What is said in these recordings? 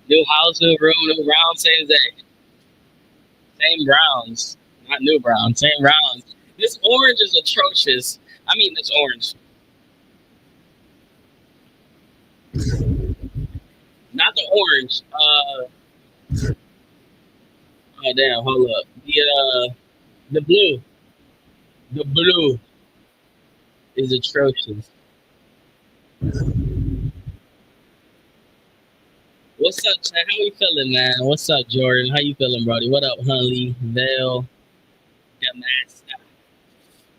New house, new room, new Browns, same day. Same Browns. Not new Browns, same Browns. This orange is atrocious. I mean, this orange. Not the orange. Oh damn, hold up. The blue. The blue is atrocious. What's up, Chad? How you feeling, man? What's up, Jordan? How you feeling, Brody? What up, Hunley, Vale, Damask,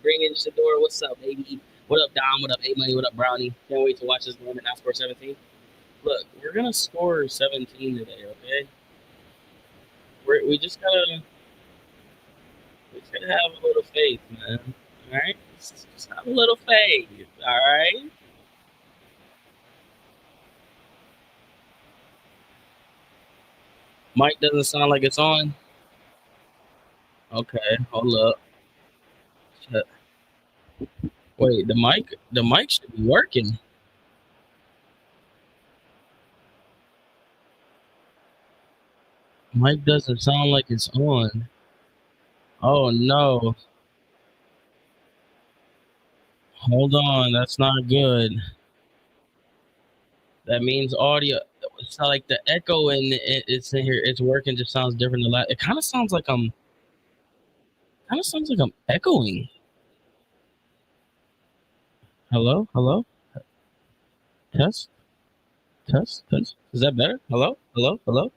Bring in Shador? What's up, baby? What up, Dom? What up, A Money? What up, Brownie? Can't wait to watch this game and not score 17. Look, we're gonna score 17 today, okay? We just gotta have a little faith, man. All right, just have a little faith. All right. Mic doesn't sound like it's on. Okay, hold up. Shut- Wait, the mic should be working. Mic doesn't sound like it's on. Oh no. Hold on, that's not good. That means audio. It's not like the echo and it's in here. It's working. Just sounds different. It kind of sounds like I'm echoing. Hello, hello, test, test, test. Is that better? Hello, hello, hello.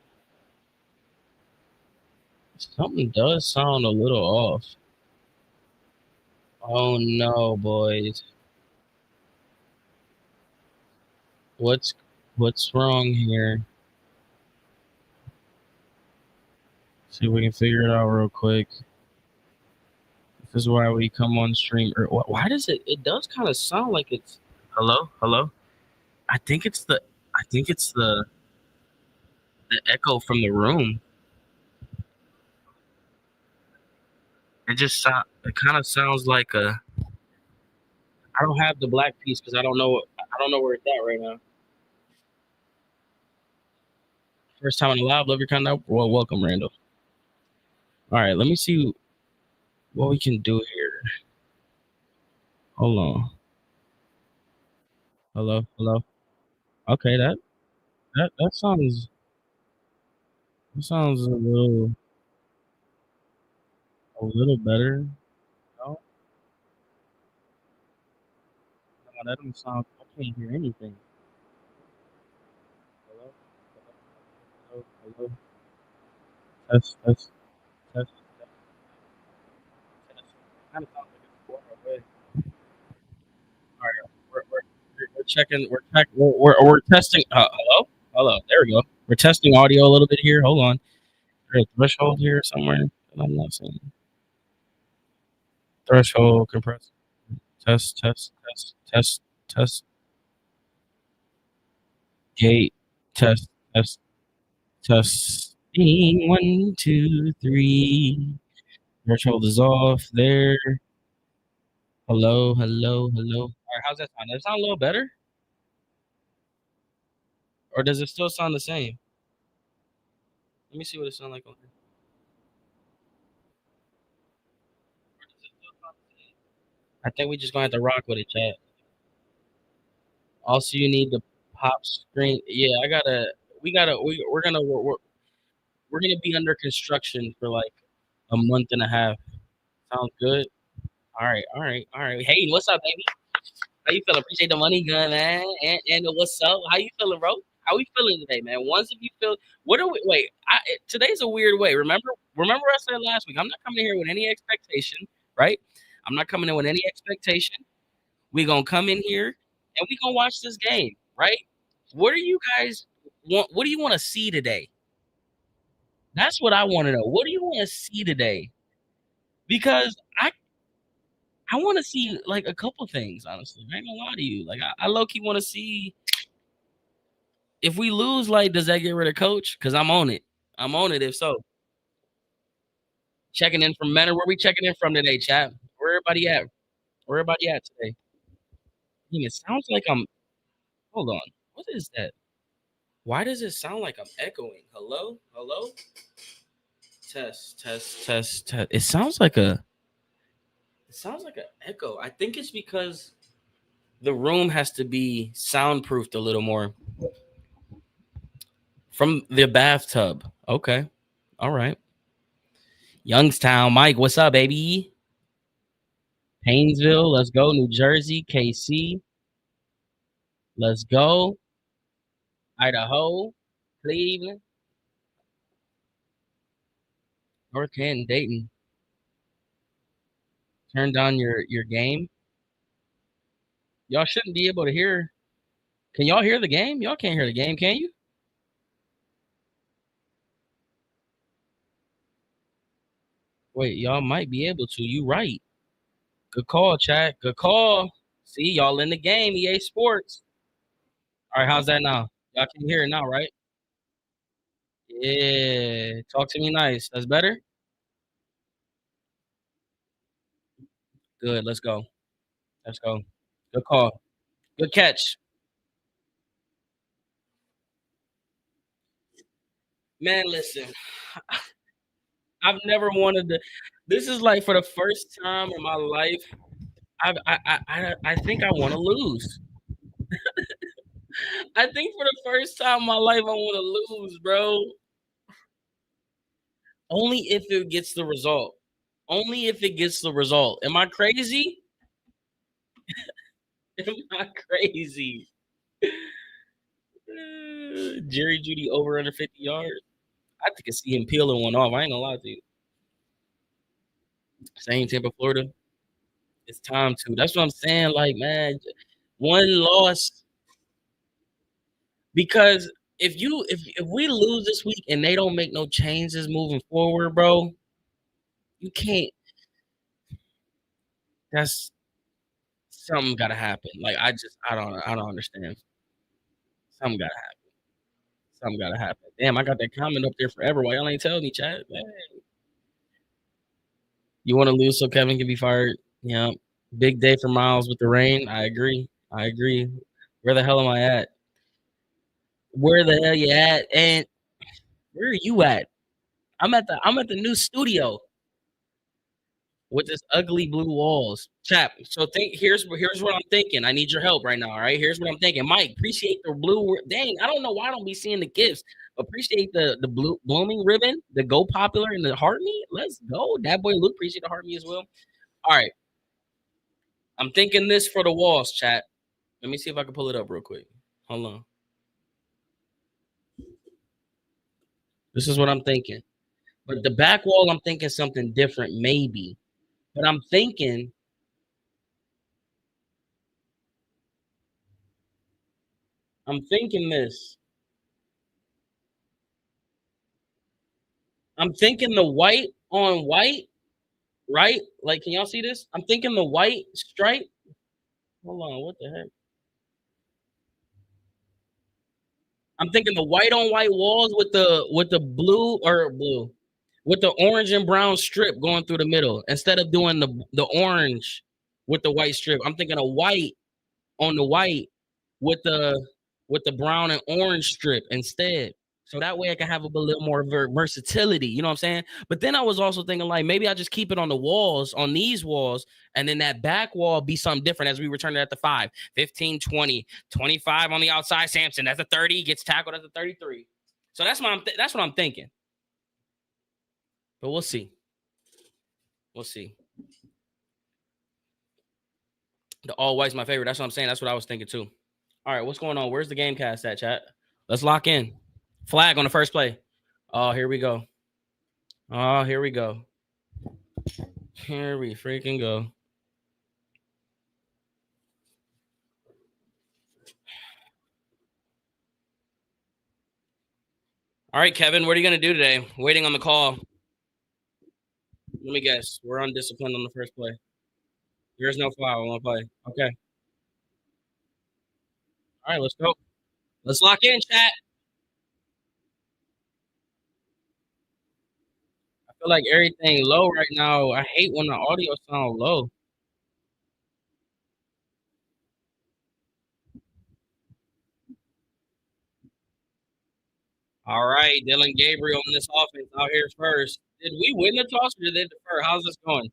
Something does sound a little off. Oh no, boys. What's what's wrong here? See if we can figure it out real quick. This is why we come on stream. Why does it? It does kind of sound like it's. Hello, hello. I think it's the. I think it's the echo from the room. It just sound. It kind of sounds like a. I don't have the black piece because I don't know. I don't know where it's at right now. First time on the live. Love your content. Well, welcome, Randall. All right, let me see what we can do here. Hold on. Hello, hello. Okay, that sounds. That sounds a little better. No, no, that don't sound. I can't hear anything. Hello, hello, hello, hello. Test, test, test, test, test. Kind of sounds like it's far away. All right, we're checking. We're testing. Hello, hello. There we go. We're testing audio a little bit here. Hold on. There's a threshold here somewhere that I'm not seeing. Threshold compressor. Test, test, test, test, test. Gate. Test, test, testing. 1, 2, 3. Threshold is off. There. Hello, hello, hello. All right, how's that sound? Does it sound a little better, or does it still sound the same? Let me see what it sounds like on here. I think we just gonna have to rock with it, chat. Also, you need the pop screen. Yeah, I gotta. We gotta. We're gonna be under construction for like a month and a half. Sounds good. All right, all right, all right. Hey, what's up, baby? How you feeling? Appreciate the money, gun, man. And what's up? How you feeling, bro? How we feeling today, man? Once if you feel, what are we? Wait, today's a weird way. Remember, I said last week. I'm not coming here with any expectation, right? I'm not coming in with any expectation. We gonna come in here and we gonna watch this game, right? What do you guys want? What do you want to see today? That's what I want to know. What do you want to see today? Because I want to see like a couple things, honestly. I ain't gonna lie to you. Like I low key want to see. If we lose, like, does that get rid of coach? Because I'm on it. I'm on it if so. Checking in from Meta. Where we checking in from today, chat? Where everybody at? Where everybody at today? Dang, it sounds like I'm hold on. What is that? Why does it sound like I'm echoing? Hello? Hello? Test, test, test, test. It sounds like an echo. I think it's because the room has to be soundproofed a little more from the bathtub. Okay. All right. Youngstown, Mike, what's up, baby? Painesville, let's go. New Jersey, KC, let's go. Idaho, Cleveland, North Canton, Dayton. Turn down your game. Y'all shouldn't be able to hear. Can y'all hear the game? Y'all can't hear the game, can you? Wait, y'all might be able to. You right. Good call, chat. Good call. See, y'all in the game, EA Sports. All right, how's that now? Y'all can hear it now, right? Yeah. Talk to me nice. That's better? Good. Let's go. Let's go. Good call. Good catch. Man, listen. I've never wanted to. This is like for the first time in my life. I think I want to lose. I think for the first time in my life I want to lose, bro. Only if it gets the result. Only if it gets the result. Am I crazy? Am I crazy? Jerry Judy over under 50 yards. I think I see him peeling one off. I ain't gonna lie to you. Same Tampa, Florida. It's time to. That's what I'm saying. Like, man, one loss because if we lose this week and they don't make no changes moving forward, bro, you can't. That's something got to happen. Like I don't understand. Something got to happen. Something got to happen. Damn, I got that comment up there forever. Why y'all ain't telling me, chat? Man, you want to lose so Kevin can be fired? Yeah. Big day for Miles with the rain. I agree. I agree. Where the hell am I at? Where the hell you at? And where are you at? I'm at the new studio with this ugly blue walls. Chap. So here's what I'm thinking. I need your help right now. All right. Here's what I'm thinking. Mike, appreciate the blue. Dang, I don't know why I don't be seeing the gifts. Appreciate the blue blooming ribbon, the Go Popular and the Heart Me. Let's go. That boy Luke, appreciate the Heart Me as well. All right. I'm thinking this for the walls, chat. Let me see if I can pull it up real quick. Hold on. This is what I'm thinking. But the back wall, I'm thinking something different, maybe. But I'm thinking this. I'm thinking the white on white, right? Like, can y'all see this? I'm thinking the white stripe. Hold on, what the heck? I'm thinking the white on white walls with the blue with the orange and brown strip going through the middle instead of doing the orange with the white strip. I'm thinking a white on the white with the brown and orange strip instead. So that way I can have a little more versatility. You know what I'm saying? But then I was also thinking like maybe I just keep it on the walls, on these walls, and then that back wall be something different as we return it at the 5, 15, 20, 25 on the outside. Sampson, that's a 30, gets tackled at the 33. So that's what I'm thinking. But we'll see. We'll see. The all white's my favorite. That's what I'm saying. That's what I was thinking too. All right, what's going on? Where's the game cast at, chat? Let's lock in. Flag on the first play. Oh, here we go. Oh, here we go. Here we freaking go. All right, Kevin, what are you going to do today? Waiting on the call. Let me guess. We're undisciplined on the first play. There's no foul on the play. Okay. All right, let's go. Let's lock in, chat. I feel like everything low right now. I hate when the audio sound low. All right, Dylan Gabriel in this offense out here first. Did we win the toss or did they defer? How's this going?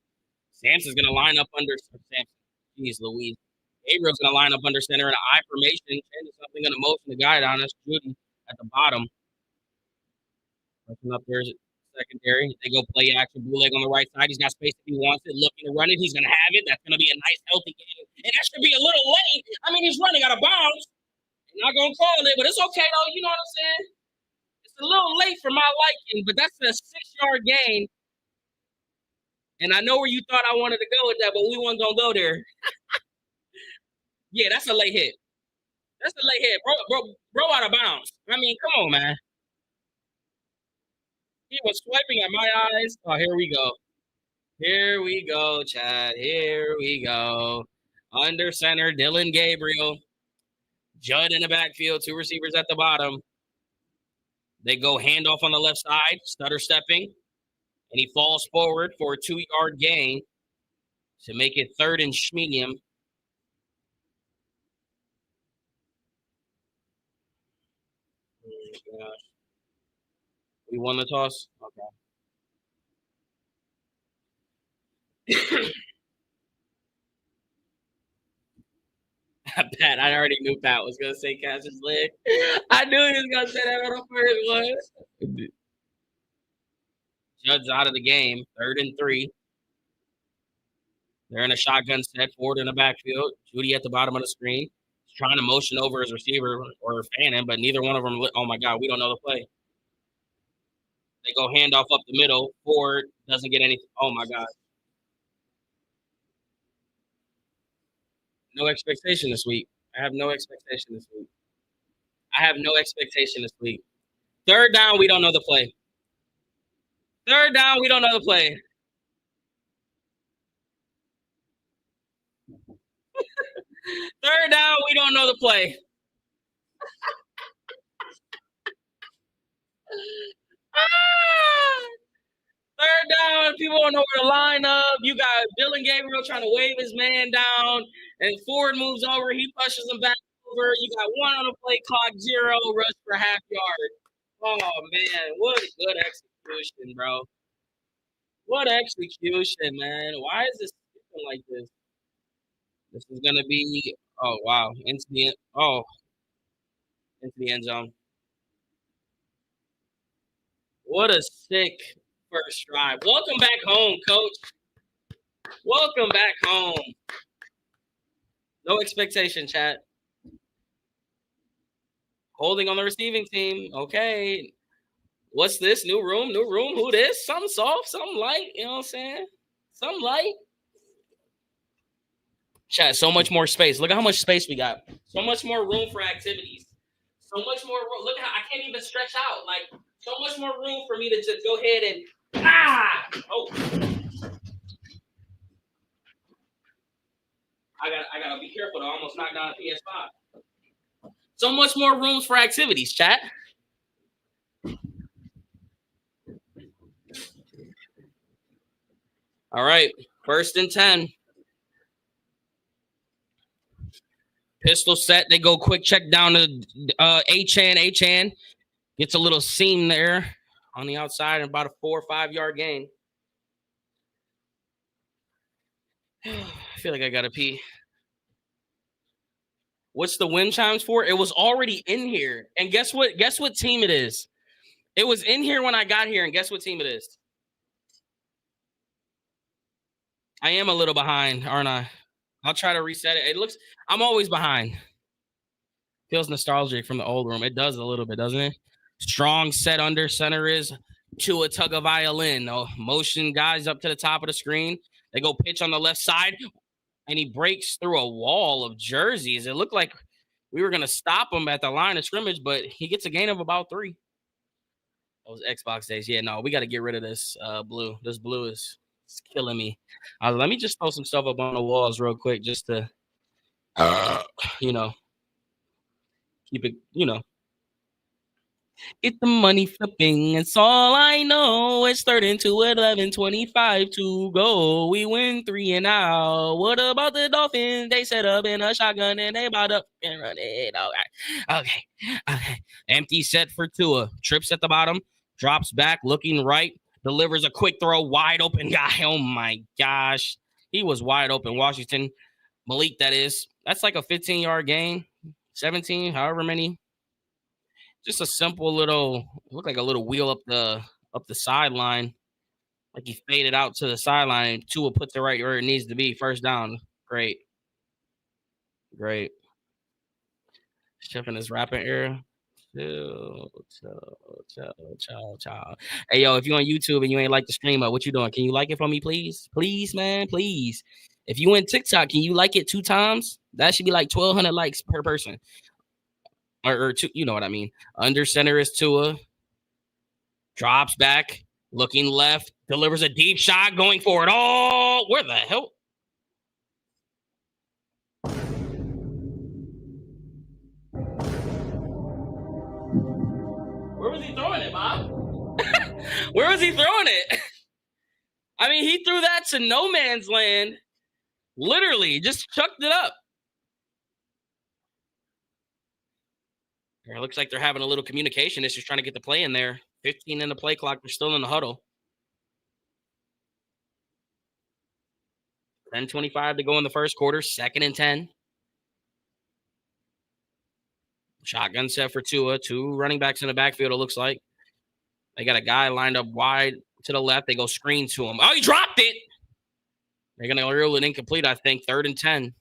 Samson's going to line up under Samson. Jeez Louise. Gabriel's going to line up under center in an I formation. Change something going to motion the guy down. That's Judy at the bottom. Looking up there, secondary. They go play action. Blue leg on the right side. He's got space if he wants it. Looking to run it. He's going to have it. That's going to be a nice, healthy game. And that should be a little late. I mean, he's running out of bounds. I'm not going to call it, but it's okay, though. You know what I'm saying? It's a little late for my liking, but that's a 6-yard gain. And I know where you thought I wanted to go with that, but we weren't going to go there. Yeah, that's a late hit. That's a late hit. Bro out of bounds. I mean, come on, man. He was swiping at my eyes. Oh, here we go. Here we go, Chad. Here we go. Under center, Dylan Gabriel. Judd in the backfield, 2 receivers at the bottom. They go handoff on the left side, stutter stepping, and he falls forward for a 2-yard gain to make it 3rd and medium. Oh, gosh. We won the toss? Okay. Pat, I already knew Pat was going to say catch his leg. I knew he was going to say that on the first one. Judd's out of the game, 3rd and 3. They're in a shotgun set, Ford in the backfield. Judy at the bottom of the screen. He's trying to motion over his receiver or Fannin, but neither one of them. Oh my God, we don't know the play. They go handoff up the middle. Ford doesn't get anything. Oh my God. No expectation this week. I have no expectation this week. 3rd down, we don't know the play. 3rd down, we don't know the play. Third down, we don't know the play. Third down, people don't know where to line up. You got Dylan Gabriel trying to wave his man down, and Ford moves over. He pushes him back over. You got 1 on the play clock, 0, rush for half yard. Oh, man, what a good execution, bro. What execution, man. Why is this like this? This is going to be, oh, wow, into the end zone. What a sick first drive. Welcome back home, coach. Welcome back home. No expectation, chat. Holding on the receiving team. Okay. What's this? New room? Who this? Something soft, something light. You know what I'm saying? Something light. Chat, so much more space. Look at how much space we got. So much more room for activities. So much more room. Look at how I can't even stretch out. Like, so much more room for me to just go ahead and I gotta be careful. I almost knocked down a PS5. So much more rooms for activities, chat. All right, 1st and 10. Pistol set. They go quick check down to A-Chan. A-Chan gets a little seam there on the outside and about a 4 or 5 yard gain. I feel like I gotta pee. What's the wind chimes for? It was already in here. And guess what? Guess what team it is? It was in here when I got here, and guess what team it is? I am a little behind, aren't I? I'll try to reset it. I'm always behind. Feels nostalgic from the old room. It does a little bit, doesn't it? Strong set under center is to a tug of violin. Oh, motion guys up to the top of the screen. They go pitch on the left side, and he breaks through a wall of jerseys. It looked like we were going to stop him at the line of scrimmage, but he gets a gain of about 3. Those Xbox days. Yeah, no, we got to get rid of this blue. This blue is killing me. Let me just throw some stuff up on the walls real quick just to, keep keep it, get the money flipping. It's all I know. It's third and 11:25 to go. We win 3 and out. What about the Dolphins? They set up in a shotgun and they about up and run it. Okay. Okay. Empty set for Tua. Trips at the bottom. Drops back, looking right. Delivers a quick throw. Wide open guy. Oh my gosh. He was wide open. Washington. Malik, that is. That's like a 15-yard gain. 17, however many. Just a simple little, look like a little wheel up the sideline, like he faded out to the sideline. Tua puts it right where it needs to be. First down. Great, great. Chef in his rapping era. Chill, chill, chill, chill, chill. Hey yo, if you on YouTube and you ain't like the stream up, what you doing? Can you like it for me, please? Please, man, please. If you in TikTok, can you like it 2 times? That should be like 1,200 likes per person, or two. You know what I mean? Under center is Tua. Drops back, looking left, delivers a deep shot, going for it. Oh, where the hell? Where was he throwing it, Bob? Where was he throwing it? I mean, he threw that to no man's land. Literally, just chucked it up. It looks like they're having a little communication. It's just trying to get the play in there. 15 in the play clock. They're still in the huddle. 10:25 to go in the first quarter. 2nd and 10. Shotgun set for Tua. 2 running backs in the backfield, it looks like. They got a guy lined up wide to the left. They go screen to him. Oh, he dropped it. They're going to rule it incomplete, I think. 3rd and 10.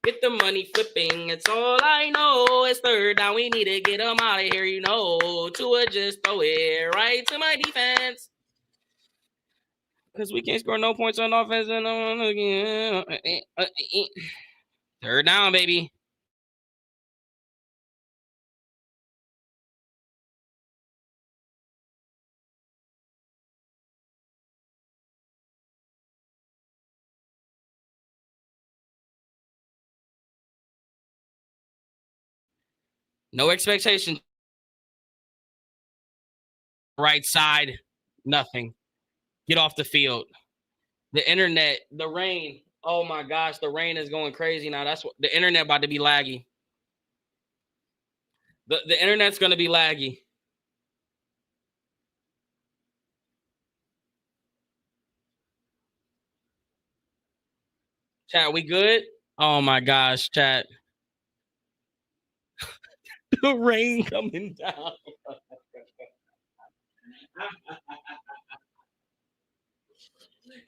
Get the money flipping. It's all I know. It's third down. We need to get them out of here, Tua just throw it right to my defense. Because we can't score no points on offense. Third down, baby. No expectation. Right side, nothing. Get off the field. The internet, the rain. Oh my gosh, the rain is going crazy now. That's what the internet about to be laggy. The internet's gonna be laggy. Chat, we good? Oh my gosh, chat. The rain coming down.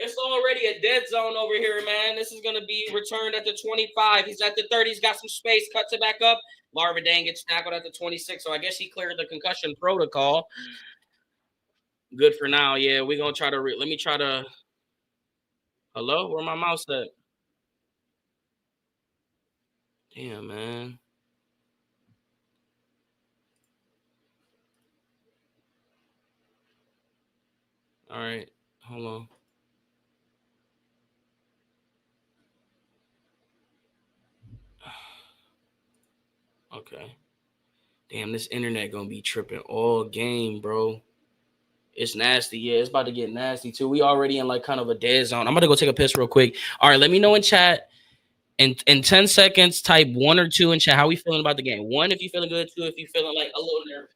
It's already a dead zone over here, man. This is going to be returned at the 25. He's at the 30. He's got some space. Cuts it back up. Larva Dang gets tackled at the 26. So I guess he cleared the concussion protocol. Good for now. Yeah, we're going to try to let me try to. Hello? Where my mouse at? Damn, man. All right. Hold on. Okay. Damn, this internet gonna be tripping all game, bro. It's nasty. Yeah, it's about to get nasty too. We already in like kind of a dead zone. I'm gonna go take a piss real quick. All right, let me know in chat. In 10 seconds, type 1 or 2 in chat. How we feeling about the game? 1 if you feeling good, 2 if you feeling like a little nervous.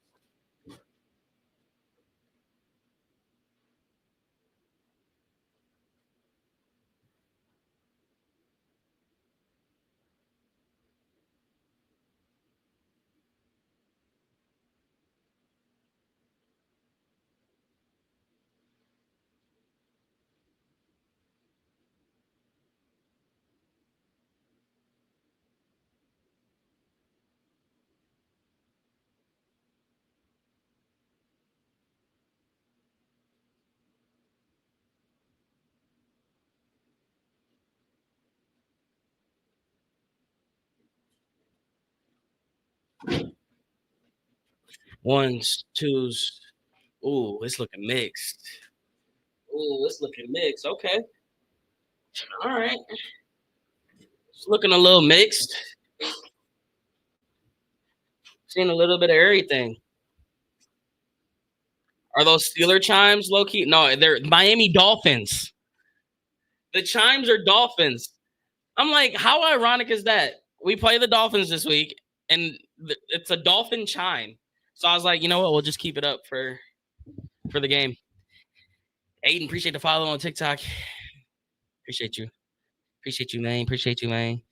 Ones, twos. Ooh, it's looking mixed. Ooh, it's looking mixed. Okay. All right. It's looking a little mixed. Seen a little bit of everything. Are those Steeler chimes low key? No, they're Miami Dolphins. The chimes are Dolphins. I'm like, how ironic is that? We play the Dolphins this week, and it's a Dolphin chime. So I was like, you know what? We'll just keep it up for the game. Aiden, appreciate the follow on TikTok. Appreciate you. Appreciate you, man. Appreciate you, man.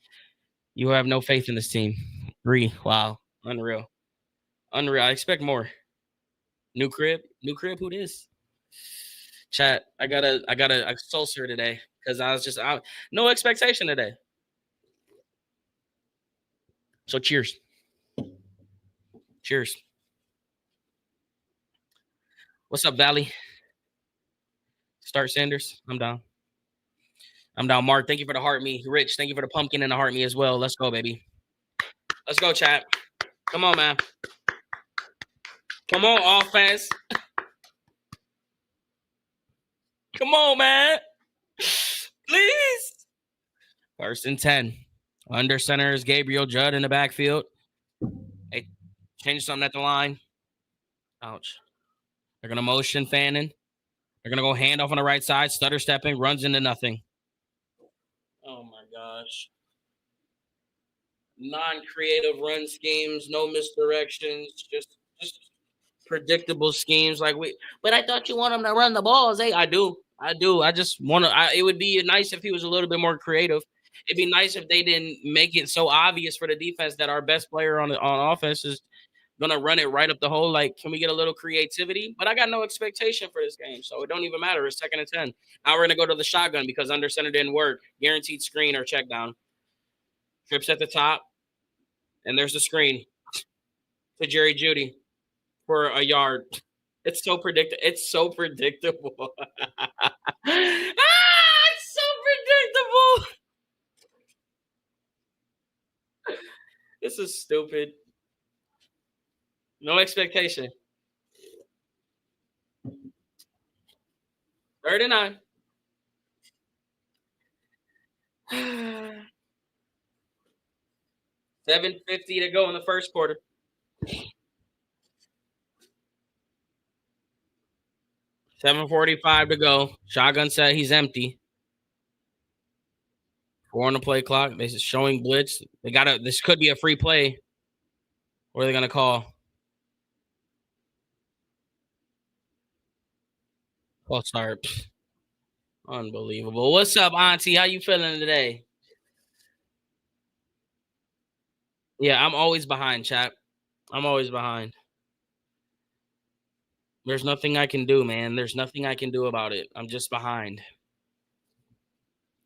You have no faith in this team. 3. Wow. Unreal. Unreal. I expect more. New crib. New crib. Who this? Chat. I got a saucer today because no expectation today. So cheers. Cheers. What's up, Valley? Start Sanders. I'm down. I'm down. Mark, thank you for the heart me. Rich, thank you for the pumpkin and the heart me as well. Let's go, baby. Let's go, chat. Come on, man. Come on, offense. Come on, man. Please. 1st and 10. Under center is Gabriel Judd in the backfield. Hey, change something at the line. Ouch. They're going to motion Fannin. They're going to go handoff on the right side. Stutter stepping. Runs into nothing. Oh, my gosh. Non-creative run schemes. No misdirections. Just predictable schemes. But I thought you want him to run the balls. Hey, I do. I just want to. It would be nice if he was a little bit more creative. It'd be nice if they didn't make it so obvious for the defense that our best player on offense is gonna run it right up the hole. Like, can we get a little creativity? But I got no expectation for this game, so it don't even matter. It's 2nd and 10. Now we're gonna go to the shotgun because under center didn't work. Guaranteed screen or check down. Trips at the top, and there's the screen to Jerry Jeudy for a yard. It's so predictable. It's so predictable. It's so predictable. This is stupid. No expectation. 3rd and 9. 7:50 to go in the 1st quarter. 7:45 to go. Shotgun set. He's empty. 4 on the play clock. This is showing blitz. This could be a free play. What are they gonna call? False start. Unbelievable. What's up, Auntie? How you feeling today? Yeah, I'm always behind, chat. I'm always behind. There's nothing I can do, man. There's nothing I can do about it. I'm just behind.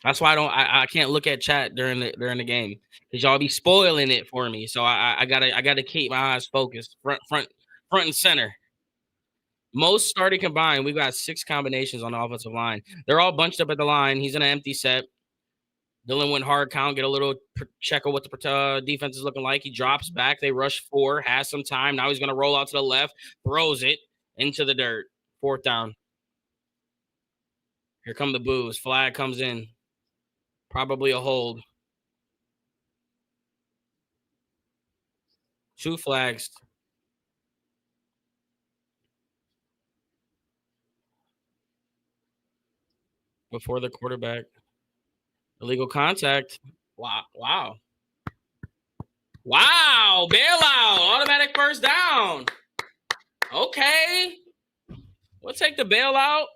That's why I can't look at chat during the game because y'all be spoiling it for me. So I gotta keep my eyes focused, front and center. Most starting combined, we've got 6 combinations on the offensive line. They're all bunched up at the line. He's in an empty set. Dylan went hard count, get a little check of what the defense is looking like. He drops back. They rush 4, has some time. Now he's going to roll out to the left, throws it into the dirt. 4th down. Here come the boos. Flag comes in. Probably a hold. 2 flags. Before the quarterback. Illegal contact. Wow. Bailout. Automatic 1st down. Okay. We'll take the bailout.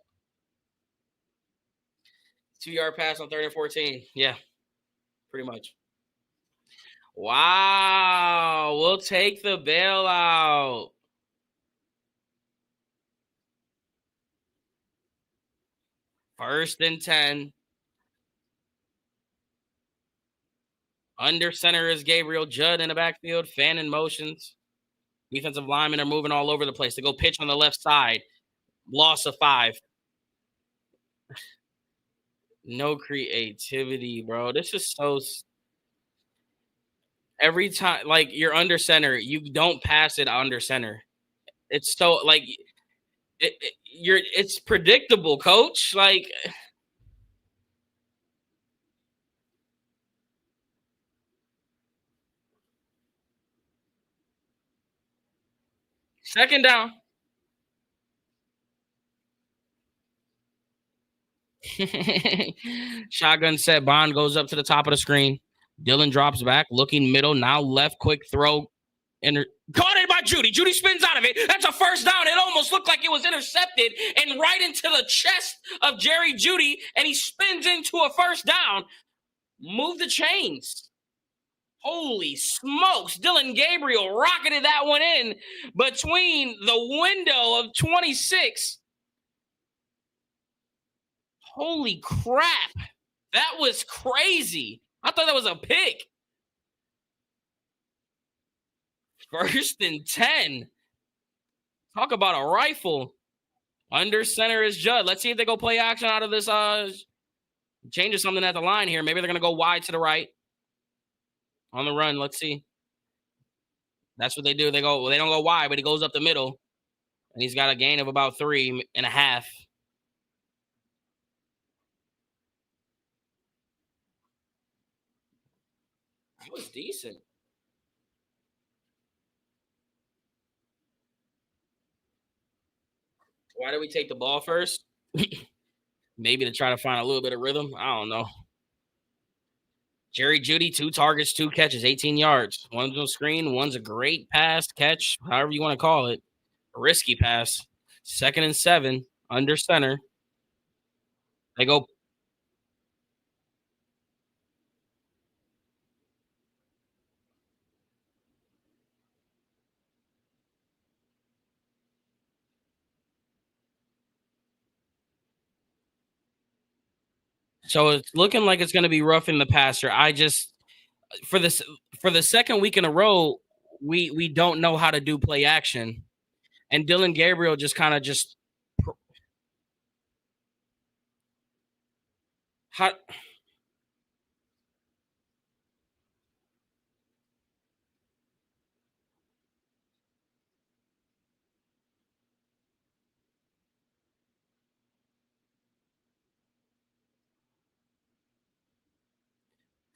2-yard pass on 3rd and 14. Yeah, pretty much. Wow. We'll take the bailout. 1st and 10. Under center is Gabriel Judd in the backfield. Fannin motions. Defensive linemen are moving all over the place. They go pitch on the left side. Loss of 5. No creativity, bro. This is so. Every time, like, you're under center, you don't pass it under center. It's so like it's predictable, coach. Like, Second down. Shotgun set. Bond goes up to the top of the screen. Dylan drops back, looking middle. Now left, quick throw. Caught it by Judy. Judy spins out of it. That's a first down. It almost looked like it was intercepted and right into the chest of Jerry Judy, and he spins into a first down. Move the chains. Holy smokes. Dylan Gabriel rocketed that one in between the window of 26. Holy crap. That was crazy. I thought that was a pick. First and 10. Talk about a rifle. Under center is Judd. Let's see if they go play action out of this. Changes something at the line here. Maybe they're going to go wide to the right. On the run. Let's see. That's what they do. They go. Well, they don't go wide, but he goes up the middle. And he's got a gain of about 3.5. That was decent. Why did we take the ball first? Maybe to try to find a little bit of rhythm. I don't know. Jerry Judy, 2 targets, 2 catches, 18 yards. One's on screen, one's a great pass, catch, however you want to call it. A risky pass. Second and 7, under center. They go. So it's looking like it's going to be roughing the passer. I just for this for the second week in a row, we don't know how to do play action, and Dylan Gabriel just kind of just how,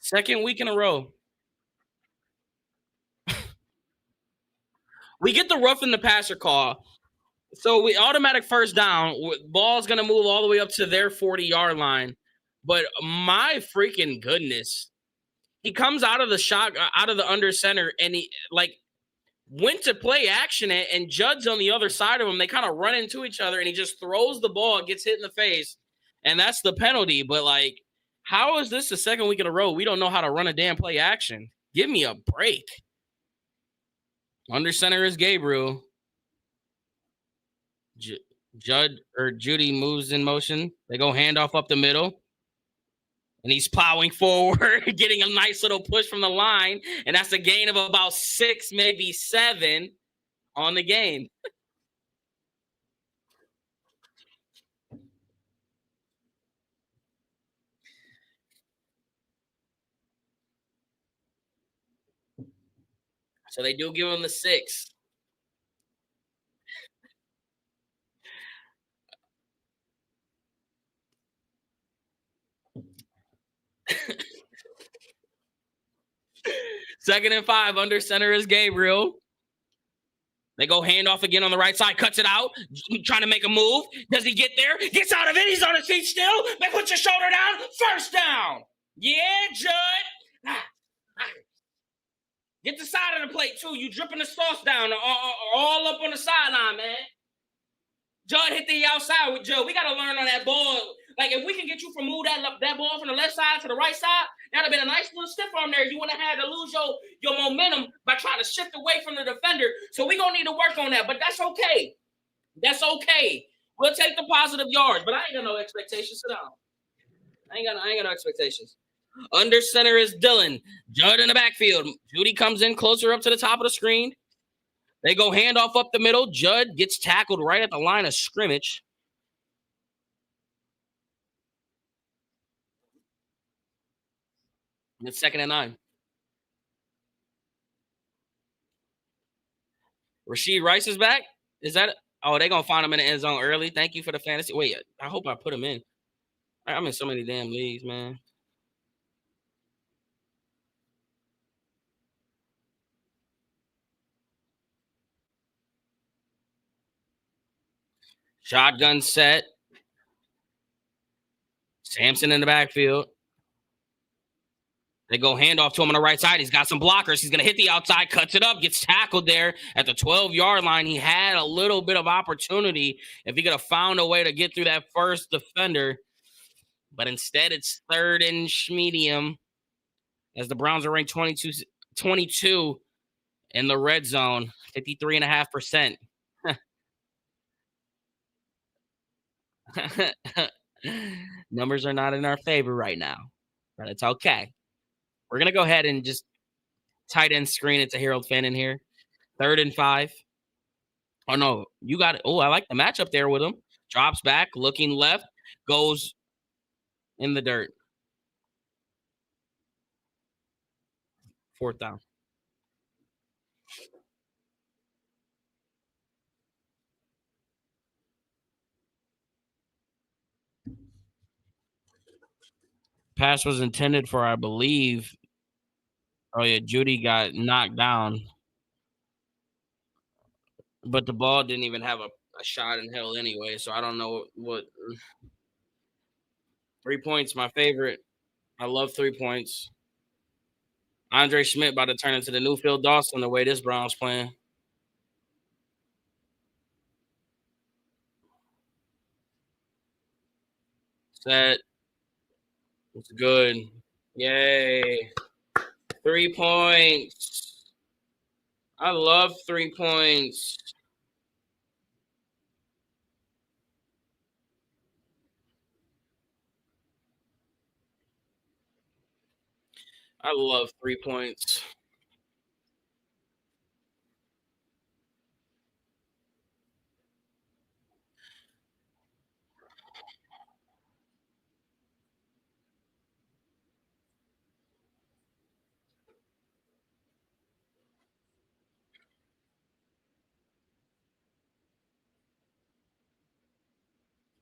second week in a row. We get the roughing the passer call. So we automatic first down. Ball's gonna move all the way up to their 40-yard line. But my freaking goodness, he comes out of the shot, out of the under center, and he like went to play action and Judd's on the other side of him. They kind of run into each other, and he just throws the ball, gets hit in the face, and that's the penalty. But like, how is this the second week in a row? We don't know how to run a damn play action. Give me a break. Under center is Gabriel. Judd or Judy moves in motion. They go handoff up the middle. And he's plowing forward, getting a nice little push from the line. And that's a gain of about 6, maybe 7 on the game. So they do give him the 6. Second and 5, under center is Gabriel. They go handoff again on the right side, cuts it out, trying to make a move. Does he get there? Gets out of it. He's on his feet still. They put your shoulder down. First down. Yeah, Judd. Get the side of the plate, too. You dripping the sauce down all up on the sideline, man. Judd hit the outside with Joe. We got to learn on that ball. Like, if we can get you from move that ball from the left side to the right side, that'd have been a nice little stiff arm there. You wouldn't have had to lose your momentum by trying to shift away from the defender. So we're going to need to work on that. But that's okay. That's okay. We'll take the positive yards. But I ain't got no expectations. Sit down. I ain't got no expectations. Under center is Dylan. Judd in the backfield. Judy comes in closer up to the top of the screen. They go handoff up the middle. Judd gets tackled right at the line of scrimmage. And it's 2nd and 9. Rasheed Rice is back. Is that? Oh, they gonna find him in the end zone early. Thank you for the fantasy. Wait, I hope I put him in. I'm in so many damn leagues, man. Shotgun set. Sampson in the backfield. They go handoff to him on the right side. He's got some blockers. He's going to hit the outside, cuts it up, gets tackled there at the 12-yard line. He had a little bit of opportunity if he could have found a way to get through that first defender. But instead, it's third and medium as the Browns are ranked 22 in the red zone, 53.5%. Numbers are not in our favor right now, but it's okay. We're going to go ahead and just tight end screen it to Harold Fannin here. 3rd and 5. Oh, no. You got it. Oh, I like the matchup there with him. Drops back, looking left, goes in the dirt. 4th down. Pass was intended for, I believe. Oh, yeah. Judy got knocked down. But the ball didn't even have a shot in hell anyway, so I don't know what. 3 points, my favorite. I love 3 points. Andre Schmidt about to turn into the new Phil Dawson the way this Browns playing. Set. It's good. Yay. 3 points. I love 3 points. I love 3 points.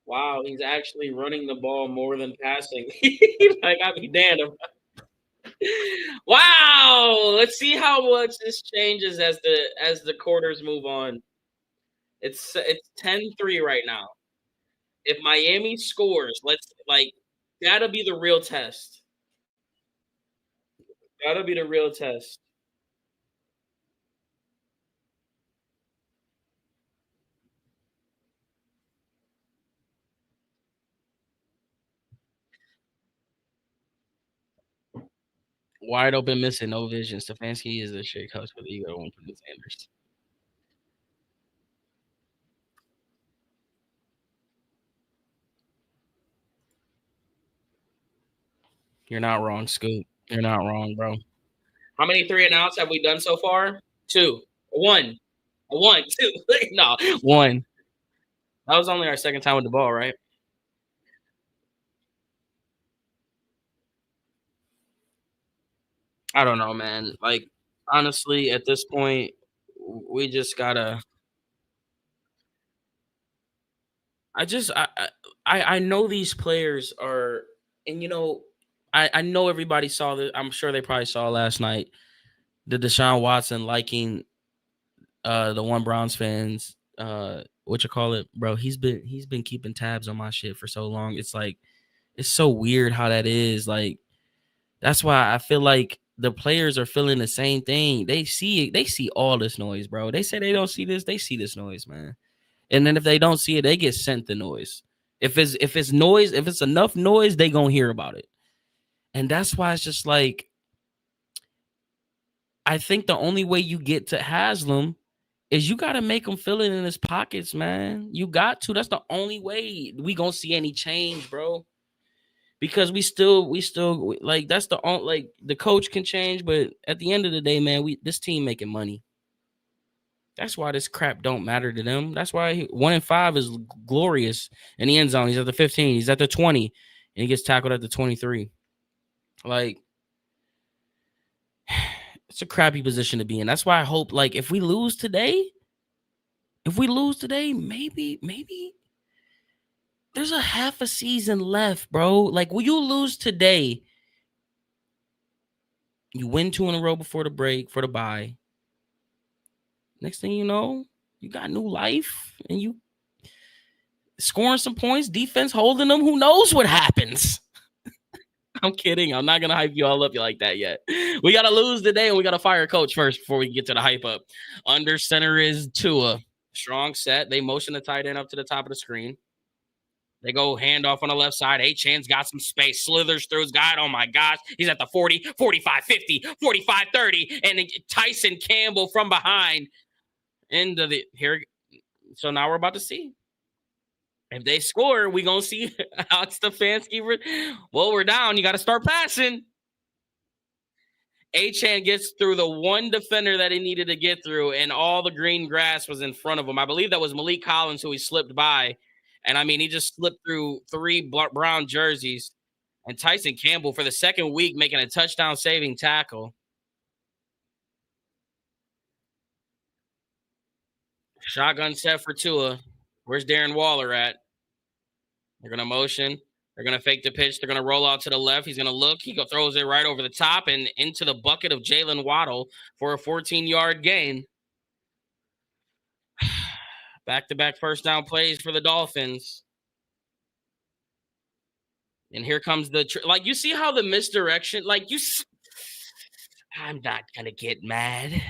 Wow, he's actually running the ball more than passing. Like, I be damned. Wow, let's see how much this changes as the quarters move on. It's 10-3 right now. If Miami scores, that'll be the real test. That'll be the real test. Wide open, missing, no vision. Stefanski is the shit coach for the Eagle. Won't put Sanders. You're not wrong, Scoop. You're not wrong, bro. How many 3 and outs have we done so far? 2. 1. 1, 2. No, 1. That was only our second time with the ball, right? I don't know, man. Like, honestly, at this point, we just gotta. I just I know these players are, and I know everybody saw that. I'm sure they probably saw last night the Deshaun Watson liking the one Browns fans what you call it, bro. He's been keeping tabs on my shit for so long. It's like it's so weird how that is. Like that's why I feel like the players are feeling the same thing. They see it. They see all this noise, bro. They say they don't see this. They see this noise, man. And then if they don't see it, they get sent the noise. If it's noise, if it's enough noise, they gonna hear about it. And that's why it's just like I think the only way you get to Haslam is you gotta make him feel it in his pockets, man. You got to. That's the only way we gonna see any change, bro. Because we still like that's the only like the coach can change, but at the end of the day, man, this team making money. That's why this crap don't matter to them. That's why 1-5 is glorious in the end zone. He's at the 15. He's at the 20, and he gets tackled at the 23. Like, it's a crappy position to be in. That's why I hope, like, if we lose today, maybe there's a half a season left, bro. Like, will you lose today? You win 2 in a row before the break for the bye. Next thing you know, you got new life, and scoring some points, defense holding them. Who knows what happens? I'm kidding. I'm not gonna hype you all up like that yet. We gotta lose today, and we gotta fire a coach first before we get to the hype up. Under center is Tua. Strong set. They motion the tight end up to the top of the screen. They go handoff on the left side. Achan's got some space. Slithers through his guy. Oh my gosh. He's at the 40, 45, 50, 45, 30. And Tyson Campbell from behind into the here. So now we're about to see. If they score, we gonna see Alex Stefanski. Well, we're down. You got to start passing. Achan gets through the one defender that he needed to get through, and all the green grass was in front of him. I believe that was Malik Collins who he slipped by. And I mean, he just slipped through three brown jerseys. And Tyson Campbell, for the second week, making a touchdown saving tackle. Shotgun set for Tua. Where's Darren Waller at? They're going to motion. They're going to fake the pitch. They're going to roll out to the left. He's going to look. He throws it right over the top and into the bucket of Jalen Waddle for a 14-yard gain. Back-to-back first down plays for the Dolphins. And here comes the like. You see how the misdirection? Like you. I'm not gonna get mad.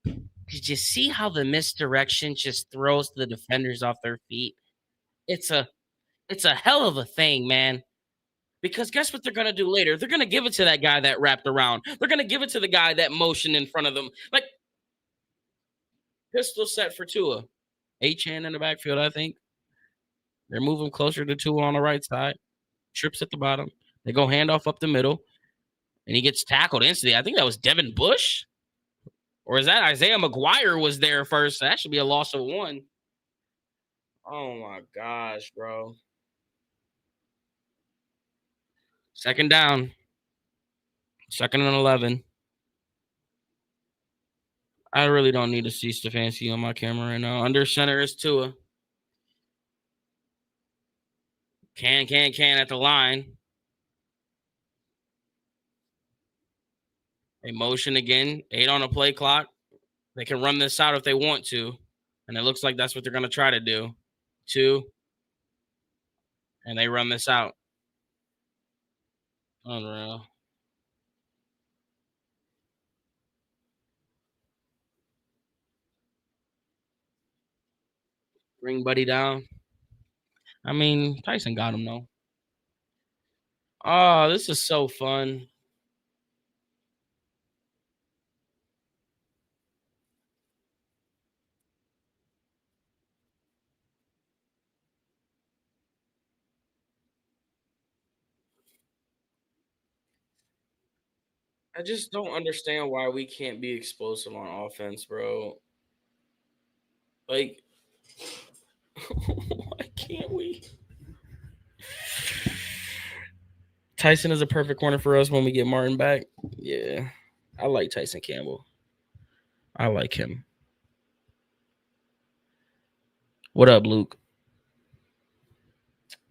Did you see how the misdirection just throws the defenders off their feet? It's a hell of a thing, man. Because guess what they're gonna do later? They're gonna give it to that guy that wrapped around. They're gonna give it to the guy that motioned in front of them. Like pistol set for Tua. Achan in the backfield, I think. They're moving closer to Tua on the right side. Trips at the bottom. They go handoff up the middle. And he gets tackled instantly. I think that was Devin Bush. Or is that Isaiah McGuire was there first? That should be a loss of one. Oh, my gosh, bro. Second down. Second and 11. I really don't need to see Stefanski on my camera right now. Under center is Tua. Can at the line. They motion again. 8 on the play clock. They can run this out if they want to. And it looks like that's what they're going to try to do. 2. And they run this out. Unreal. Bring Buddy down. I mean, Tyson got him, though. Oh, this is so fun. I just don't understand why we can't be explosive on offense, bro. Like, why can't we? Tyson is a perfect corner for us when we get Martin back. Yeah, I like Tyson Campbell. I like him. What up, Luke?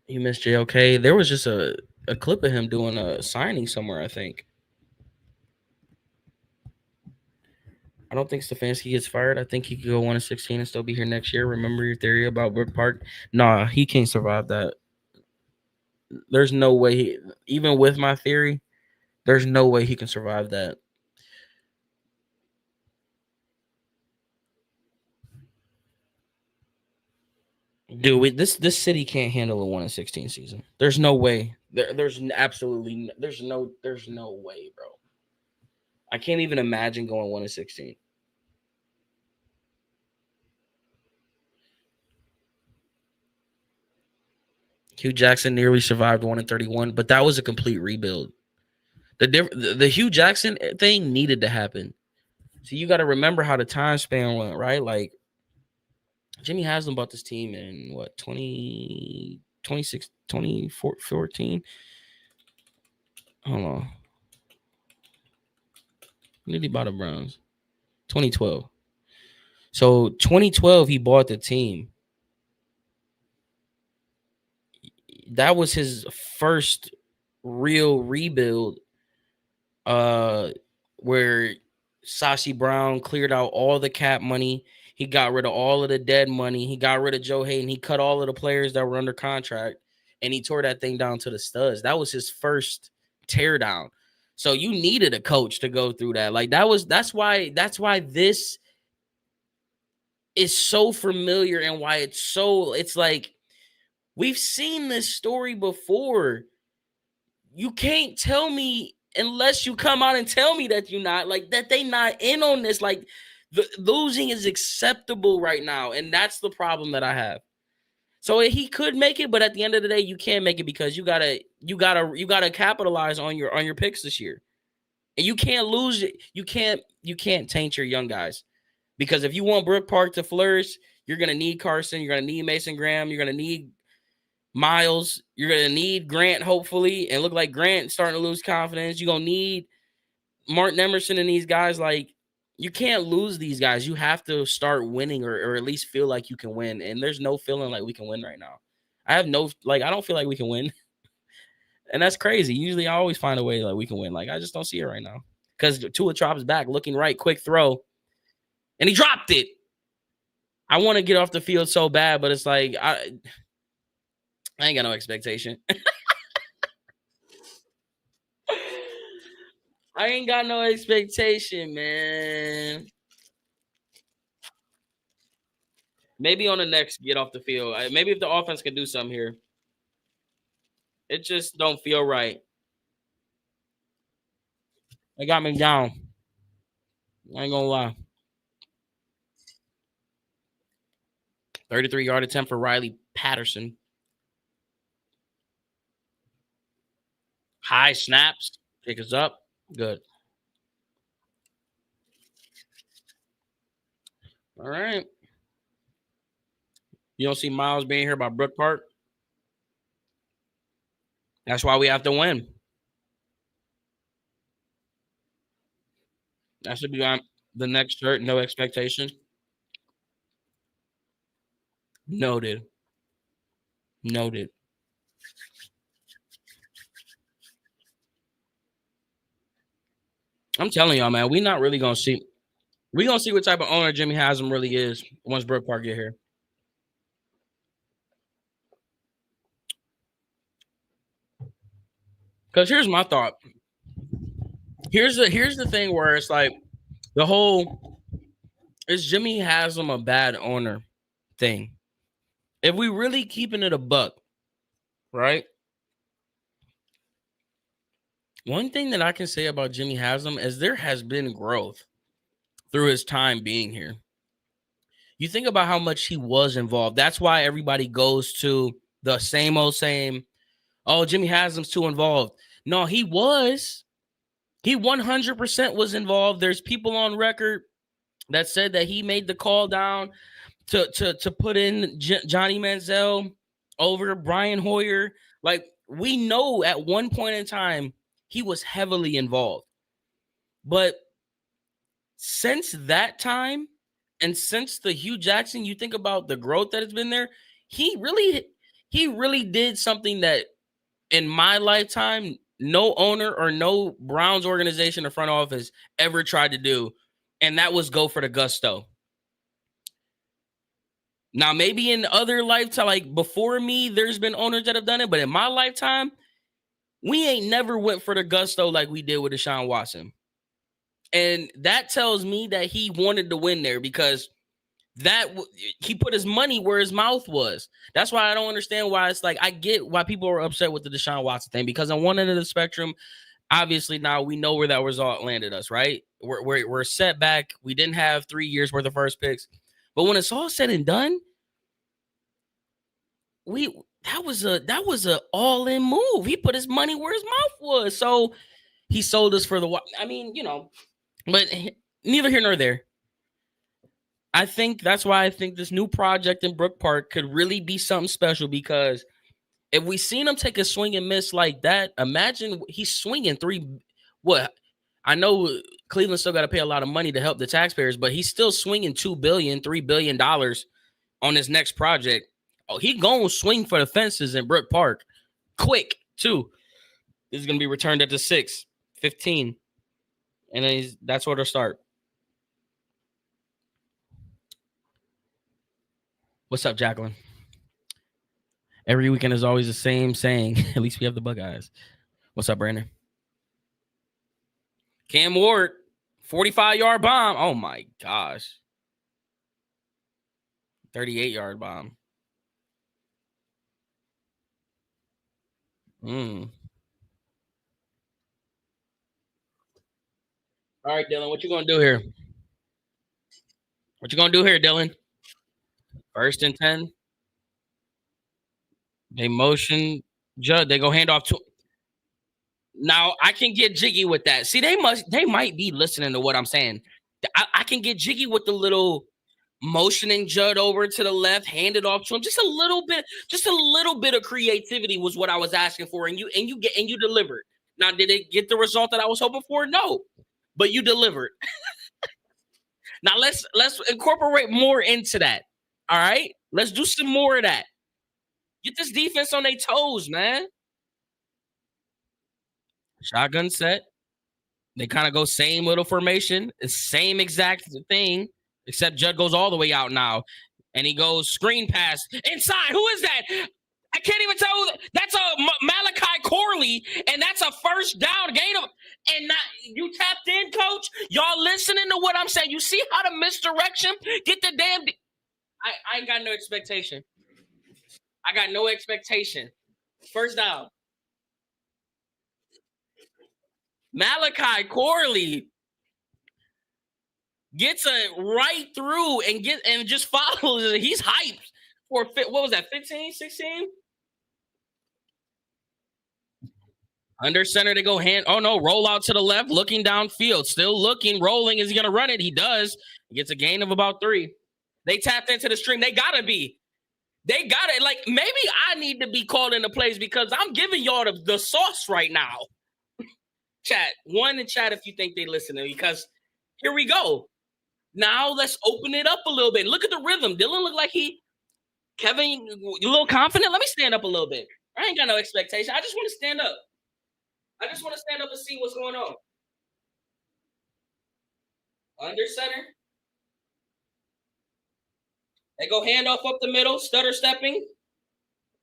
You missed JLK. There was just a clip of him doing a signing somewhere, I think. I don't think Stefanski gets fired. I think he could go 1-16 and still be here next year. Remember your theory about Brook Park? Nah, he can't survive that. There's no way, even with my theory, there's no way he can survive that. Dude, this city can't handle a 1-16 season. There's no way. There's absolutely there's no way, bro. I can't even imagine going 1-16. Hugh Jackson nearly survived 1-31, but that was a complete rebuild. The Hugh Jackson thing needed to happen. So you got to remember how the time span went, right? Like Jimmy Haslam bought this team in what 2014. Hold on. When did he buy the Browns? 2012. So 2012, he bought the team. That was his first real rebuild, where Sashi Brown cleared out all the cap money. He got rid of all of the dead money. He got rid of Joe Hayden. He cut all of the players that were under contract, and he tore that thing down to the studs. That was his first tear down. So you needed a coach to go through that. Like that's why this is so familiar and why it's like we've seen this story before. You can't tell me unless you come out and tell me that you're not like that they not in on this. Like the losing is acceptable right now, and that's the problem that I have. So he could make it, but at the end of the day, you can't make it because you gotta capitalize on your picks this year, and you can't lose it. You can't taint your young guys because if you want Brook Park to flourish, you're gonna need Carson, you're gonna need Mason Graham, you're gonna need Miles, you're gonna need Grant, hopefully, and look like Grant starting to lose confidence. You're gonna need Martin Emerson and these guys. Like, you can't lose these guys. You have to start winning or at least feel like you can win. And there's no feeling like we can win right now. I don't feel like we can win. And that's crazy. Usually I always find a way like we can win. Like, I just don't see it right now. Because Tua drops back, looking right, quick throw. And he dropped it. I want to get off the field so bad, but it's like I ain't got no expectation. I ain't got no expectation, man. Maybe on the next get off the field. Maybe if the offense can do something here. It just don't feel right. They got me down. I ain't gonna lie. 33-yard attempt for Riley Patterson. High snaps. Pick us up. Good. All right. You don't see Miles being here by Brook Park? That's why we have to win. That should be on the next shirt. No expectation. Noted. I'm telling y'all, man, we not really gonna see. We gonna see what type of owner Jimmy Haslam really is once Brook Park get here. Because here's my thought. Here's the thing where it's like the whole is Jimmy Haslam a bad owner thing. If we really keeping it a buck, right? One thing that I can say about Jimmy Haslam is there has been growth through his time being here. You think about how much he was involved. That's why everybody goes to the same old same. Oh, Jimmy Haslam's too involved. No, he was. He 100% was involved. There's people on record that said that he made the call down to put in Johnny Manziel over Brian Hoyer. Like, we know at one point in time he was heavily involved. But since that time and since the Hugh Jackson, you think about the growth that has been there, he really did something that in my lifetime no owner or no Browns organization or front office ever tried to do, and that was go for the gusto. Now, maybe in other lifetime, like before me, there's been owners that have done it, but in my lifetime, we ain't never went for the gusto like we did with Deshaun Watson. And that tells me that he wanted to win there because he put his money where his mouth was. That's why I don't understand why it's like I get why people are upset with the Deshaun Watson thing, because on one end of the spectrum, obviously now we know where that result landed us, right? We're set back. We didn't have 3 years worth of first picks. But when it's all said and done, that was a all-in move. He put his money where his mouth was. So he sold us for but neither here nor there. I think that's why I think this new project in Brook Park could really be something special, because if we seen him take a swing and miss like that, imagine he's swinging I know Cleveland still got to pay a lot of money to help the taxpayers, but he's still swinging $2 billion, $3 billion on his next project. Oh, he gonna swing for the fences in Brook Park quick too. This is gonna be returned at the 6:15, and then that's where they'll start. What's up, Jacqueline? Every weekend is always the same saying. At least we have the Buckeyes. What's up, Brandon? Cam Ward, 45-yard bomb. Oh my gosh. 38-yard bomb. All right, Dylan, what you gonna do here? What you gonna do here, Dylan? 1st and 10. They motion Judd. They go hand off to. Now I can get jiggy with that. See, they might be listening to what I'm saying. I can get jiggy with the little motioning Judd over to the left, hand it off to him. Just a little bit of creativity was what I was asking for, and you delivered. Now, did it get the result that I was hoping for? No, but you delivered. Now let's incorporate more into that. All right, let's do some more of that. Get this defense on their toes, man. Shotgun set. They kind of go same little formation, same exact thing, except Judd goes all the way out now. And he goes screen pass inside. Who is that? I can't even tell. That's a Malachi Corley, and that's a first down gain of. And not you tapped in, coach. Y'all listening to what I'm saying? You see how the misdirection get the damn. I ain't got no expectation. I got no expectation. First down. Malachi Corley gets it right through and just follows it. He's hyped for what was that, 15, 16? Under center, they go hand. Oh no, roll out to the left, looking downfield, still looking, rolling. Is he gonna run it? He does. He gets a gain of about 3. They tapped into the stream. They gotta be. They got it. Like maybe I need to be called into plays because I'm giving y'all the sauce right now. Chat, one in chat if you think they listening, because here we go. Now let's open it up a little bit. Look at the rhythm. Dylan looked like Kevin, you a little confident? Let me stand up a little bit. I ain't got no expectation. I just want to stand up. I just want to stand up and see what's going on. Under center. They go handoff up the middle, stutter stepping.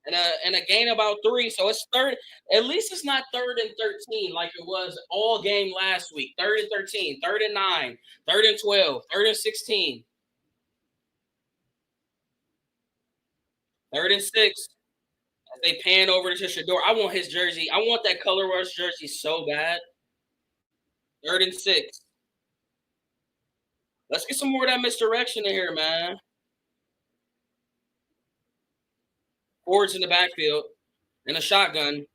And a gain about 3. So it's third. At least it's not 3rd and 13 like it was all game last week. 3rd and 13, 3rd and 9, 3rd and 12, 3rd and 16. 3rd and 6. As they pan over to Shador. I want his jersey. I want that color rush jersey so bad. 3rd and 6. Let's get some more of that misdirection in here, man. Ford's in the backfield and a shotgun.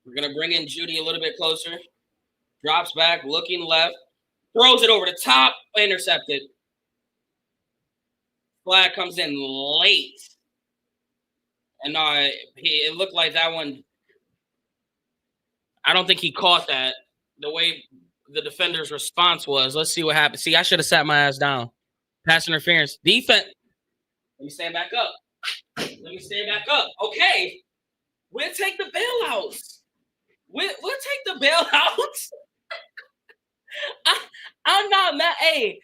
We're going to bring in Judy a little bit closer. Drops back, looking left. Throws it over the top, intercepted. Flag comes in late. And it looked like that one. I don't think he caught that the way the defender's response was. Let's see what happens. See, I should have sat my ass down. Pass interference. Defense. Let me stand back up. Okay. We'll take the bailouts. We'll take the bailouts. I'm not mad. Hey,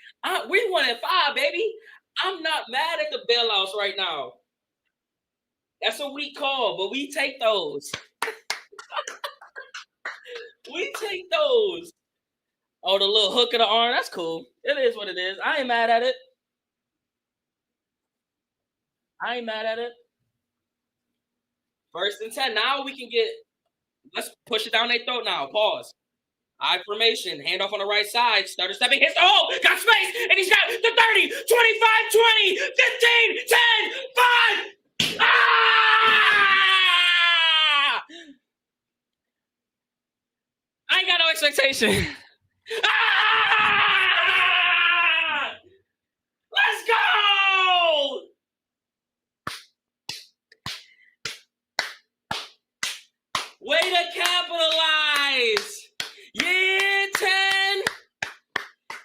we 1-5, baby. I'm not mad at the bailouts right now. That's a weak call, but we take those. We take those. Oh, the little hook of the arm. That's cool. It is what it is. I ain't mad at it. 1st and 10. Now we can get. Let's push it down their throat now. Pause. I formation. Handoff on the right side. Stutter stepping. Hits the hole. Got space. And he's got the 30, 25, 20, 15, 10, 5. Ah! I ain't got no expectation. Ah! Let's go! Way to capitalize! Year 10!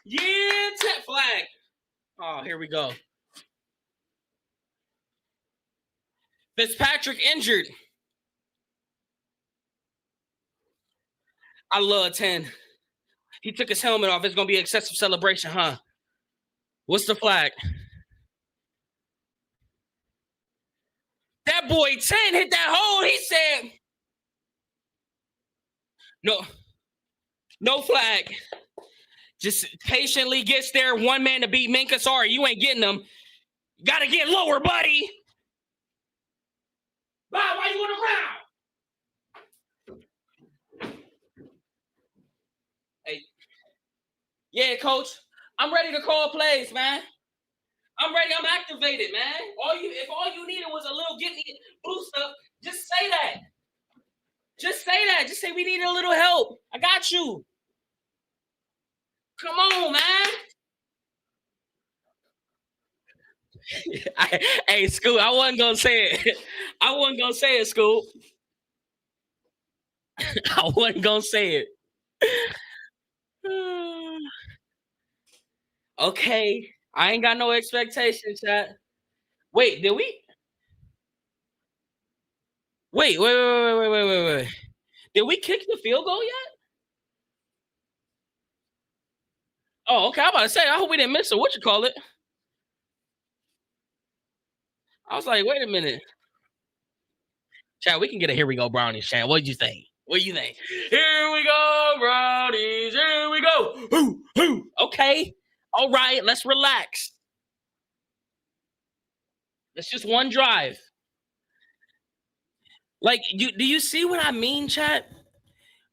Year 10! Flag. Oh, here we go. Fitzpatrick injured. I love 10. He took his helmet off. It's going to be an excessive celebration, huh? What's the flag? That boy 10 hit that hole. He said, no, no flag. Just patiently gets there. One man to beat Minka. Sorry, you ain't getting them. Gotta get lower, buddy. Bob, why you on the ground? Hey, yeah, coach. I'm ready to call plays, man. I'm ready. I'm activated, man. If all you needed was a little get me boost up, just say that. Just say that. Just say we need a little help. I got you. Come on, man. Hey, Scoot, I wasn't gonna say it. I wasn't gonna say it, Scoot. I wasn't gonna say it. Okay. I ain't got no expectations, chat. Wait, did we? Wait. Did we kick the field goal yet? Oh, okay. I'm about to say, I hope we didn't miss it. What you call it? I was like, wait a minute. Chad, we can get a here we go brownies, Chad. What did you think? What do you think? Here we go, brownies. Here we go. Hoo, hoo. Okay. All right. Let's relax. It's just one drive. Like, do you see what I mean, Chad?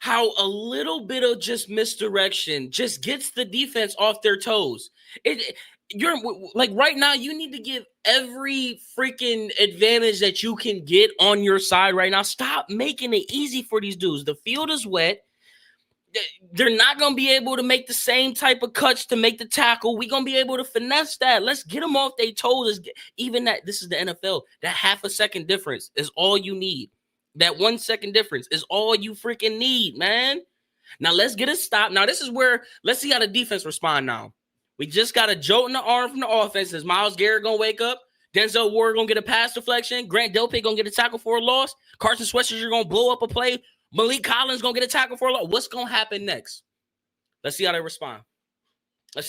How a little bit of just misdirection just gets the defense off their toes. You're like right now, you need to give every freaking advantage that you can get on your side right now. Stop making it easy for these dudes. The field is wet. They're not going to be able to make the same type of cuts to make the tackle. We're going to be able to finesse that. Let's get them off their toes. Even that, this is the NFL. That half a second difference is all you need. That 1 second difference is all you freaking need, man. Now let's get a stop. Now this is where, let's see how the defense respond now. We just got a jolt in the arm from the offense. Is Myles Garrett going to wake up? Denzel Ward going to get a pass deflection? Grant Delpit going to get a tackle for a loss? Carson Swetzer going to blow up a play? Malik Collins going to get a tackle for a loss? What's going to happen next? Let's see how they respond. That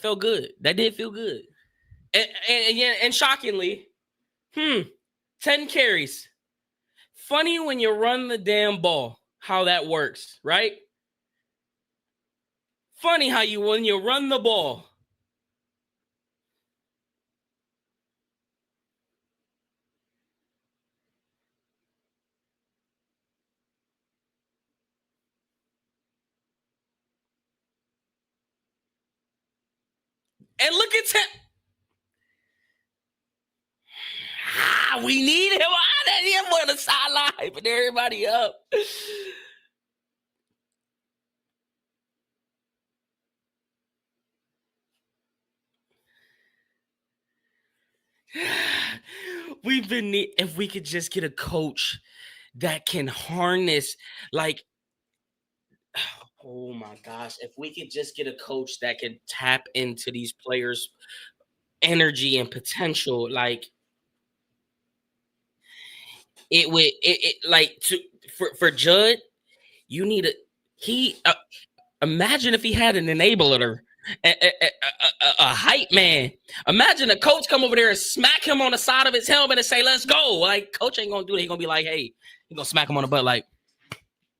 felt good. That did feel good. And shockingly, 10 carries. Funny when you run the damn ball, how that works, right? Funny how when you run the ball. And look at him. We need him. I need him on the sideline, but everybody up. If we could just get a coach that can harness, like, oh my gosh, if we could just get a coach that can tap into these players' energy and potential, like it would, for Judd, you need imagine if he had an enabler, a hype man. Imagine a coach come over there and smack him on the side of his helmet and say, let's go. Like, coach ain't going to do that. He's going to be like, hey, he's going to smack him on the butt like,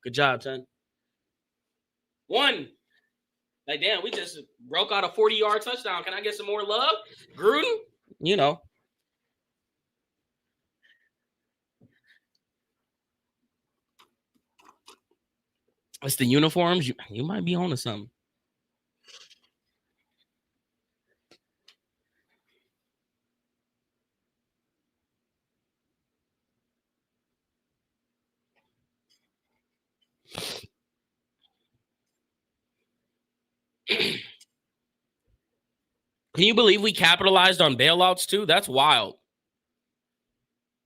good job, son. One. Like, damn, we just broke out a 40-yard touchdown. Can I get some more love? Gruden? You know. It's the uniforms. You might be on to something. Can you believe we capitalized on bailouts too? That's wild.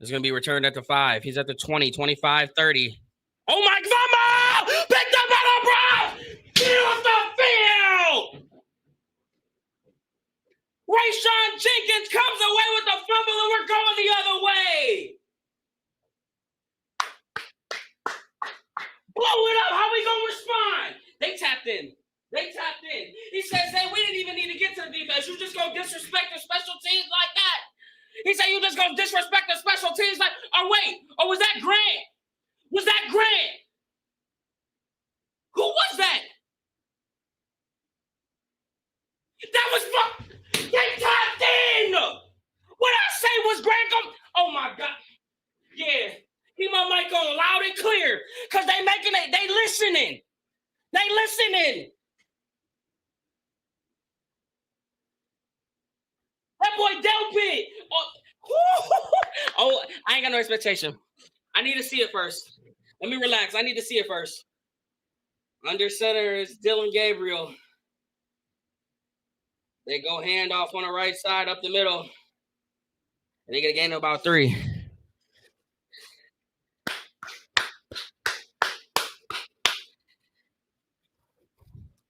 It's going to be returned at the 5. He's at the 20, 25, 30. Oh my God! Pick the battle, bro! Get off the field! Rayshawn Jenkins comes away with the fumble and we're going the other way. Blow it up. How we going to respond? They tapped in. captain. He says, hey, we didn't even need to get to the defense. You just go disrespect the special teams like that. He said, you just go disrespect the special teams like, oh, wait. Oh, was that Grant? Was that Grant? Who was that? That was they tapped in. What I say was Grant go. Oh my God. Yeah. Keep my mic on loud and clear. Cause they listening. They listening. That boy Delpit. Oh, I ain't got no expectation. I need to see it first. Let me relax. I need to see it first. Under center is Dylan Gabriel. They go handoff on the right side up the middle. And they get a gain of about 3.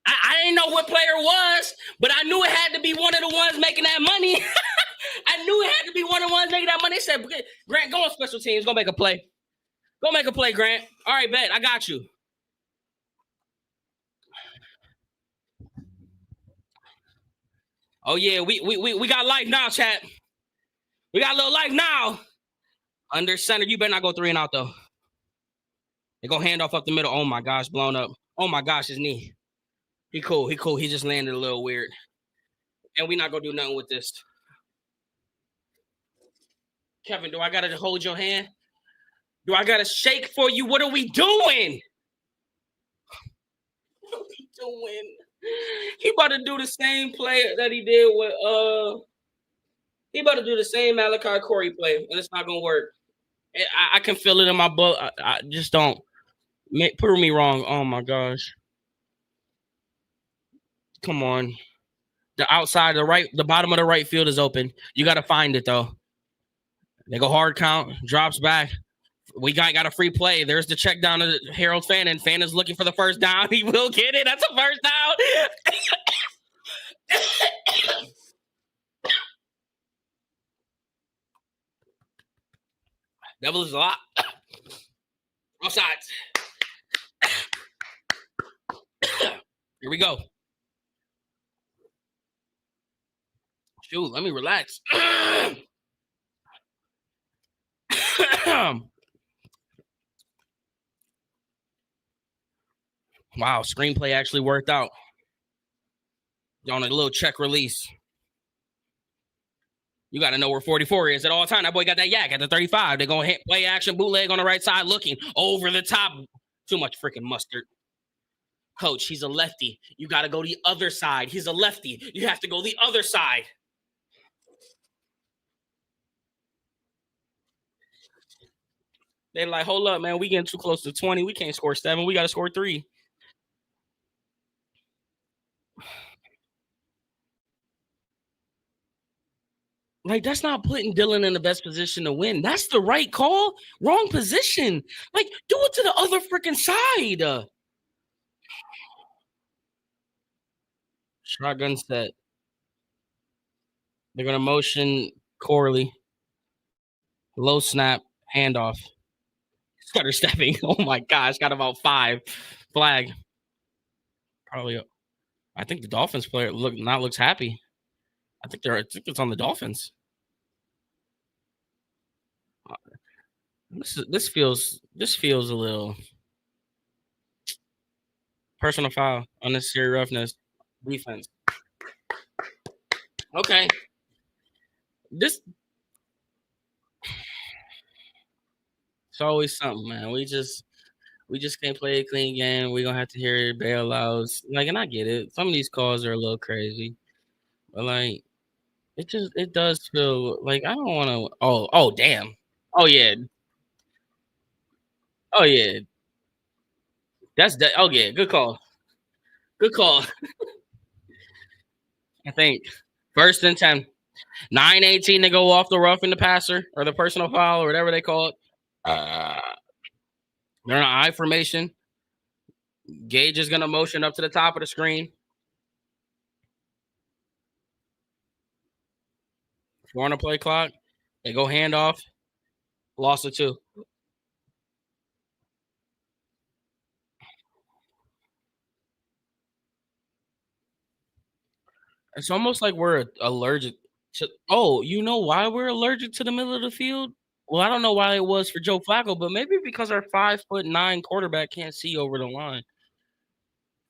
I didn't know what player it was, but I knew it had to be one of the ones making that money. I knew it had to be one of the ones making that money. They said, Grant, go on special teams. Go make a play. Go make a play, Grant. All right, bet. I got you. Oh, yeah. We got life now, chat. We got a little life now. Under center. You better not go 3 and out, though. They go handoff up the middle. Oh, my gosh. Blown up. Oh, my gosh. His knee. He cool. He just landed a little weird. And we not going to do nothing with this. Kevin, do I got to hold your hand? Do I got to shake for you? What are we doing? What are we doing? He about to do the same play that he did with he about to do the same Malachi Corey play, and it's not gonna work. I can feel it in my butt. I just don't prove me wrong. Oh my gosh. Come on. The outside, the bottom of the right field is open. You gotta find it though. They go hard count, drops back. We got a free play. There's the check down to Harold Fannin. Fannon's looking for the first down. He will get it. That's a first down. Devil is a lot. Offsides. Here we go. Shoot, let me relax. Wow, screenplay actually worked out. On a little check release. You got to know where 44 is at all time. That boy got that yak at the 35. They're going to hit play action, bootleg on the right side, looking over the top. Too much freaking mustard. Coach, he's a lefty. You got to go the other side. He's a lefty. You have to go the other side. They're like, hold up, man. We getting too close to 20. We can't score 7. We got to score 3. Like, that's not putting Dylan in the best position to win. That's the right call. Wrong position. Like, do it to the other freaking side. Shotgun set. They're going to motion Corley. Low snap, handoff. Stutter stepping. Oh, my gosh. Got about 5. Flag. Probably. I think the Dolphins player looks happy. I think it's on the Dolphins. This feels a little personal foul, unnecessary roughness, defense. Okay. It's always something, man. We just can't play a clean game. We're gonna have to hear bailouts. Like, and I get it. Some of these calls are a little crazy. But like it does feel like I don't wanna oh damn. Oh yeah. Oh yeah. Oh yeah, good call. Good call. I think 1st and 10. 9-18 to go off the roughing the passer or the personal foul or whatever they call it. They're in an I formation. Gage is gonna motion up to the top of the screen. 4 on the play clock. They go handoff. Lost it 2. It's almost like we're allergic to. Oh, you know why we're allergic to the middle of the field? Well, I don't know why it was for Joe Flacco, but maybe because our 5'9" quarterback can't see over the line.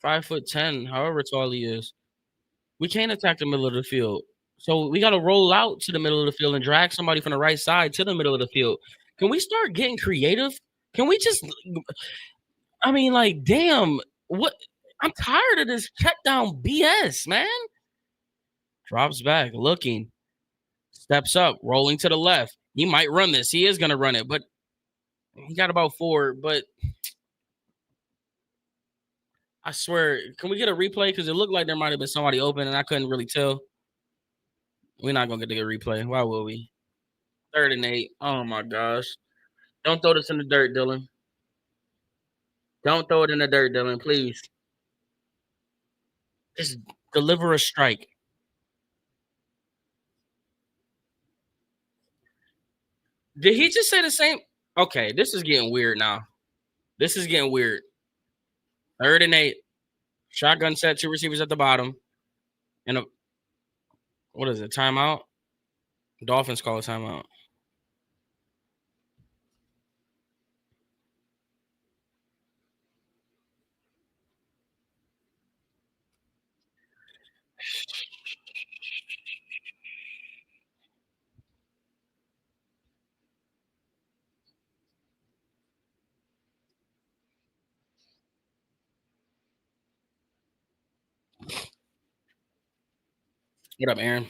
5'10", however tall he is. We can't attack the middle of the field. So we gotta roll out to the middle of the field and drag somebody from the right side to the middle of the field. Can we start getting creative? Can we just I mean, like, damn, what I'm tired of this check down BS, man. Drops back, looking, steps up, rolling to the left. He might run this. He is gonna run it, but he got about 4. But I swear, can we get a replay? Because it looked like there might have been somebody open and I couldn't really tell. We're not gonna get a replay. Why will we? 3rd and 8. Oh my gosh. Don't throw this in the dirt, Dylan. Don't throw it in the dirt, Dylan, please. Just deliver a strike. Did he just say the same? Okay, this is getting weird now. This is getting weird. 3rd and 8. Shotgun set, 2 receivers at the bottom. And what is it? Timeout? Dolphins call a timeout. What up, Aaron?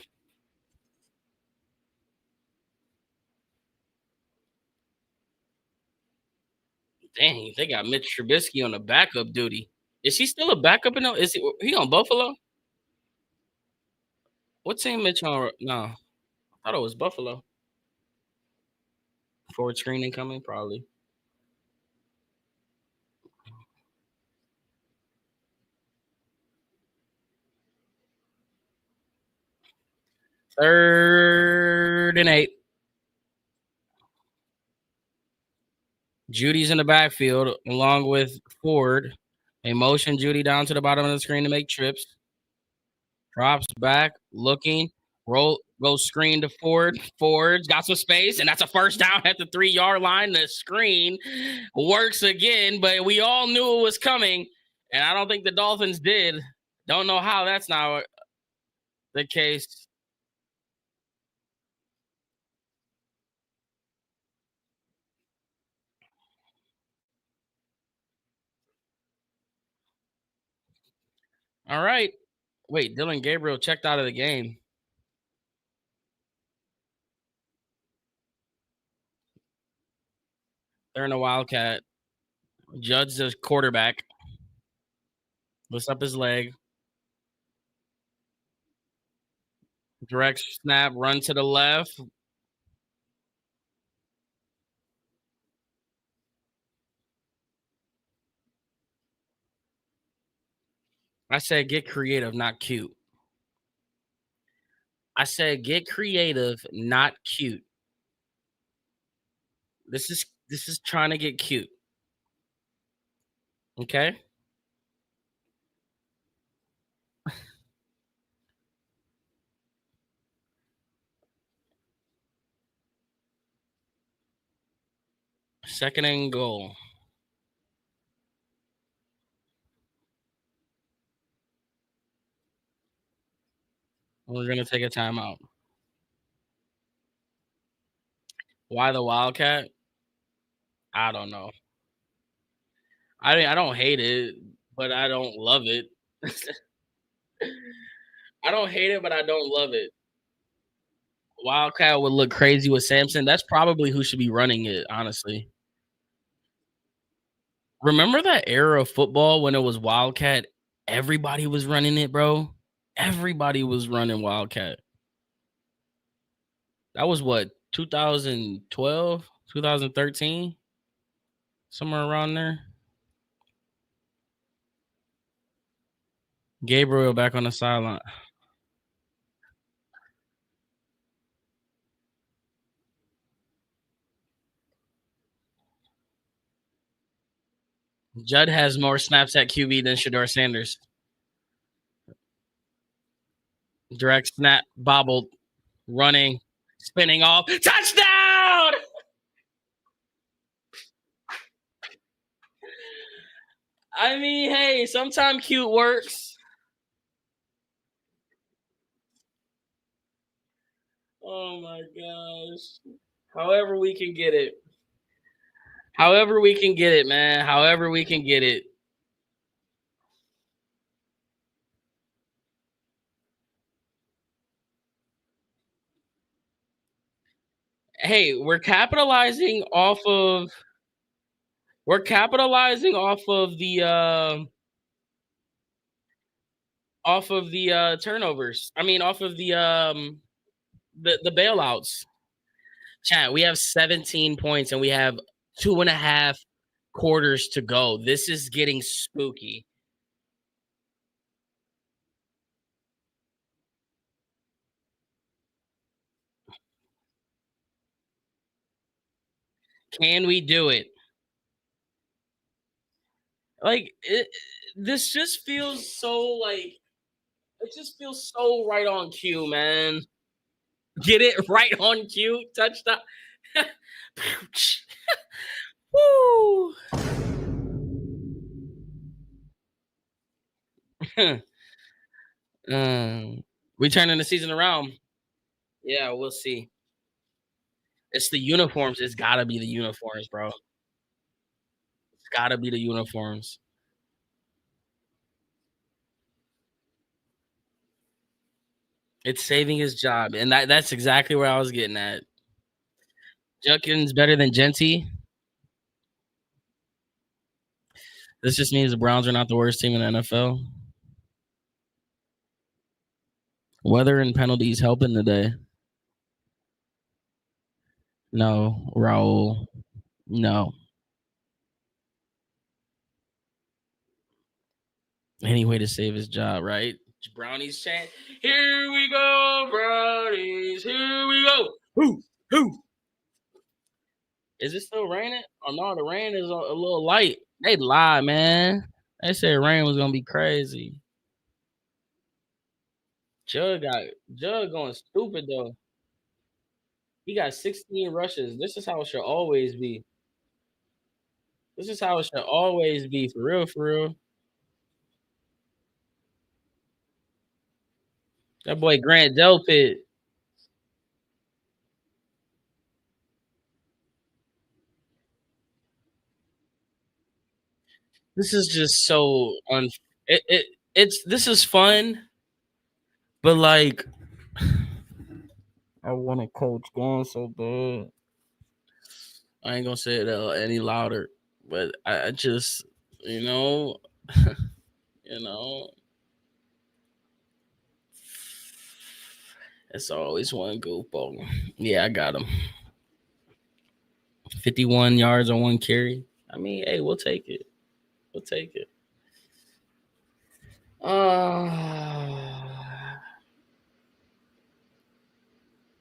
Dang, they got Mitch Trubisky on the backup duty. Is he still a backup in though? Is he on Buffalo? What team Mitch on? No, I thought it was Buffalo. Forward screen incoming, probably. Third and 8. Judy's in the backfield along with Ford. They motion Judy down to the bottom of the screen to make trips. Drops back, looking, roll, goes screen to Ford. Ford's got some space, and that's a first down at the 3-yard line. The screen works again, but we all knew it was coming, and I don't think the Dolphins did. Don't know how that's not the case. All right. Wait, Dylan Gabriel checked out of the game. They're in a Wildcat. Judge the quarterback. Lifts up his leg. Direct snap, run to the left. I said get creative, not cute. I said get creative, not cute. This is trying to get cute. Okay? 2nd and goal. We're gonna take a timeout. Why the Wildcat? I don't know. I mean, I don't hate it, but I don't love it. I don't hate it, but I don't love it. Wildcat would look crazy with Samson. That's probably who should be running it, honestly. Remember that era of football when it was Wildcat? Everybody was running it, bro. Everybody was running Wildcat. That was what, 2012, 2013, somewhere around there. Gabriel back on the sideline. Judd has more snaps at QB than Shador Sanders. Direct snap, bobbled, running, spinning off, touchdown! I mean, hey, sometimes cute works. Oh my gosh. However we can get it. However we can get it, man. However we can get it. Hey, we're capitalizing off of the turnovers. I mean off of the bailouts. Chat, we have 17 points and we have 2.5 quarters to go. This is getting spooky. Can we do it? Like this just feels so like it just feels so right on cue, man. Get it right on cue, touchdown. Woo! We turning the season around. Yeah, we'll see. It's the uniforms. It's gotta be the uniforms, bro. It's gotta be the uniforms. It's saving his job, and that's exactly where I was getting at. Junkins better than Genty. This just means the Browns are not the worst team in the NFL. Weather and penalties helping today. No, Raul. No. Any way to save his job, right? Brownies chant. Here we go, Brownies. Here we go. Who? Who? Is it still raining? Oh no, the rain is a little light. They lie, man. They said rain was gonna be crazy. Jug going stupid though. He got 16 rushes. This is how it should always be. This is how it should always be. For real, for real. That boy Grant Delpit. This is just so it's this is fun, but like I want to coach going so bad. I ain't gonna say it any louder, but I just you know, you know, it's always one goofball. Yeah, I got him. 51 yards on one carry. I mean, hey, we'll take it. We'll take it.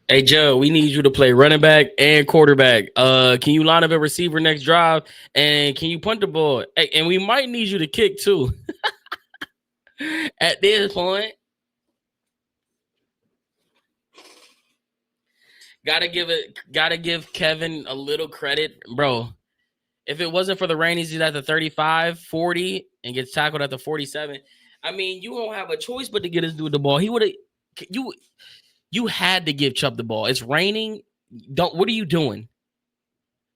Hey Joe, we need you to play running back and quarterback. Can you line up a receiver next drive? And can you punt the ball? Hey, and we might need you to kick too. At this point, gotta give Kevin a little credit, bro. If it wasn't for the rain, he's at the 35, 40, and gets tackled at the 47. I mean, you don't have a choice but to get his dude the ball. He would have you you had to give Chubb the ball. It's raining. Don't what are you doing?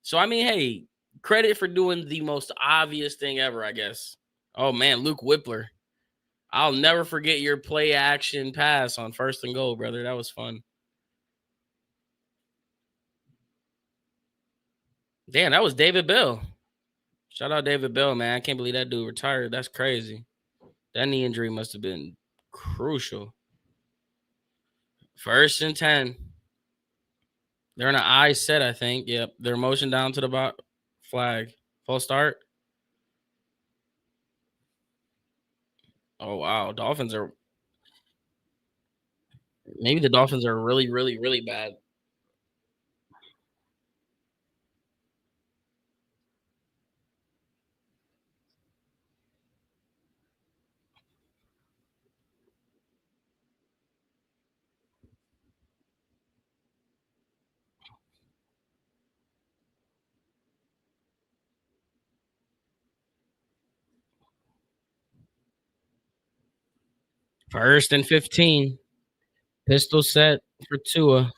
So I mean, hey, credit for doing the most obvious thing ever, I guess. Oh man, Luke Whippler. I'll never forget your play action pass on first and goal, brother. That was fun. Damn, that was David Bell. Shout out David Bell, man. I can't believe that dude retired. That's crazy. That knee injury must have been crucial. First and 10. They're in an I set, I think. Yep. They're motion down to the flag. Full start. Oh wow. Dolphins are maybe the Dolphins are really, really, really bad. First and 15. Pistol set for Tua.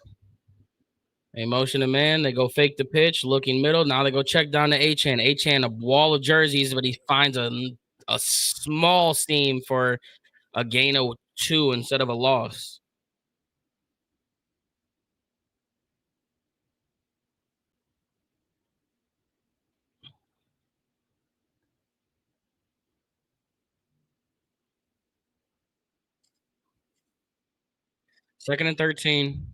They motion a man. They go fake the pitch, looking middle. Now they go check down to Achan. Achan, a wall of jerseys, but he finds a small seam for a gain of 2 instead of a loss. Second and 13.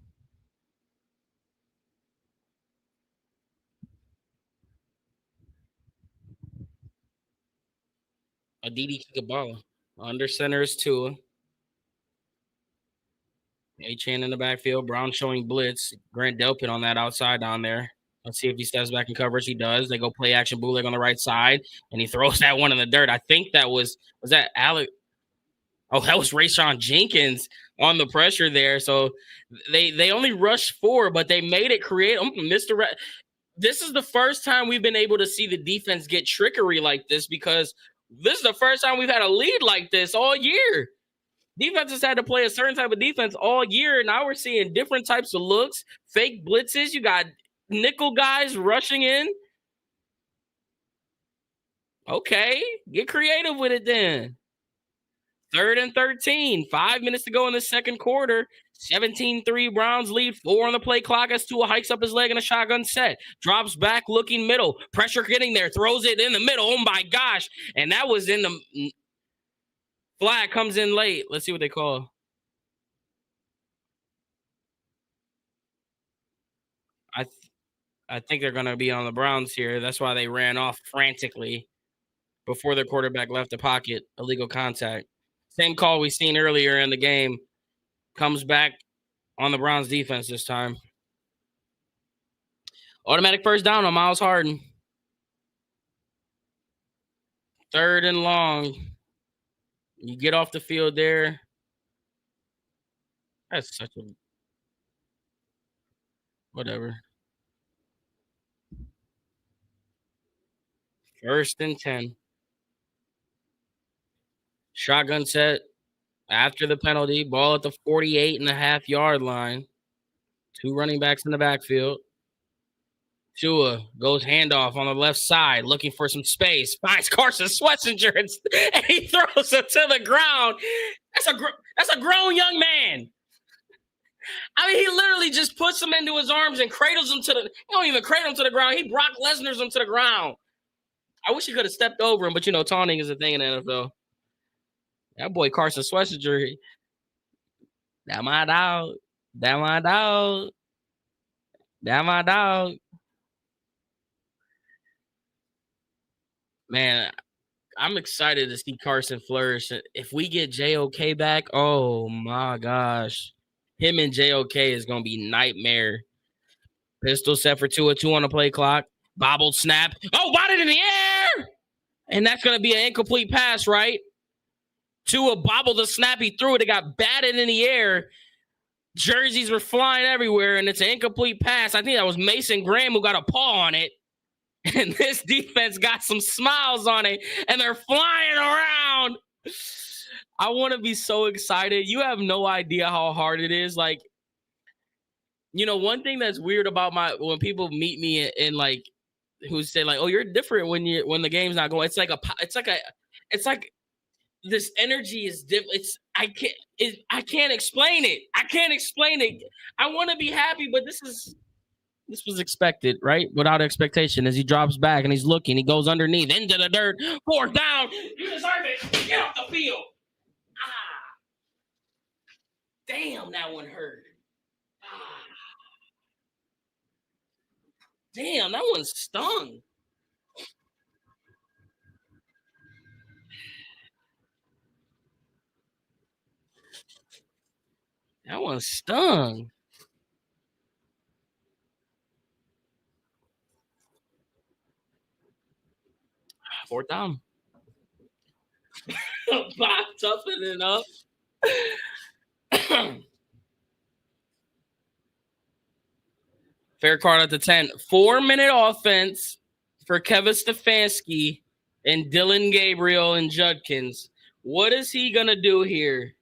Aditi Kikabala. Under center is Tua. Achan in the backfield. Brown showing blitz. Grant Delpit on that outside down there. Let's see if he steps back in coverage. He does. They go play action bootleg on the right side, and he throws that one in the dirt. I think that was that Alec? Oh, that was Rayshawn Jenkins on the pressure there. So they only rushed 4, but they made it create. This is the first time we've been able to see the defense get trickery like this, because this is the first time we've had a lead like this all year. Defenses had to play a certain type of defense all year. Now we're seeing different types of looks, fake blitzes. You got nickel guys rushing in. Okay, get creative with it then. Third and 13. 5 minutes to go in the second quarter. 17-3 Browns lead. 4 on the play clock as Tua hikes up his leg in a shotgun set. Drops back, looking middle. Pressure getting there. Throws it in the middle. Oh, my gosh. And that was in the flag. Comes in late. Let's see what they call. I think they're going to be on the Browns here. That's why they ran off frantically before their quarterback left the pocket. Illegal contact. Same call we seen earlier in the game. Comes back on the Browns defense this time. Automatic first down on Miles Harden. Third and long. You get off the field there. That's such a whatever. First and 10. Shotgun set after the penalty. Ball at the 48.5-yard line. 2 running backs in the backfield. Tua goes handoff on the left side, looking for some space. Finds Carson Swessinger and he throws it to the ground. That's a grown young man. I mean, he literally just puts him into his arms and cradles him to the. He don't even cradle him to the ground. He Brock Lesnar's him to the ground. I wish he could have stepped over him, but taunting is a thing in the NFL. That boy Carson Swessinger. That my dog. That my dog. That my dog. Man, I'm excited to see Carson flourish. If we get JOK back, oh my gosh. Him and JOK is going to be nightmare. Pistol set for 2 on the play clock. Bobbled snap. Oh, got it in the air! And that's going to be an incomplete pass, right? Tua bobbled the snap. He threw it. It got batted in the air. Jerseys were flying everywhere, and it's an incomplete pass. I think that was Mason Graham who got a paw on it. And this defense got some smiles on it, and they're flying around. I want to be so excited. You have no idea how hard it is. Like, one thing that's weird about when people meet me and like who say like, "Oh, you're different when the game's not going." It's like this energy is different. I can't explain it. I can't explain it. I want to be happy, but this was expected, right? Without expectation, as he drops back and he's looking, he goes underneath into the dirt. 4th down. You deserve it. Get off the field. Damn, that one hurt. Damn, that one stung. That one stung. Fourth down. Bob toughening up. Fair card at the 10. 4-minute offense for Kevin Stefanski and Dylan Gabriel and Judkins. What is he going to do here?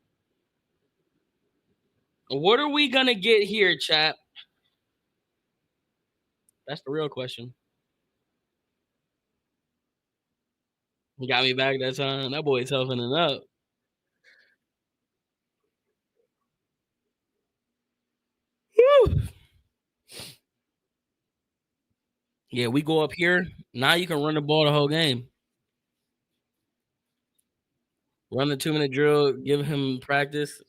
What are we gonna get here, chat? That's the real question. He got me back that time. That boy toughening up. Whew. Yeah, we go up here. Now you can run the ball the whole game. Run the 2-minute drill. Give him practice.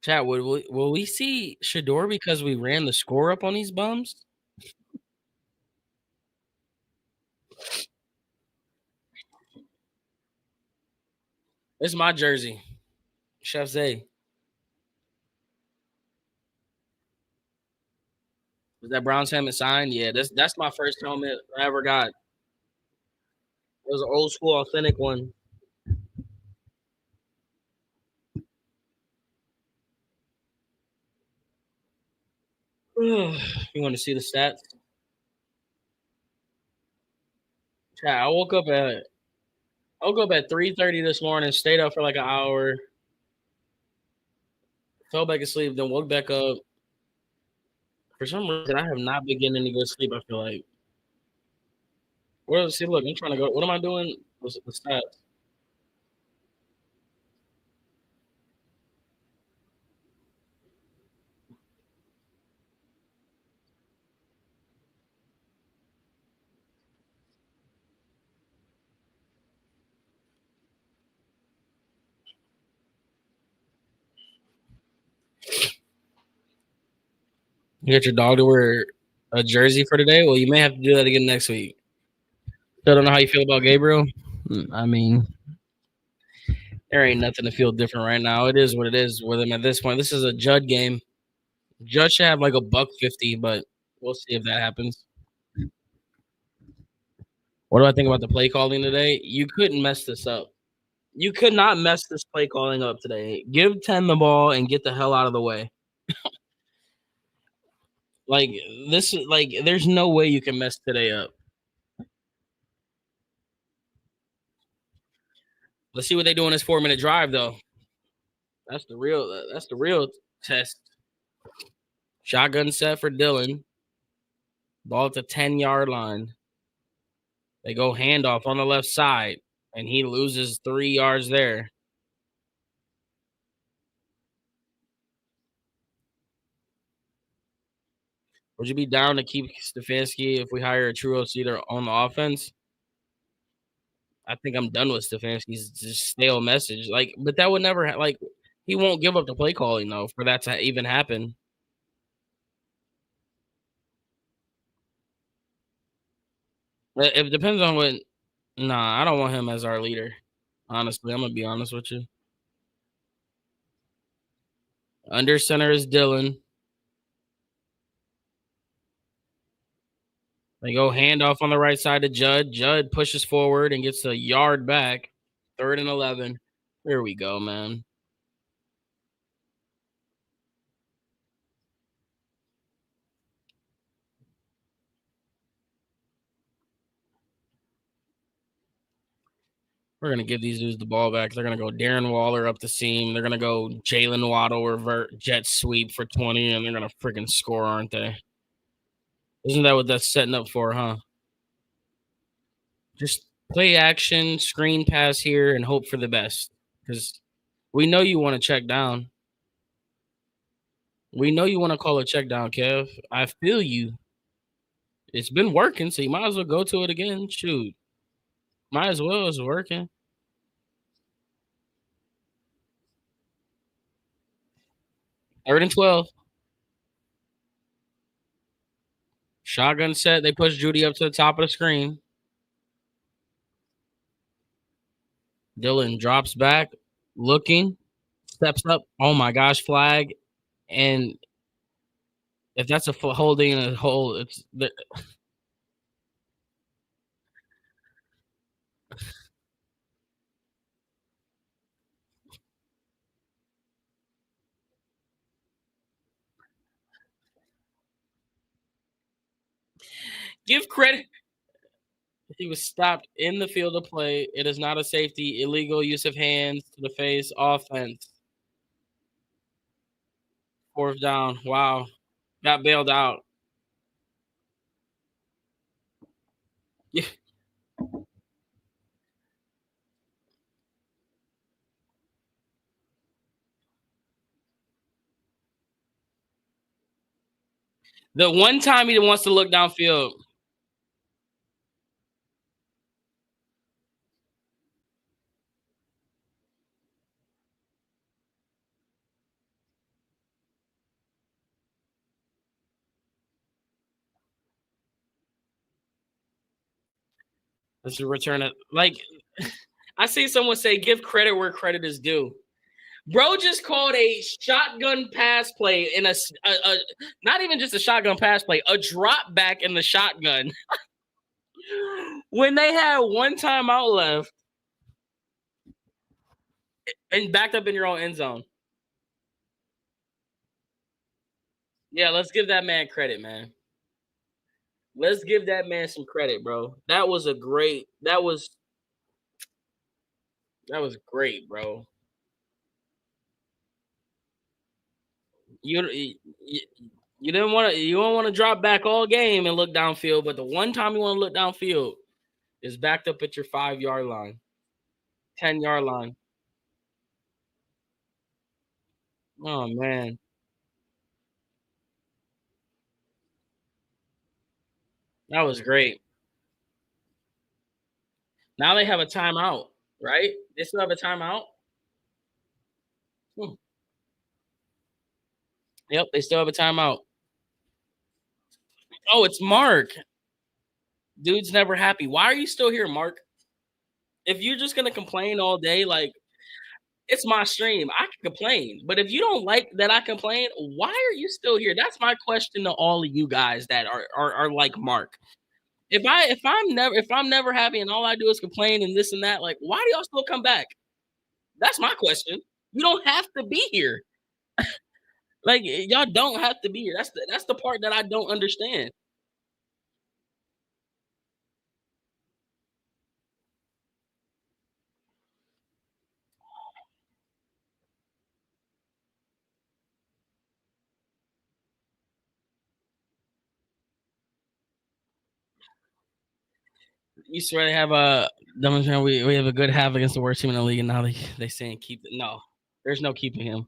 Chat. Will we see Shador because we ran the score up on these bums? It's my jersey, Chef Zay. Was that Browns helmet signed? Yeah, that's my first helmet I ever got. It was an old school, authentic one. You want to see the stats? Chat. I woke up at 3:30 this morning. Stayed up for like an hour. Fell back asleep. Then woke back up. For some reason, I have not been getting any good sleep. I feel like. Well, see, look, I'm trying to go. What am I doing? What's the stats? You got your dog to wear a jersey for today? Well, you may have to do that again next week. Still don't know how you feel about Gabriel. I mean, there ain't nothing to feel different right now. It is what it is with him at this point. This is a Judd game. Judd should have like a $150, but we'll see if that happens. What do I think about the play calling today? You couldn't mess this up. You could not mess this play calling up today. Give 10 the ball and get the hell out of the way. Like this is like there's no way you can mess today up. Let's see what they do on this 4-minute drive though. That's the real test. Shotgun set for Dylan. Ball at the 10-yard line. They go handoff on the left side, and he loses 3 yards there. Would you be down to keep Stefanski if we hire a true OC on the offense? I think I'm done with Stefanski's just stale message. Like, but that would never like he won't give up the play calling though for that to even happen. It depends on what. Nah, I don't want him as our leader. Honestly, I'm gonna be honest with you. Under center is Dylan. They go handoff on the right side to Judd. Judd pushes forward and gets a yard back. 3rd and 11. Here we go, man. We're gonna give these dudes the ball back. They're gonna go Darren Waller up the seam. They're gonna go Jalen Waddle revert jet sweep for 20, and they're gonna freaking score, aren't they? Isn't that what that's setting up for, huh? Just play action, screen pass here, and hope for the best. Because we know you want to check down. We know you want to call a check down, Kev. I feel you. It's been working, so you might as well go to it again. Shoot. Might as well. It's working. 3rd and 12. Shotgun set. They push Judy up to the top of the screen. Dylan drops back, looking, steps up. Oh my gosh, flag. And if that's a holding and a hold, it's give credit. He was stopped in the field of play. It is not a safety. Illegal use of hands to the face. Offense. 4th down. Wow. Got bailed out. Yeah. The one time he wants to look downfield. Let's return it. Like I see someone say, "Give credit where credit is due." Bro just called a shotgun pass play in not even just a shotgun pass play, a drop back in the shotgun when they had one timeout left and backed up in your own end zone. Yeah, let's give that man credit, man. Let's give that man some credit, bro. That was great, bro. You you didn't want to you don't want to drop back all game and look downfield, but the one time you want to look downfield is backed up at your 5 yard line, 10 yard line. Oh man, that was great. Now they have a timeout, right? They still have a timeout. Hmm. Yep, they still have a timeout. Oh, it's Mark. Dude's never happy. Why are you still here, Mark? If you're just gonna complain all day, like it's my stream, I can complain. But if you don't like that I complain, why are you still here? That's my question to all of you guys that are like Mark. If I'm never happy and all I do is complain and this and that, like why do y'all still come back? That's my question. You don't have to be here. Like y'all don't have to be here. That's the part that I don't understand. You swear they have a we have a good half against the worst team in the league, and now they saying keep it. No, there's no keeping him.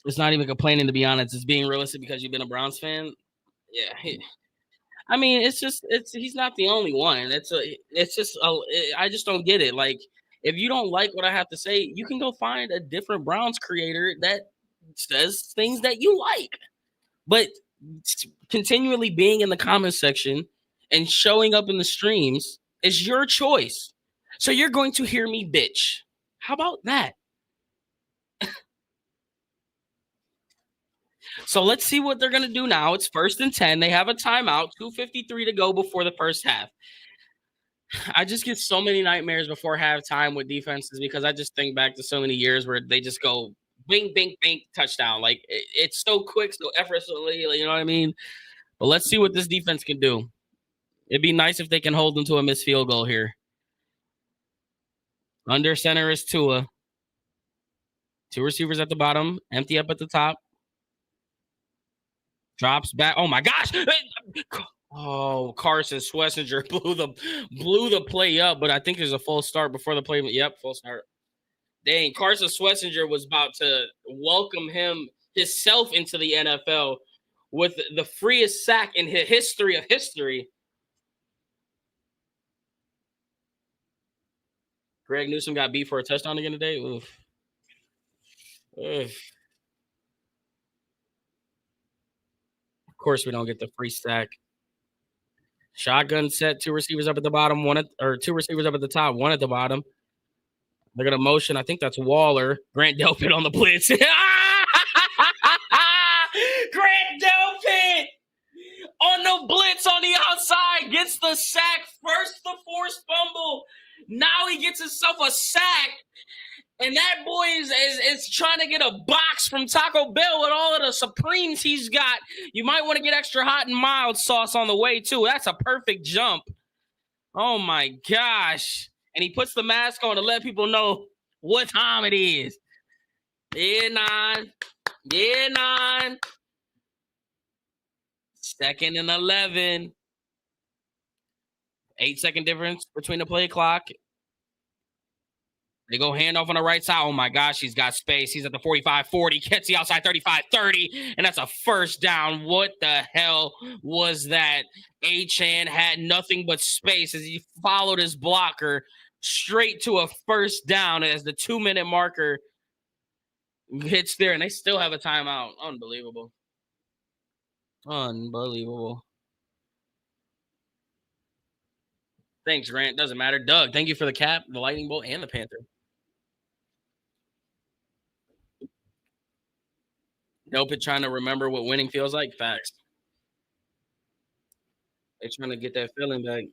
It's not even complaining to be honest. It's being realistic because you've been a Browns fan. Yeah, I mean, it's he's not the only one. It's just I just don't get it. Like if you don't like what I have to say, you can go find a different Browns creator that says things that you like. But continually being in the comments section and showing up in the streams is your choice. So you're going to hear me bitch. How about that? So let's see what they're going to do now. It's 1st and 10. They have a timeout, 2:53 to go before the first half. I just get so many nightmares before halftime with defenses because I just think back to so many years where they just go bing, bing, bing, touchdown. Like it's so quick, so effortlessly. You know what I mean? But let's see what this defense can do. It'd be nice if they can hold them to a missed field goal here. Under center is Tua. Two receivers at the bottom, empty up at the top. Drops back. Oh my gosh! Oh, Carson Schlesinger blew the play up, but I think there's a full start before the play. Yep, full start. Dang, Carson Schlesinger was about to welcome himself into the NFL with the freest sack in the history of history. Greg Newsom got beat for a touchdown again today. Oof. Oof. Of course, we don't get the free sack. Shotgun set, two receivers up at the bottom, two receivers up at the top, one at the bottom. They're gonna motion. I think that's Waller. Grant Delpit on the blitz. Grant Delpit on the blitz on the outside gets the sack. First the forced fumble. Now he gets himself a sack. And that boy is trying to get a box from Taco Bell with all of the Supremes he's got. You might want to get extra hot and mild sauce on the way, too. That's a perfect jump. Oh, my gosh. And he puts the mask on to let people know what time it is. Yeah, 9. Yeah, 9. 2nd and 11. 8-second difference between the play clock. They go handoff on the right side. Oh my gosh, he's got space. He's at the 45-40. Gets the outside 35-30, and that's a first down. What the hell was that? Achan had nothing but space as he followed his blocker straight to a first down as the 2-minute marker hits there, and they still have a timeout. Unbelievable. Unbelievable. Thanks, Grant. Doesn't matter. Doug, thank you for the cap, the lightning bolt, and the panther. Nope, it trying to remember what winning feels like. Facts. They're trying to get that feeling back.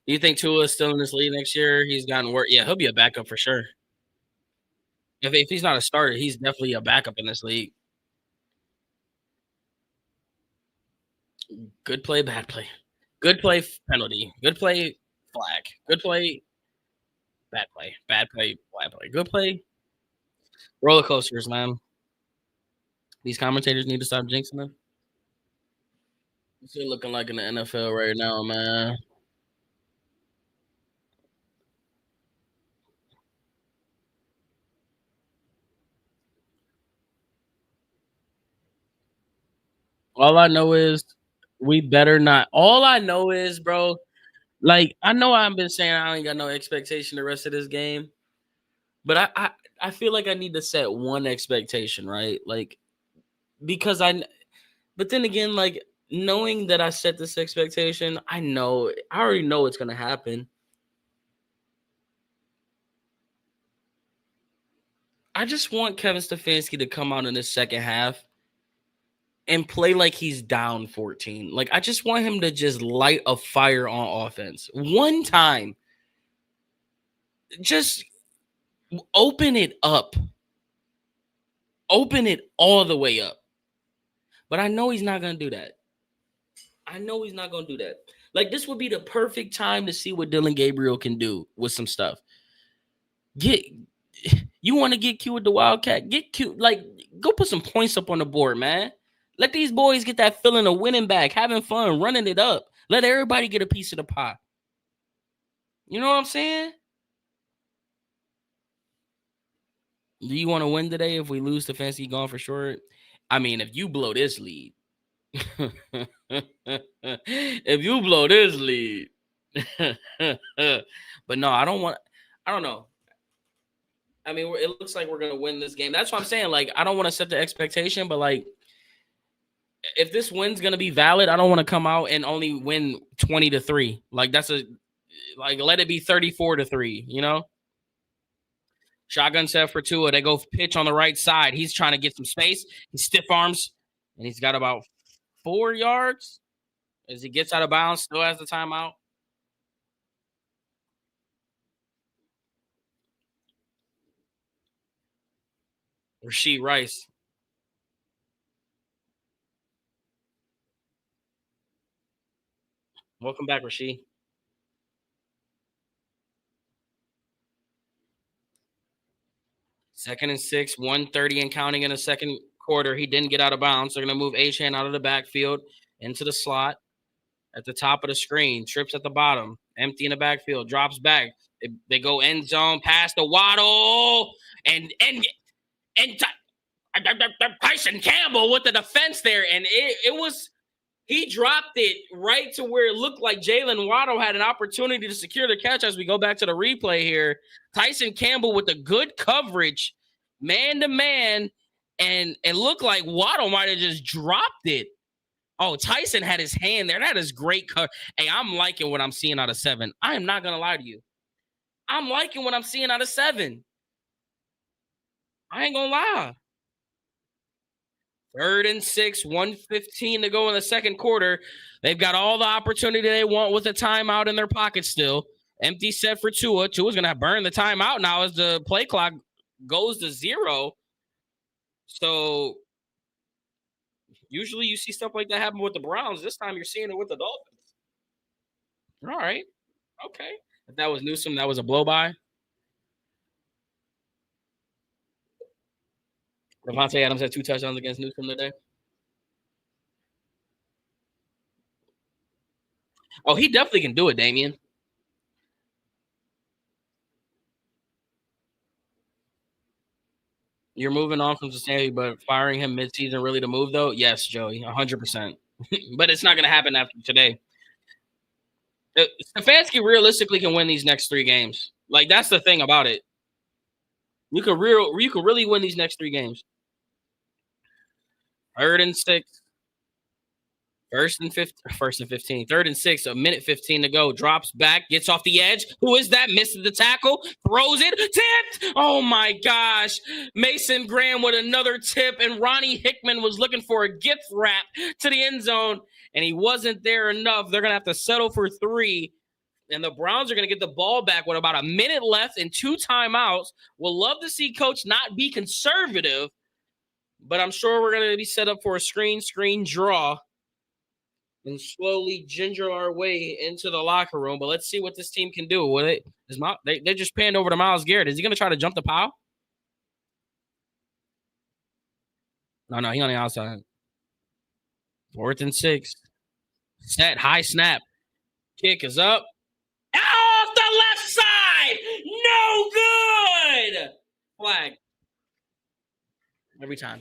Do you think Tua is still in this league next year? He's gotten worse. Yeah, he'll be a backup for sure. If he's not a starter, he's definitely a backup in this league. Good play, bad play. Good play, penalty. Good play, flag. Good play, bad play. Bad play, bad play. Good play, roller coasters, man. These commentators need to stop jinxing them. It's looking like in the NFL right now, man. All I know is we better not. All I know is, bro, like I know I've been saying I ain't got no expectation the rest of this game, but I feel like I need to set one expectation, right? Like because but then again, like knowing that I set this expectation, I already know it's gonna happen. I just want Kevin Stefanski to come out in the second half and play like he's down 14. Like I just want him to just light a fire on offense one time. Just open it up. Open it all the way up. But I know he's not gonna do that. I know he's not gonna do that. Like this would be the perfect time to see what Dylan Gabriel can do with some stuff. Get You want to get cute with the Wildcat? Get cute. Like go put some points up on the board, man. Let these boys get that feeling of winning back, having fun, running it up. Let everybody get a piece of the pie. You know what I'm saying? Do you want to win today if we lose to Fancy gone for short? I mean, if you blow this lead, if you blow this lead, but no, I don't want. I don't know. I mean, it looks like we're gonna win this game. That's what I'm saying. Like, I don't want to set the expectation, but like, if this win's gonna be valid, I don't want to come out and only win 20-3. Like, let it be 34-3. You know, shotgun set for Tua. They go pitch on the right side. He's trying to get some space. He stiff arms, and he's got about 4 yards as he gets out of bounds. Still has the timeout. Rasheed Rice. Welcome back, Rasheed. 2nd and 6, 130 and counting in the second quarter. He didn't get out of bounds. They're going to move Achan out of the backfield into the slot at the top of the screen. Trips at the bottom. Empty in the backfield. Drops back. They go end zone past the Waddle and Tyson Campbell with the defense there. And it was he dropped it right to where it looked like Jalen Waddle had an opportunity to secure the catch as we go back to the replay here. Tyson Campbell with the good coverage, man to man, and it looked like Waddle might have just dropped it. Oh, Tyson had his hand there. That is great cover. Hey, I'm liking what I'm seeing out of 7. I am not going to lie to you. I'm liking what I'm seeing out of 7. I ain't going to lie. 3rd and 6, 1:15 to go in the second quarter. They've got all the opportunity they want with a timeout in their pocket still. Empty set for Tua. Tua's going to burn the timeout now as the play clock goes to 0. So usually you see stuff like that happen with the Browns. This time you're seeing it with the Dolphins. All right. Okay. If that was Newsome, that was a blow by. Devontae Adams had 2 touchdowns against Newsome today. Oh, he definitely can do it, Damian. You're moving on from Cincinnati, but firing him midseason really to move though? Yes, Joey, 100%. But it's not going to happen after today. Stefanski realistically can win these next 3 games. Like that's the thing about it. You could really win these next 3 games. 3rd and 6. First and 15. 3rd and 6, a minute 15 to go. Drops back, gets off the edge. Who is that? Misses the tackle, throws it, tipped. Oh my gosh. Mason Graham with another tip, and Ronnie Hickman was looking for a gift wrap to the end zone, and he wasn't there enough. They're going to have to settle for 3. And the Browns are going to get the ball back with about a minute left and 2 timeouts. We'll love to see Coach not be conservative, but I'm sure we're going to be set up for a screen draw and slowly ginger our way into the locker room. But let's see what this team can do. They just panned over to Myles Garrett. Is he going to try to jump the pile? No, he on the outside. 4th and 6. Set, high snap. Kick is up. Off the left side! No good! Flag. Every time.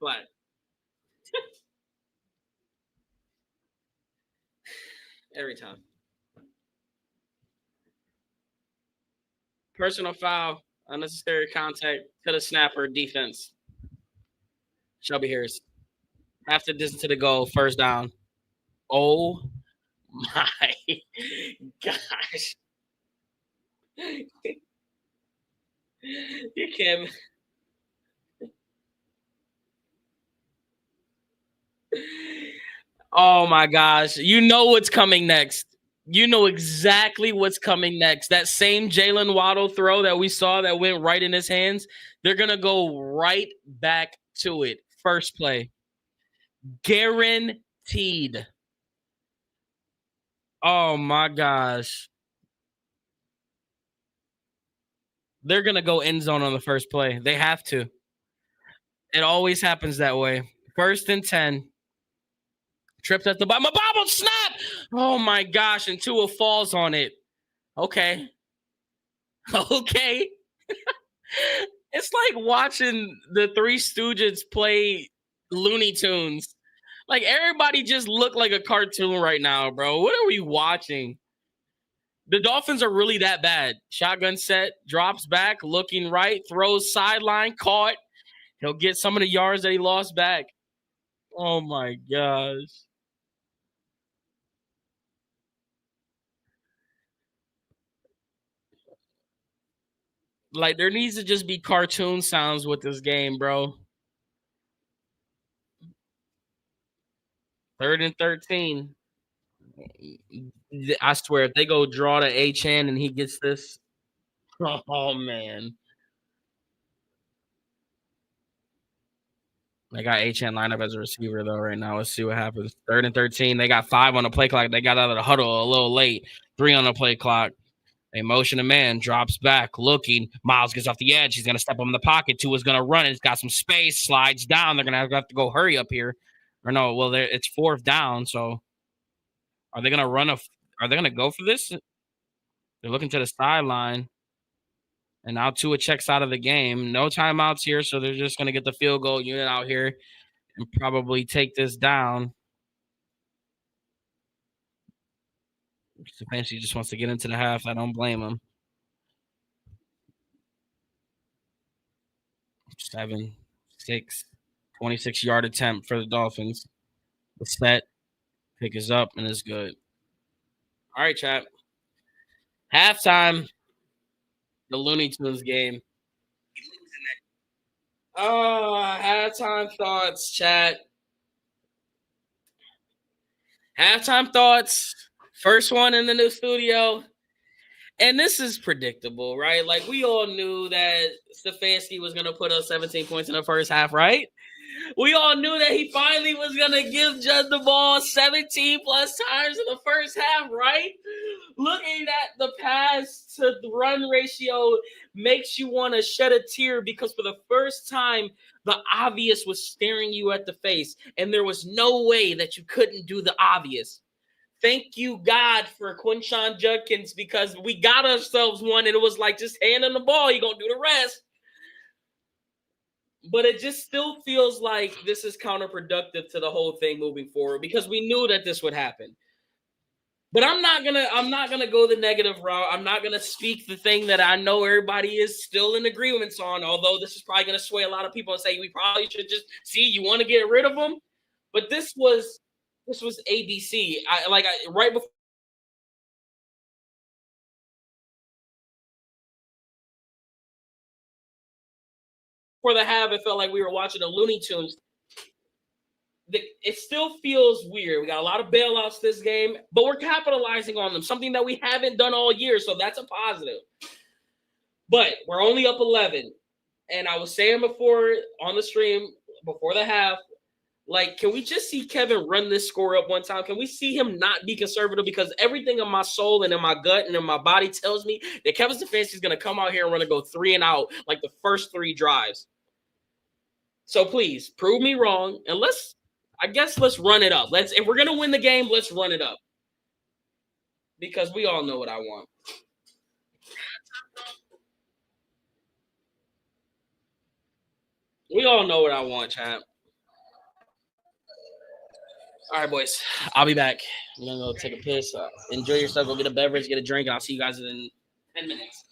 Flag. Every time. Personal foul, unnecessary contact to the snapper, defense. Shelby Harris. Half the distance to the goal, 1st down. Oh my gosh. You can't. Oh my gosh. You know what's coming next. You know exactly what's coming next. That same Jalen Waddle throw that we saw that went right in his hands, they're going to go right back to it. First play. Guaranteed. Oh my gosh. They're going to go end zone on the first play. They have to. It always happens that way. 1st and 10. Tripped at the bottom. A bobble snap. Oh my gosh. And Tua falls on it. Okay. Okay. It's like watching the Three Stooges play Looney Tunes. Like everybody just look like a cartoon right now, bro. What are we watching? The Dolphins are really that bad. Shotgun set, drops back, looking right, throws sideline, caught. He'll get some of the yards that he lost back. Oh my gosh. Like there needs to just be cartoon sounds with this game, bro. 3rd and 13. I swear, if they go draw to H-Chan and he gets this, oh man. They got H-Chan lined up as a receiver though right now. Let's see what happens. 3rd and 13. They got 5 on the play clock. They got out of the huddle a little late. 3 on the play clock. They motion a man, drops back, looking. Myles gets off the edge. He's going to step up in the pocket. Tua's going to run. It's got some space, slides down. They're going to have to go hurry up here. Or no, well, it's 4th down. So are they going to run are they going to go for this? They're looking to the sideline. And now Tua checks out of the game. No timeouts here, so they're just going to get the field goal unit out here and probably take this down. Stefanski just wants to get into the half. I don't blame him. 7, 6, 26-yard attempt for the Dolphins. The set, pick is up, and it's good. All right, chat. Halftime, the Looney Tunes game. Oh, halftime thoughts, chat. Halftime thoughts. First one in the new studio. And this is predictable, right? Like, we all knew that Stefanski was going to put up 17 points in the first half, right? We all knew that he finally was gonna give Judd the ball 17 plus times in the first half, right? Looking at the pass to the run ratio makes you want to shed a tear because for the first time, the obvious was staring you at the face, and there was no way that you couldn't do the obvious. Thank you, God, for Quinshawn Judkins because we got ourselves one, and it was like just hand him the ball, you're gonna do the rest. But it just still feels like this is counterproductive to the whole thing moving forward because we knew that this would happen. But I'm not gonna go the negative route. I'm not gonna speak the thing that I know everybody is still in agreements on, although this is probably gonna sway a lot of people and say we probably should just see you want to get rid of them. But this was ABC. Right before the half, it felt like we were watching a Looney Tunes. It still feels weird. We got a lot of bailouts this game, but we're capitalizing on them, something that we haven't done all year. So that's a positive. But we're only up 11. And I was saying before on the stream, before the half, like, can we just see Kevin run this score up one time? Can we see him not be conservative? Because everything in my soul and in my gut and in my body tells me that Kevin Stefanski is going to come out here and go 3-and-out like the first 3 drives. So please prove me wrong, and let's run it up. If we're gonna win the game, let's run it up because we all know what I want. We all know what I want, champ. All right, boys. I'll be back. I'm gonna go take a piss. Enjoy yourself. Go get a beverage, get a drink, and I'll see you guys in 10 minutes.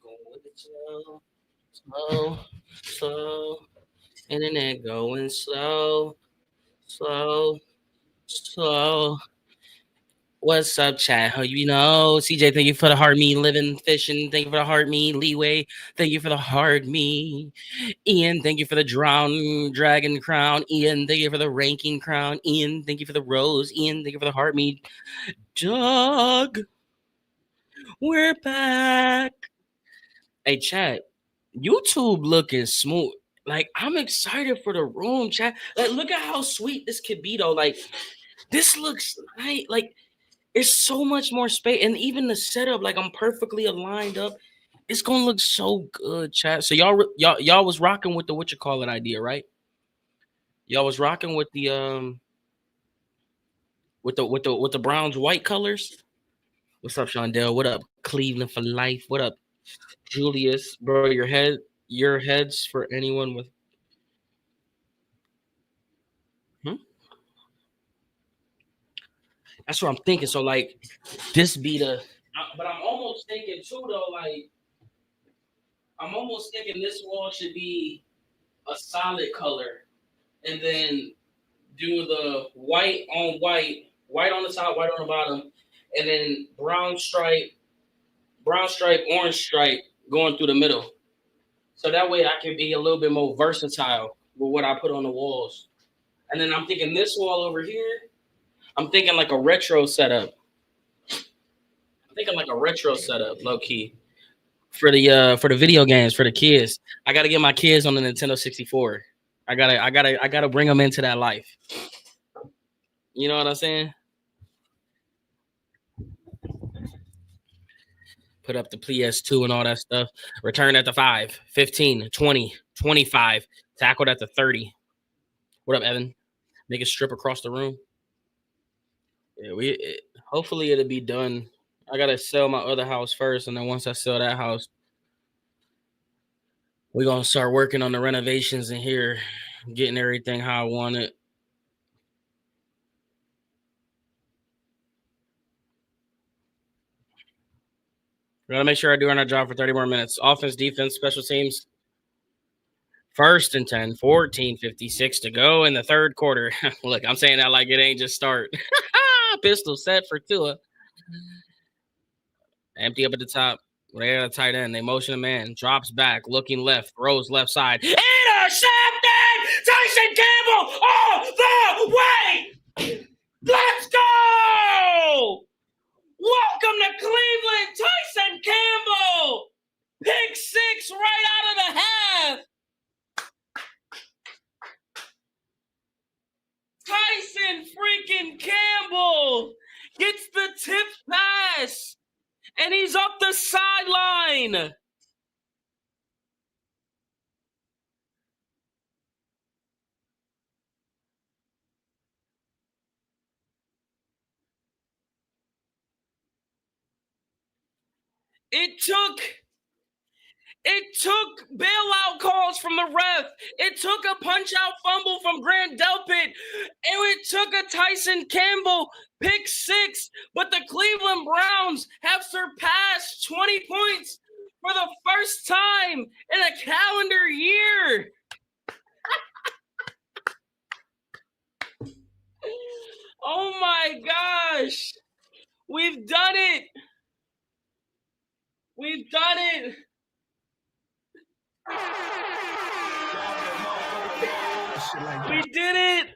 Going slow, slow, slow. Internet going slow, slow, slow. What's up, chat? How you know? CJ, thank you for the hard me living, fishing. Thank you for the hard me leeway. Thank you for the hard me. Ian, thank you for the drown dragon crown. Ian, thank you for the ranking crown. Ian, thank you for the rose. Ian, thank you for the hard me. Doug, we're back. Hey, chat. YouTube looking smooth. Like, I'm excited for the room, chat. Like, look at how sweet this could be, though. Like, this looks nice. Like, it's so much more space, and even the setup, like, I'm perfectly aligned up. It's gonna look so good, chat. So y'all was rocking with the what you call it idea, right? Y'all was rocking with the Browns white colors. What's up, Shondell? What up, Cleveland for life? What up, Julius? Bro, your heads for anyone with. Hmm? That's what I'm thinking. So like, this be the. But I'm almost thinking too though. Like, I'm almost thinking this wall should be a solid color, and then do the white on the top, white on the bottom, and then brown stripe, orange stripe going through the middle. So that way I can be a little bit more versatile with what I put on the walls. And then I'm thinking this wall over here, I'm thinking like a retro setup. I'm thinking like a retro setup, low key. For the video games for the kids. I gotta get my kids on the Nintendo 64. I gotta bring them into that life. You know what I'm saying? Put up the PS2 and all that stuff. Return at the 5, 15, 20, 25. Tackled at the 30. What up, Evan? Make a strip across the room. Yeah, hopefully it'll be done. I gotta sell my other house first, and then once I sell that house, we're gonna start working on the renovations in here, getting everything how I want it. We gotta make sure I do our job for 30 more minutes. Offense, defense, special teams. First and 10, 14:56 to go in the third quarter. Look, I'm saying that like it ain't just start. Pistol set for Tua. Empty up at the top. They got a tight end. They motion a man. Drops back. Looking left. Throws left side. Intercepted! Tyson Campbell all the way! Let's go! Welcome to Cleveland, Tyson Campbell! Pick six right out of the half! Tyson freaking Campbell gets the tip pass, and he's up the sideline. It took bailout calls from the ref. It took a punch-out fumble from Grant Delpit. And it took a Tyson Campbell pick six. But the Cleveland Browns have surpassed 20 points for the first time in a calendar year. Oh, my gosh. We've done it. We've done it. We did it.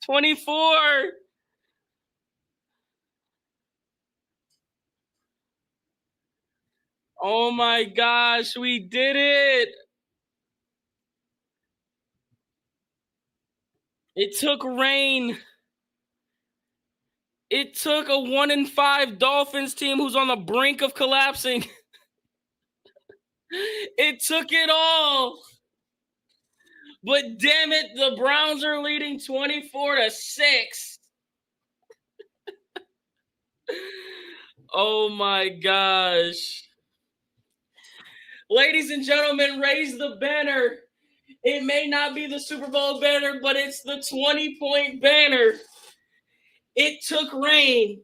24. Oh my gosh, we did it. It took rain. It took a 1-5 Dolphins team who's on the brink of collapsing. It took it all. But damn it, the Browns are leading 24-6. Oh my gosh. Ladies and gentlemen, raise the banner. It may not be the Super Bowl banner, but it's the 20-point banner. It took rain.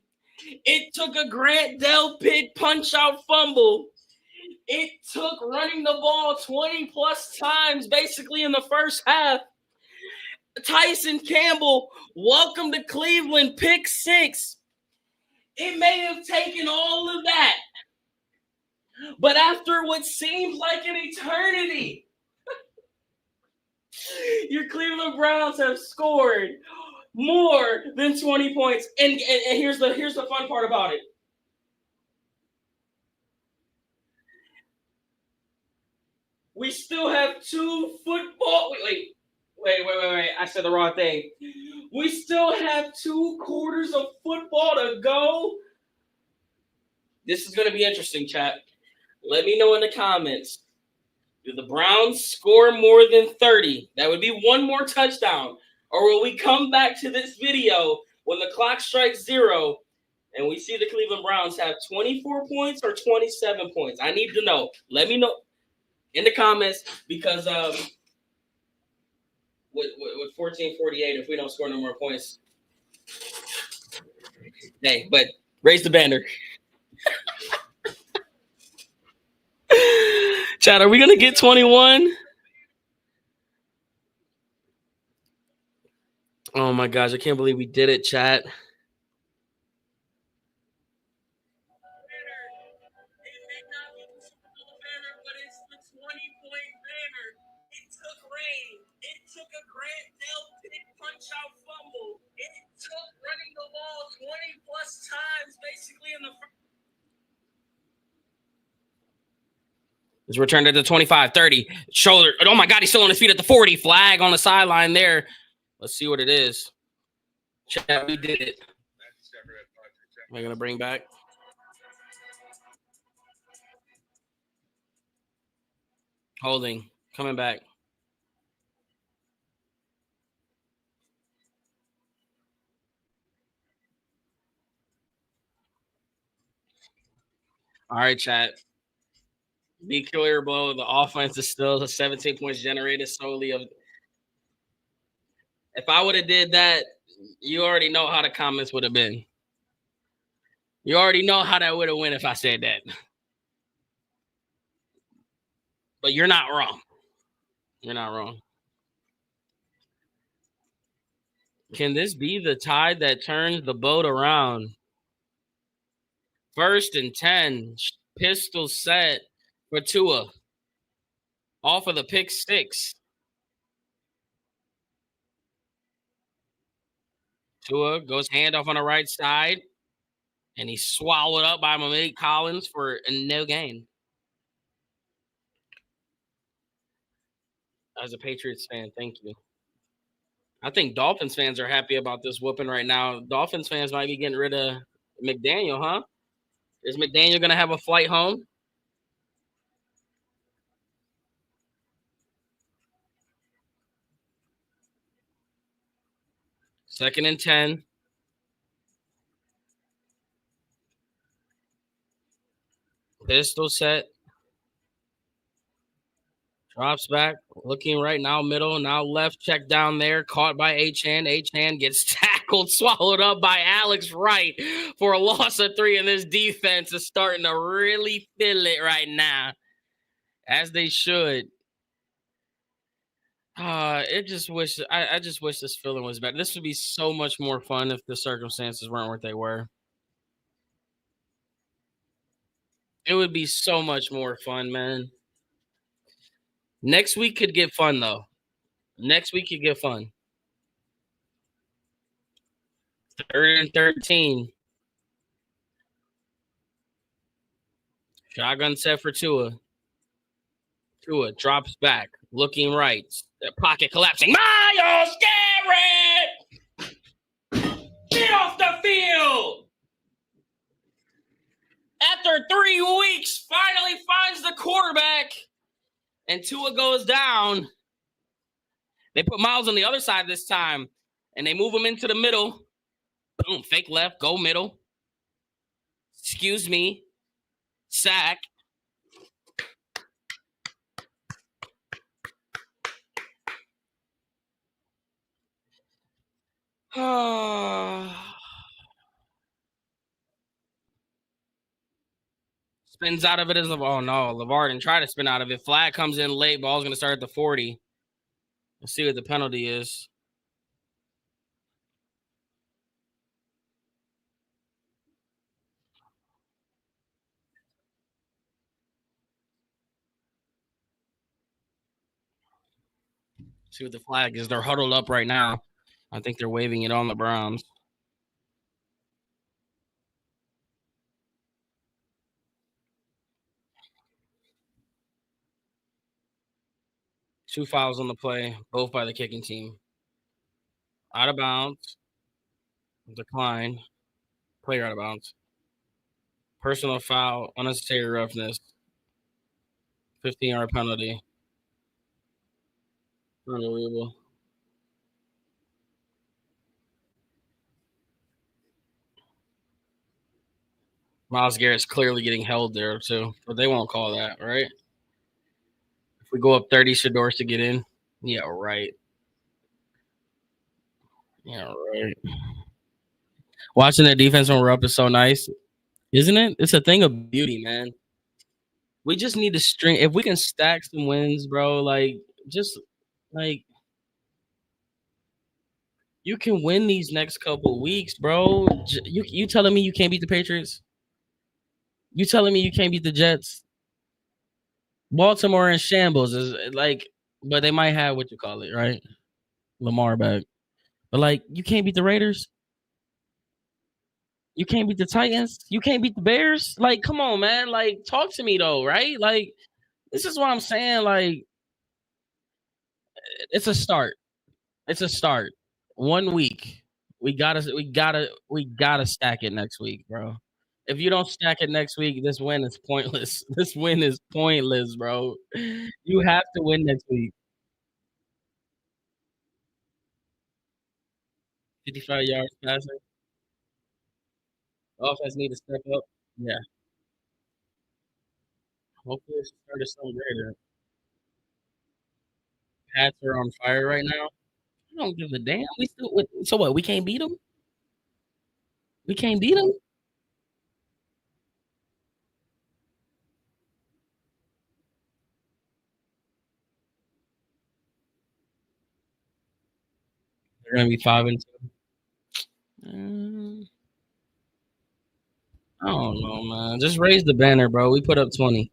It took a Grant Delpit punch-out fumble. It took running the ball 20 plus times basically in the first half. Tyson Campbell, welcome to Cleveland, pick 6. It may have taken all of that. But after what seemed like an eternity, your Cleveland Browns have scored more than 20 points. And here's the fun part about it. We still have 2 football. Wait. I said the wrong thing. We still have 2 quarters of football to go. This is going to be interesting, chat. Let me know in the comments. Do the Browns score more than 30? That would be 1 more touchdown. Or will we come back to this video when the clock strikes 0 and we see the Cleveland Browns have 24 points or 27 points? I need to know. Let me know in the comments because with 14-48, if we don't score no more points. Hey, but raise the banner. Chad, are we going to get 21? Oh my gosh, I can't believe we did it, chat. It's returned at the 25, 30. Shoulder. Oh my God, he's still on his feet at the 40. Flag on the sideline there. Let's see what it is. Chat, we did it. Am I going to bring back? Holding. Coming back. All right, chat. Be clear below. The offense is still 17 points generated solely of. If I would have did that, you already know how the comments would have been. You already know how that would have went if I said that. But you're not wrong. You're not wrong. Can this be the tide that turns the boat around? 1st and 10. Pistol set for Tua. Off of the pick 6. Tua goes handoff on the right side. And he's swallowed up by Malik Collins for a no gain. As a Patriots fan, thank you. I think Dolphins fans are happy about this whooping right now. Dolphins fans might be getting rid of McDaniel, huh? Is McDaniel going to have a flight home? Second and 10. Pistol set. Drops back. Looking right now, middle. Now left. Check down there. Caught by H-Hand. H-Hand gets tackled, swallowed up by Alex Wright for a loss of 3. And this defense is starting to really feel it right now. As they should. I just wish this feeling was better. This would be so much more fun if the circumstances weren't what they were. It would be so much more fun, man. Next week could get fun, though. Next week could get fun. 3rd and 13. Shotgun set for Tua. Tua drops back, looking right. That pocket collapsing. Myles Garrett! Get off the field! After 3 weeks, finally finds the quarterback. And Tua goes down. They put Myles on the other side this time. And they move him into the middle. Boom, fake left, go middle. Excuse me. Sack. Spins out of it as oh no, LeVar didn't try to spin out of it. Flag comes in late. Ball's gonna start at the 40. Let's see what the penalty is. See what the flag is. They're huddled up right now. I think they're waving it on the Browns. Two fouls on the play, both by the kicking team. Out of bounds. Decline. Player out of bounds. Personal foul. Unnecessary roughness. 15-yard penalty. Unbelievable. Myles Garrett's clearly getting held there too, but they won't call that, right? If we go up 30, Shador's to get in. Yeah, right. Yeah, right. Watching the defense when we're up is so nice, isn't it? It's a thing of beauty, man. We just need to string. If we can stack some wins, bro, like just like you can win these next couple weeks, bro. You telling me you can't beat the Patriots? You telling me you can't beat the Jets? Baltimore in shambles is like, but they might have what you call it, right? Lamar back, but like you can't beat the Raiders. You can't beat the Titans. You can't beat the Bears. Like, come on, man. Like, talk to me though, right? Like, this is what I'm saying. Like, it's a start. It's a start. 1 week. We gotta stack it next week, bro. If you don't stack it next week, this win is pointless. This win is pointless, bro. You have to win next week. 55 yards passing. Offense need to step up. Yeah. Hopefully it's the start of something greater. Pats are on fire right now. I don't give a damn. We still so what? We can't beat them. We can't beat them. They're gonna be 5-2. I don't know, man. Just raise the banner, bro. We put up 20.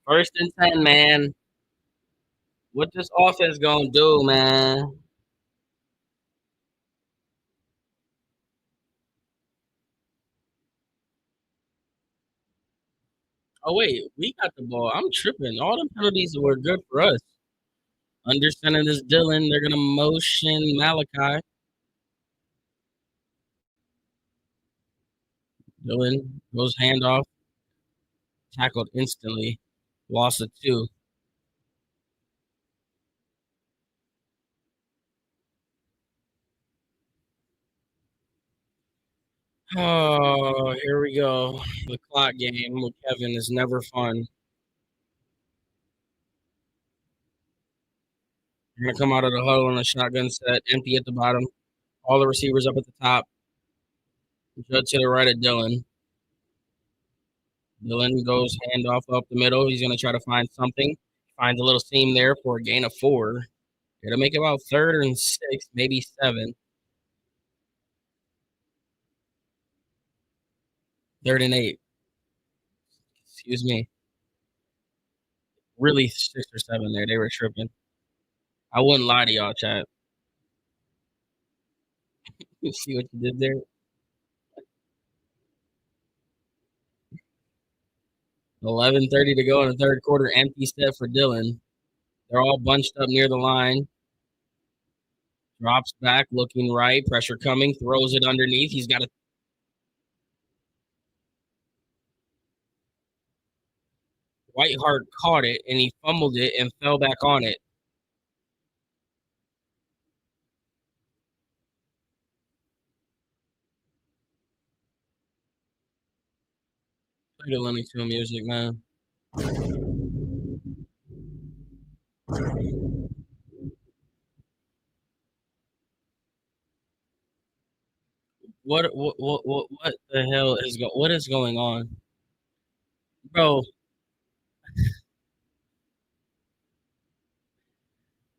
First and 10, man. What this offense gonna do, man? Oh wait, we got the ball. I'm tripping. All the penalties were good for us. Under center is Dylan. They're gonna motion Malachi. Dylan goes handoff, tackled instantly, loss of 2. Oh, here we go. The clock game with Kevin is never fun. You're gonna come out of the huddle in a shotgun set, empty at the bottom. All the receivers up at the top. Judd to the right of Dylan. Dylan goes handoff up the middle. He's gonna try to find something. Finds a little seam there for a gain of 4. It'll make it about 3rd and 6, maybe 7. 3rd and 8. Excuse me. Really 6 or 7 there. They were tripping. I wouldn't lie to y'all, chat. You see what you did there? 11:30 to go in the third quarter. Empty set for Dylan. They're all bunched up near the line. Drops back, looking right. Pressure coming. Throws it underneath. He's got a Whiteheart caught it and he fumbled it and fell back on it. Play the Looney Tune music, man. What the hell is what is going on, bro?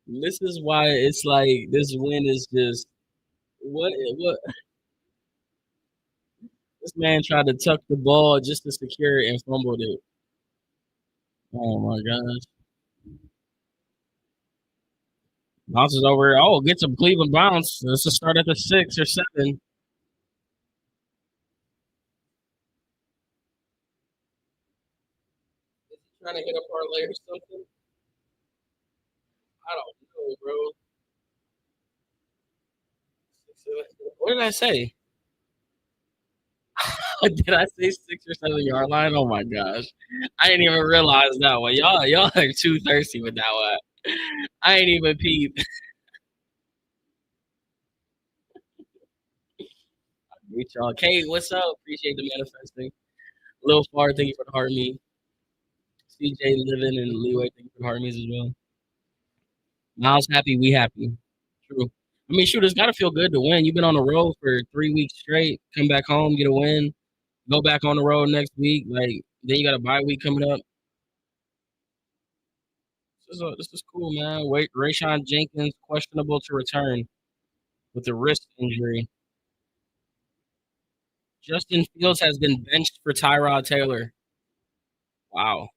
This is why it's like this win is just what this man tried to tuck the ball just to secure it and fumbled it. Oh my gosh. Bounces over. Oh, get some Cleveland bounce. Let's just start at the 6 or 7. Is he trying to hit a parlay or something? I don't know, bro. What did I say? Did I say 6 or 7 yard line? Oh my gosh. I didn't even realize that one. Y'all are too thirsty with that one. I ain't even peeped. Meet y'all. Kate, what's up? Appreciate the manifesting. Lil Far, thank you for the heart me. CJ Living and Leeway, thank you for the heart me's as well. Miles happy, we happy. True. I mean, shoot, it's got to feel good to win. You've been on the road for 3 weeks straight. Come back home, get a win. Go back on the road next week. Like then you got a bye week coming up. This is cool, man. Wait, Rayshawn Jenkins questionable to return with a wrist injury. Justin Fields has been benched for Tyrod Taylor. Wow.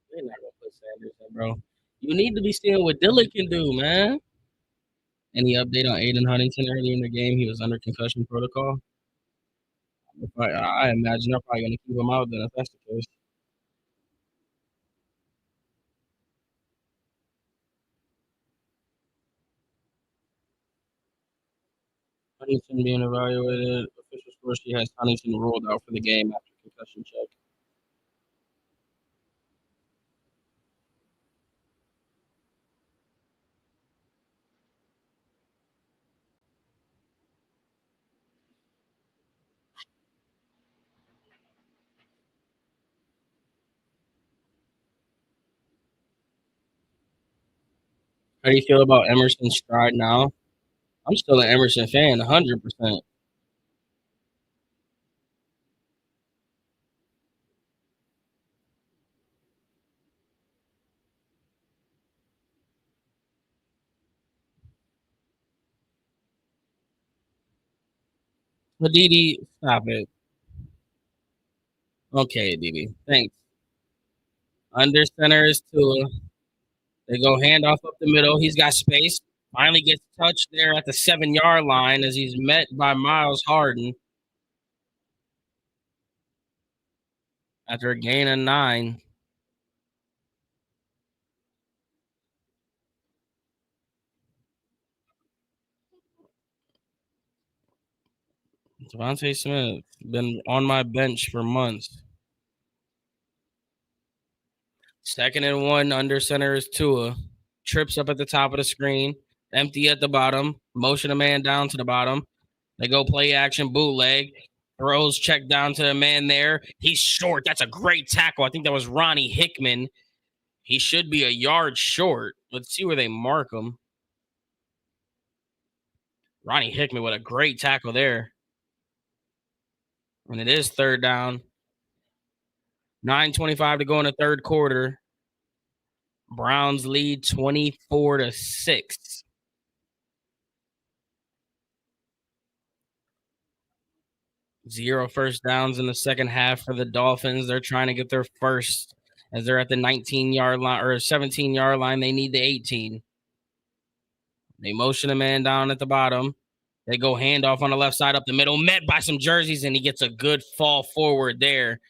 They're not gonna put Sanders in, bro. You need to be seeing what Dylan can do, man. Any update on Aiden Huntington earlier in the game? He was under concussion protocol. I imagine they're probably gonna keep him out then if that's the case. Huntington being evaluated. Official score she has Huntington ruled out for the game after concussion check. How do you feel about Emerson Stride now? I'm still an Emerson fan, 100%. Didi, stop it. Okay, Didi, thanks. Under center is Tua. They go handoff up the middle. He's got space. Finally gets touched there at the 7 yard line as he's met by Miles Harden after a gain of 9. Devontae Smith been on my bench for months. 2nd and 1 under center is Tua. Trips up at the top of the screen. Empty at the bottom. Motion a man down to the bottom. They go play action bootleg. Throws check down to the man there. He's short. That's a great tackle. I think that was Ronnie Hickman. He should be a yard short. Let's see where they mark him. Ronnie Hickman with a great tackle there. And it is 3rd down. 9:25 to go in the 3rd quarter. Browns lead 24-6. 0 first downs in the second half for the Dolphins. They're trying to get their first as they're at the 19-yard line or 17-yard line. They need the 18. They motion a man down at the bottom. They go handoff on the left side up the middle, met by some jerseys, and he gets a good fall forward there.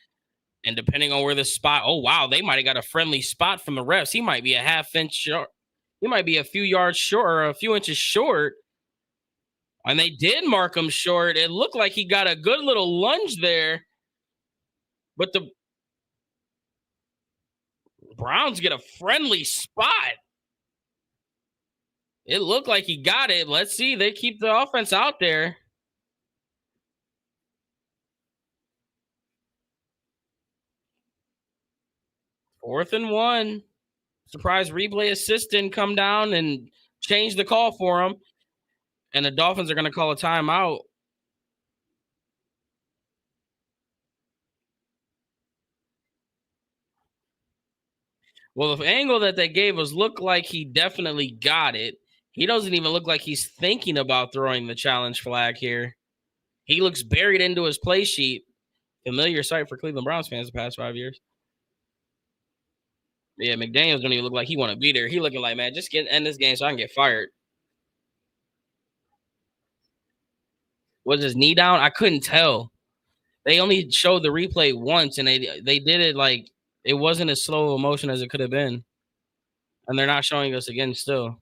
And depending on where the spot, oh wow, they might have got a friendly spot from the refs. He might be a half inch short. He might be a few yards short or a few inches short. And they did mark him short. It looked like he got a good little lunge there. But the Browns get a friendly spot. It looked like he got it. Let's see. They keep the offense out there. Fourth and 1. Surprise replay assistant come down and change the call for him. And the Dolphins are going to call a timeout. Well, the angle that they gave us looked like he definitely got it. He doesn't even look like he's thinking about throwing the challenge flag here. He looks buried into his play sheet. Familiar sight for Cleveland Browns fans the past 5 years. Yeah, McDaniels don't even look like he want to be there. He looking like, man, just end this game so I can get fired. Was his knee down? I couldn't tell. They only showed the replay once, and they did it like it wasn't as slow of motion as it could have been. And they're not showing us again still.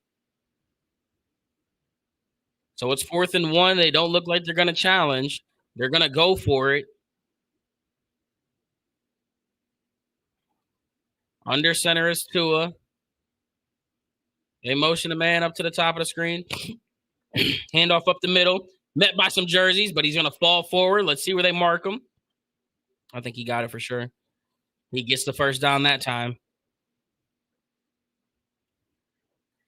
So it's 4th and 1. They don't look like they're going to challenge. They're going to go for it. Under center is Tua. They motion the man up to the top of the screen. Handoff up the middle. Met by some jerseys, but he's going to fall forward. Let's see where they mark him. I think he got it for sure. He gets the first down that time.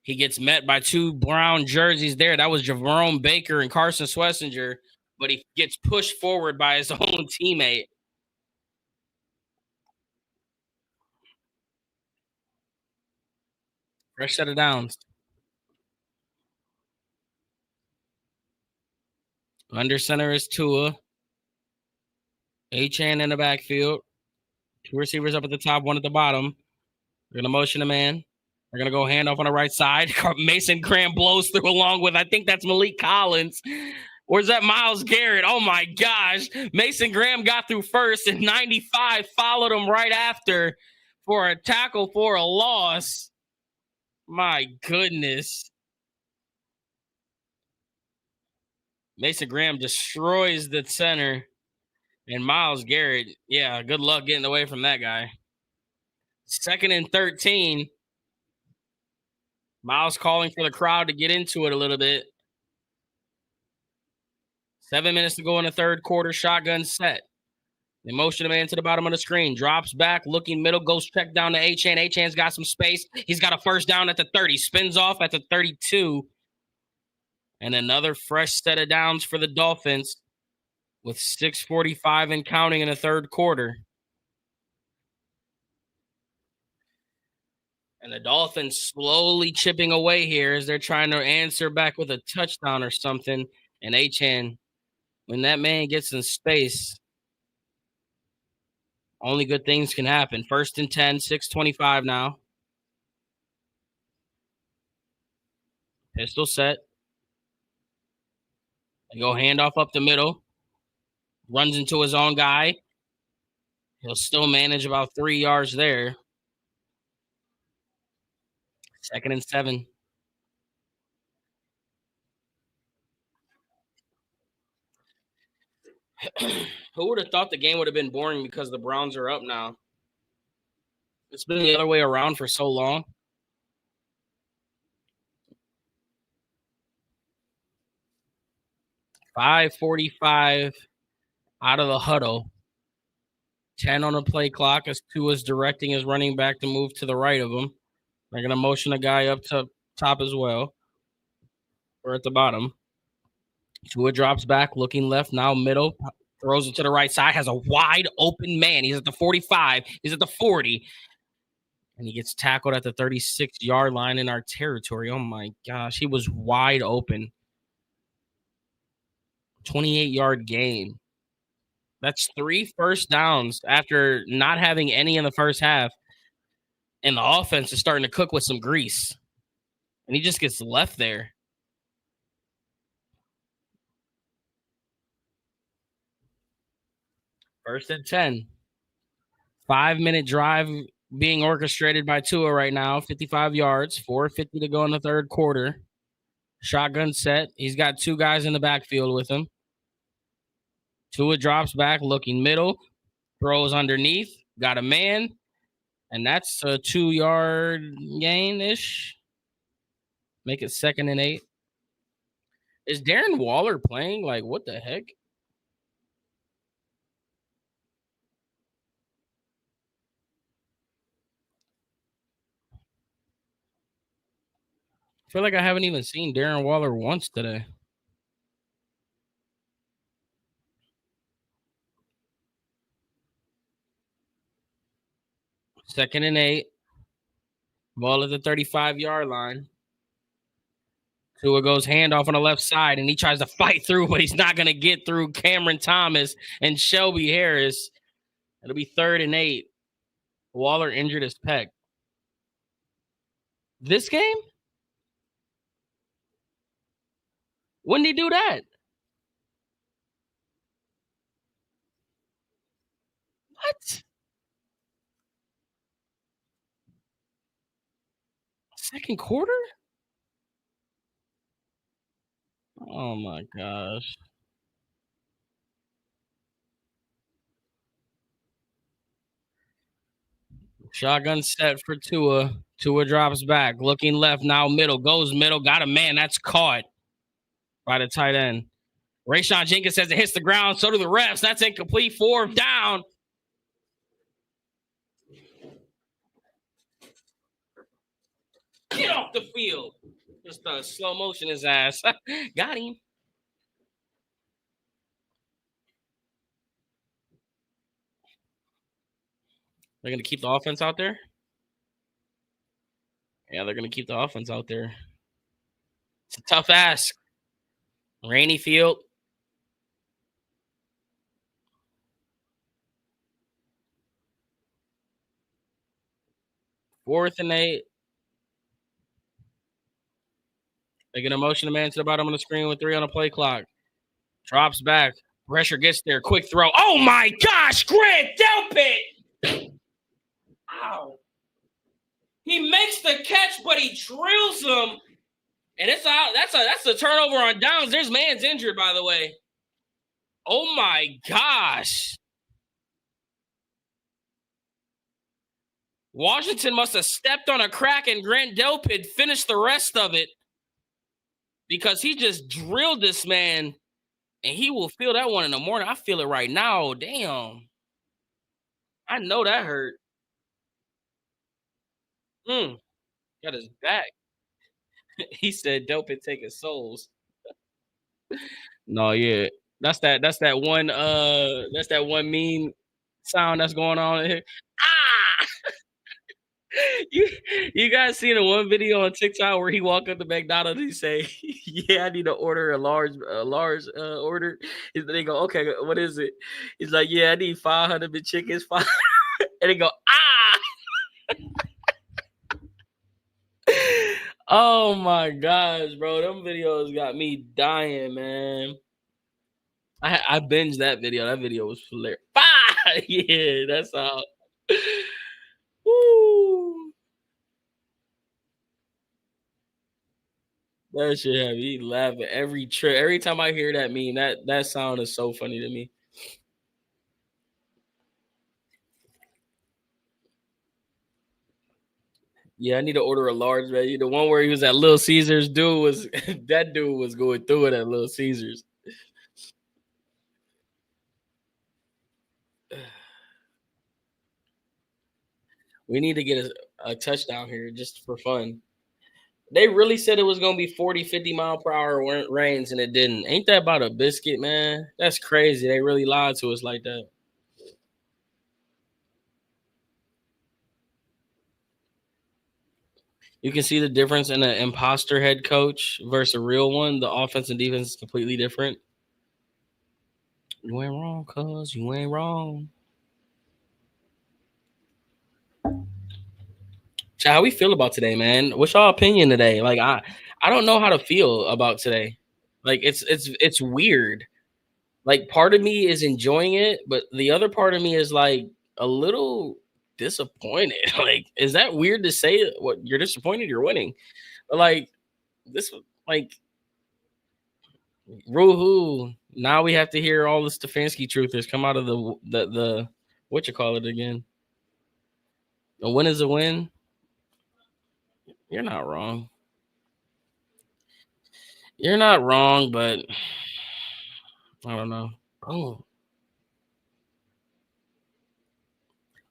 He gets met by 2 brown jerseys there. That was Jerome Baker and Carson Schlesinger, but he gets pushed forward by his own teammate. Fresh set of downs. Under center is Tua. Achane in the backfield. 2 receivers up at the top, 1 at the bottom. They're going to motion a man. They're going to go handoff on the right side. Mason Graham blows through along with, I think that's Malik Collins. Or is that Myles Garrett? Oh, my gosh. Mason Graham got through first, and 95 followed him right after for a tackle for a loss. My goodness. Mason Graham destroys the center. And Myles Garrett, yeah, good luck getting away from that guy. 2nd and 13. Myles calling for the crowd to get into it a little bit. 7 minutes to go in the third quarter. Shotgun set. They motion the man to the bottom of the screen. Drops back, looking middle, goes check down to Achane. Achane's got some space. He's got a first down at the 30. Spins off at the 32. And another fresh set of downs for the Dolphins with 6:45 and counting in the third quarter. And the Dolphins slowly chipping away here as they're trying to answer back with a touchdown or something. And Achane, when that man gets in space, only good things can happen. 1st and 10, 6:25 now. Pistol set. They go handoff up the middle. Runs into his own guy. He'll still manage about 3 yards there. 2nd and 7. Who would have thought the game would have been boring because the Browns are up now? It's been the other way around for so long. 5:45 out of the huddle. 10 on the play clock as Tua's directing his running back to move to the right of him. They're going to motion a guy up to top as well. Or at the bottom. Tua drops back, looking left, now middle. Throws it to the right side, has a wide open man. He's at the 45. He's at the 40. And he gets tackled at the 36-yard line in our territory. Oh, my gosh. He was wide open. 28-yard gain. That's 3 first downs after not having any in the first half. And the offense is starting to cook with some grease. And he just gets left there. First and 10. 5-minute drive being orchestrated by Tua right now. 55 yards. 4:50 to go in the third quarter. Shotgun set. He's got two guys in the backfield with him. Tua drops back, looking middle. Throws underneath. Got a man. And that's a 2-yard gain-ish. Make it 2nd and 8. Is Darren Waller playing? Like, what the heck? I feel like I haven't even seen Darren Waller once today. Second and 8. Ball at the 35-yard line. Tua goes handoff on the left side, and he tries to fight through, but he's not going to get through Cameron Thomas and Shelby Harris. It'll be 3rd and 8. Waller injured his pec. This game? When did he do that? What? Second quarter? Oh my gosh. Shotgun set for Tua. Tua drops back, looking left, now middle, goes middle, got a man. That's caught by the tight end. Rayshawn Jenkins says it hits the ground. So do the refs. That's incomplete. 4th down. Get off the field. Just slow motion his ass. Got him. They're going to keep the offense out there? Yeah, they're going to keep the offense out there. It's a tough ask. Rainy field. Fourth and 8. They're going to motion the man to the bottom of the screen with 3 on the play clock. Drops back. Pressure gets there. Quick throw. Oh my gosh, Grant Delpit! Ow. He makes the catch, but he drills him. And it's out. That's a turnover on downs. There's man's injured, by the way. Oh my gosh. Washington must have stepped on a crack, and Grant Delpit finished the rest of it because he just drilled this man, and he will feel that one in the morning. I feel it right now. Damn. I know that hurt. Got his back. He said Delpit taking souls. No, yeah. That's that one mean sound that's going on in here. Ah! You guys seen the one video on TikTok where he walked up to McDonald's and he say, "Yeah, I need to order a large order." They go, "Okay, what is it?" He's like, "Yeah, I need 500 big chickens." And they go, "Ah!" Oh my gosh, bro! Them videos got me dying, man. I binged that video. That video was hilarious. Yeah, that's all. Woo! That shit have me laughing every trip. Every time I hear that meme, that sound is so funny to me. Yeah, I need to order a large, man. The one where he was at Little Caesars, dude was that dude was going through it at Little Caesars. We need to get a touchdown here just for fun. They really said it was going to be 40, 50 mile per hour rains, and it didn't. Ain't that about a biscuit, man? That's crazy. They really lied to us like that. You can see the difference in an imposter head coach versus a real one. The offense and defense is completely different. You ain't wrong, cuz. You ain't wrong. So how we feel about today, man? What's y'all opinion today? Like I don't know how to feel about today. Like it's weird. Like, part of me is enjoying it, but the other part of me is like a little disappointed. Like, is that weird to say? What, you're disappointed? You're winning, but like this, like, woohoo! Now we have to hear all the Stefanski truthers come out of the what you call it again? A win is a win. You're not wrong. You're not wrong, but I don't know. Oh,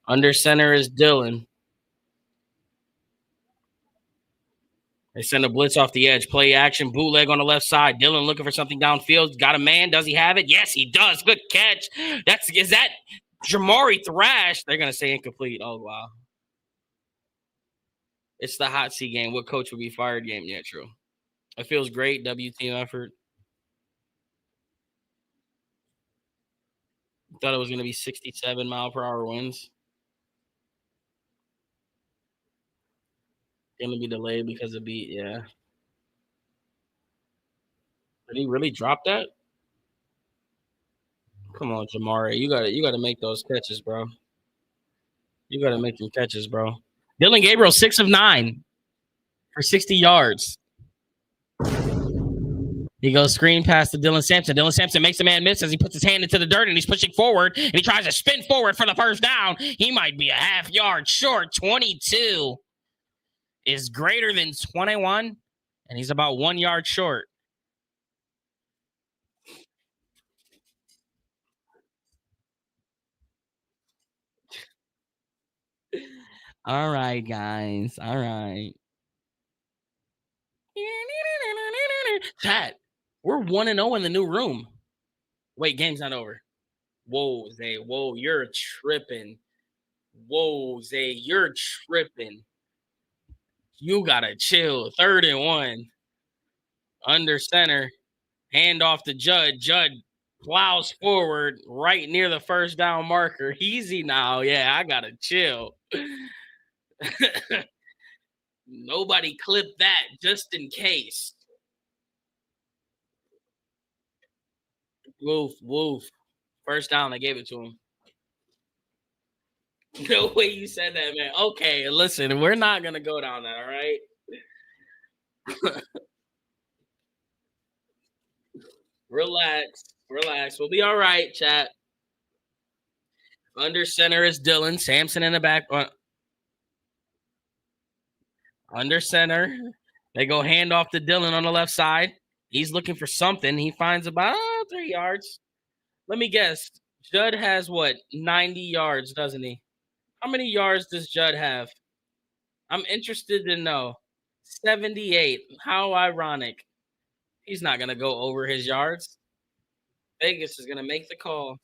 under center is Dylan. They send a blitz off the edge. Play action, bootleg on the left side. Dylan looking for something downfield. Got a man. Does he have it? Yes, he does. Good catch. Is that Jamari Thrash? They're gonna say incomplete. Oh wow. It's the hot seat game. What coach would be fired game? Yeah, true. It feels great. W team effort. Thought it was gonna be 67-mile-per-hour winds. Gonna be delayed because of beat. Yeah. Did he really drop that? Come on, Jamari. You gotta make those catches, bro. You gotta make them catches, bro. Dylan Gabriel, 6 of 9 for 60 yards. He goes screen pass to Dylan Sampson. Dylan Sampson makes a man miss as he puts his hand into the dirt and he's pushing forward and he tries to spin forward for the first down. He might be a half yard short. 22 is greater than 21, and he's about 1 yard short. All right, guys. All right. Chat, we're 1-0 in the new room. Wait, game's not over. Whoa, Zay. Whoa, you're tripping. Whoa, Zay, you're tripping. You gotta chill. 3rd and 1. Under center. Hand off to Judd. Judd plows forward right near the first down marker. Easy now. Yeah, I gotta chill. Nobody clip that just in case. Woof, woof. First down, they gave it to him. No way you said that, man. Okay, listen, we're not gonna go down that, all right? Relax, relax. We'll be all right, chat. Under center is Dylan Sampson in the back. Under center, they go hand off to Dylan on the left side. He's looking for something. He finds about 3 yards. Let me guess. Judd has what? 90 yards, doesn't he? How many yards does Judd have? I'm interested to know. 78. How ironic. He's not going to go over his yards. Vegas is going to make the call.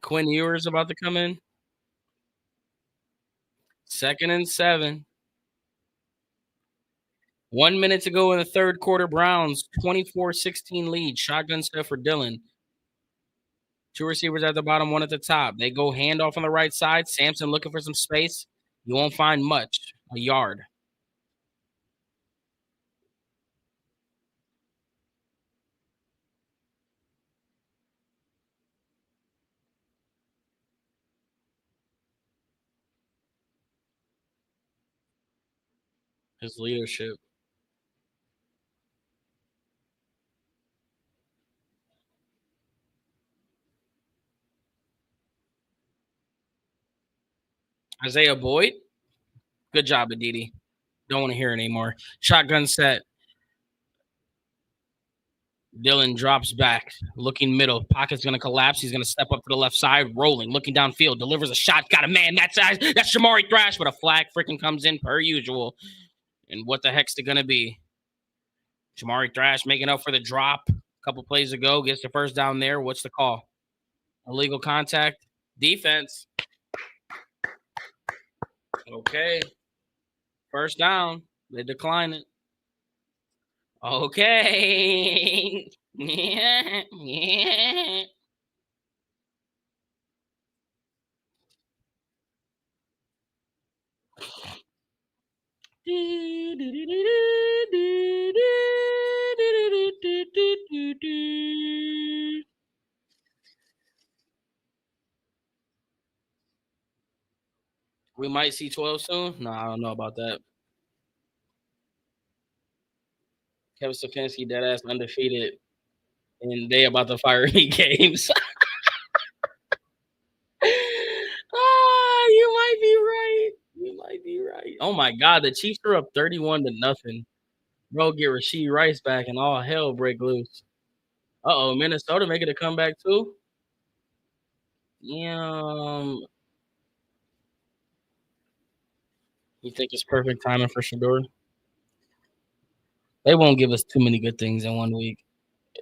Quinn Ewers about to come in. 2nd and 7. 1 minute to go in the third quarter. Browns 24-16 lead. Shotgun set for Dylan. 2 receivers at the bottom, 1 at the top. They go handoff on the right side. Sampson looking for some space. You won't find much. A yard. His leadership. Isaiah Boyd. Good job, Aditi. Don't want to hear it anymore. Shotgun set. Dylan drops back, looking middle. Pocket's going to collapse. He's going to step up to the left side, rolling, looking downfield, delivers a shot. Got a man that size. That's Jamari Thrash, but a flag freaking comes in per usual. And what the heck's it going to be? Jamari Thrash making up for the drop a couple plays ago. Gets the first down there. What's the call? Illegal contact. Defense. Okay. First down. They decline it. Okay. Yeah. Yeah. We might see 12 soon. No, I don't know about that. Kevin Stefanski, dead ass undefeated, and they about to fire me games. You might be right. You might be right. Oh my God, the Chiefs are up 31 to nothing. Bro, get Rasheed Rice back and all hell break loose. Uh-oh, Minnesota making a comeback too? Yeah. You think it's perfect timing for Shador? They won't give us too many good things in 1 week.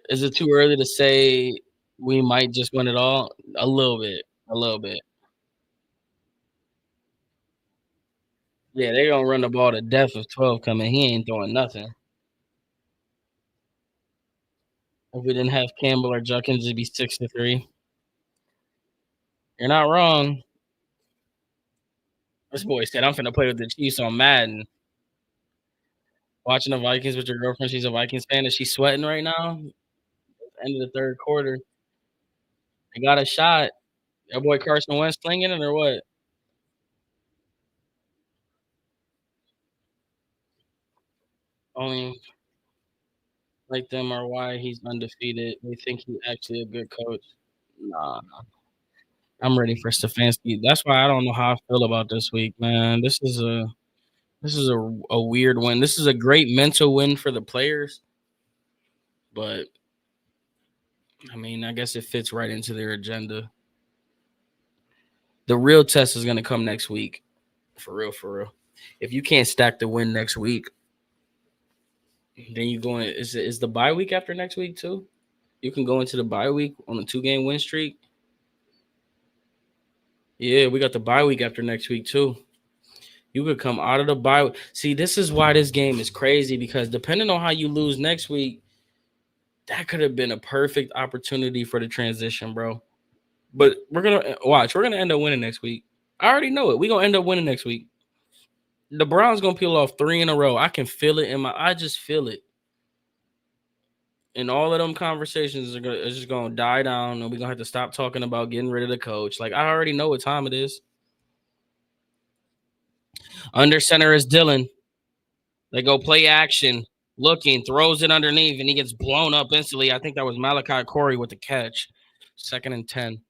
Is it too early to say we might just win it all? A little bit. A little bit. Yeah, they're gonna run the ball to death with 12 coming. He ain't throwing nothing. If we didn't have Campbell or Junkins, it'd be 6-3. You're not wrong. This boy said, I'm finna play with the Chiefs on Madden. Watching the Vikings with your girlfriend, she's a Vikings fan. Is she sweating right now? End of the third quarter. They got a shot. Your boy Carson Wentz slinging it or what? Only like them are why he's undefeated. They think he's actually a good coach. Nah, I'm ready for Stefanski. That's why I don't know how I feel about this week, man. This is a weird win. This is a great mental win for the players, but I mean, I guess it fits right into their agenda. The real test is going to come next week. For real, for real. If you can't stack the win next week, then you go in. Is the bye week after next week too? You can go into the bye week on a 2-game win streak. Yeah, we got the bye week after next week too. You could come out of the bye. See, this is why this game is crazy because depending on how you lose next week, that could have been a perfect opportunity for the transition, bro. But we're gonna watch. We're gonna end up winning next week. I already know it. We're gonna end up winning next week. The Browns gonna peel off 3 in a row. I can feel it in my. I just feel it. And all of them conversations are just gonna die down, and we're gonna have to stop talking about getting rid of the coach. Like I already know what time it is. Under center is Dylan. They go play action, looking, throws it underneath, and he gets blown up instantly. I think that was Malachi Corey with the catch. 2nd and 10.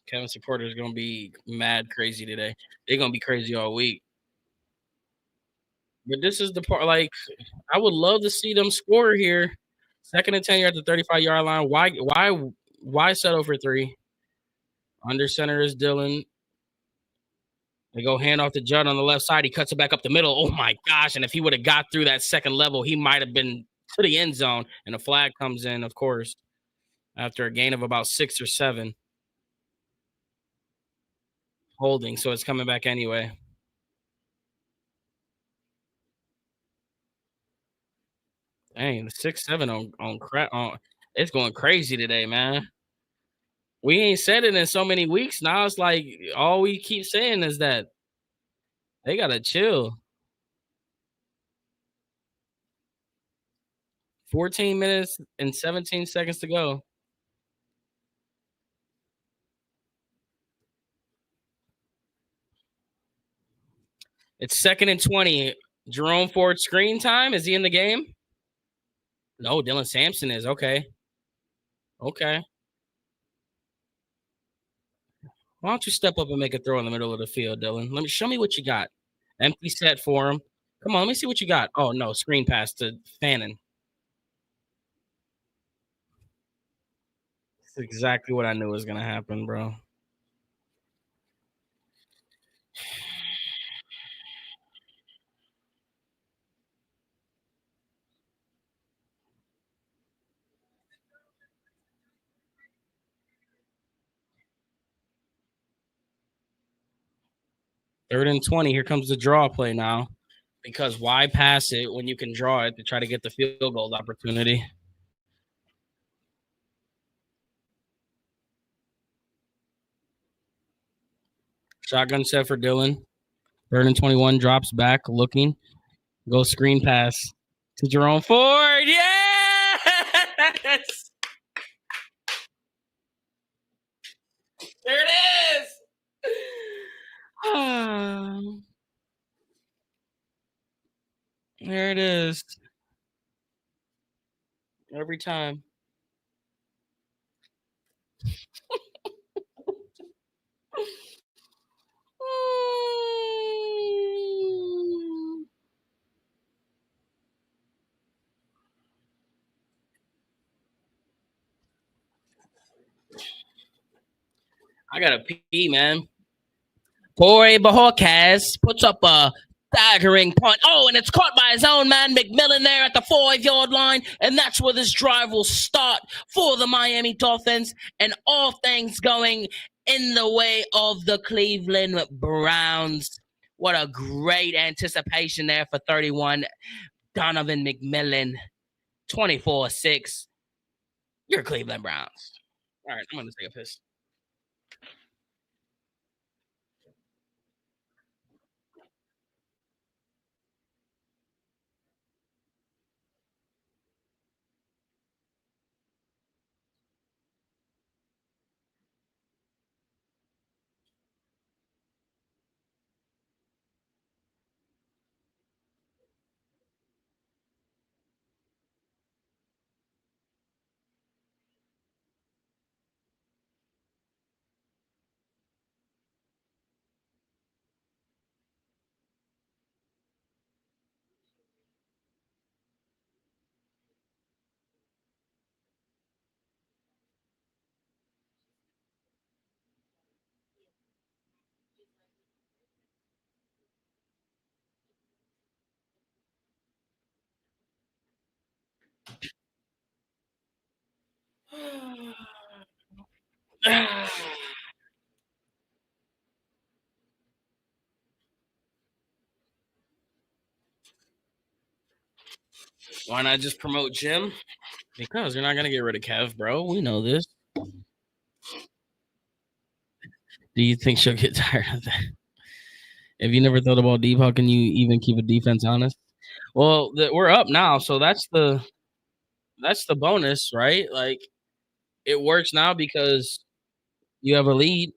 Kevin supporter is gonna be mad crazy today. They're gonna be crazy all week. But this is the part. Like I would love to see them score here. 2nd and 10, you're at the 35-yard line. Why settle for 3? Under center is Dylan. They go hand off to Judd on the left side. He cuts it back up the middle. Oh my gosh! And if he would have got through that second level, he might have been to the end zone. And a flag comes in, of course, after a gain of about 6 or 7. Holding, so it's coming back anyway. Dang, the 6-7 on crap on. It's going crazy today, man. We ain't said it in so many weeks now. It's like all we keep saying is that they gotta chill. 14 minutes and 17 seconds to go. It's 2nd and 20. Jerome Ford screen time. Is he in the game? No, Dylan Sampson is. Okay. Okay. Why don't you step up and make a throw in the middle of the field, Dylan? Let me show me what you got. Empty set for him. Come on, let me see what you got. Oh no, screen pass to Fannin. That's exactly what I knew was gonna happen, bro. 3rd and 20. Here comes the draw play now. Because why pass it when you can draw it to try to get the field goal opportunity? Shotgun set for Dylan. 3rd and 21 drops back looking. Go screen pass to Jerome Ford. Yes! There it is. There it is. Every time. I gotta pee, man. Corey Bajorquez puts up a staggering point. Oh, and it's caught by his own man, McMillan, there at the 5-yard line. And that's where this drive will start for the Miami Dolphins. And all things going in the way of the Cleveland Browns. What a great anticipation there for 31. Donovan McMillan, 24-6. You're Cleveland Browns. All right, I'm going to take a piss. Why not just promote Jim? Because you're not going to get rid of Kev, bro. We know this. Do you think she'll get tired of that? If you never thought about deep, how can you even keep a defense honest? Well, we're up now, so that's the bonus, right? Like it works now because you have a lead.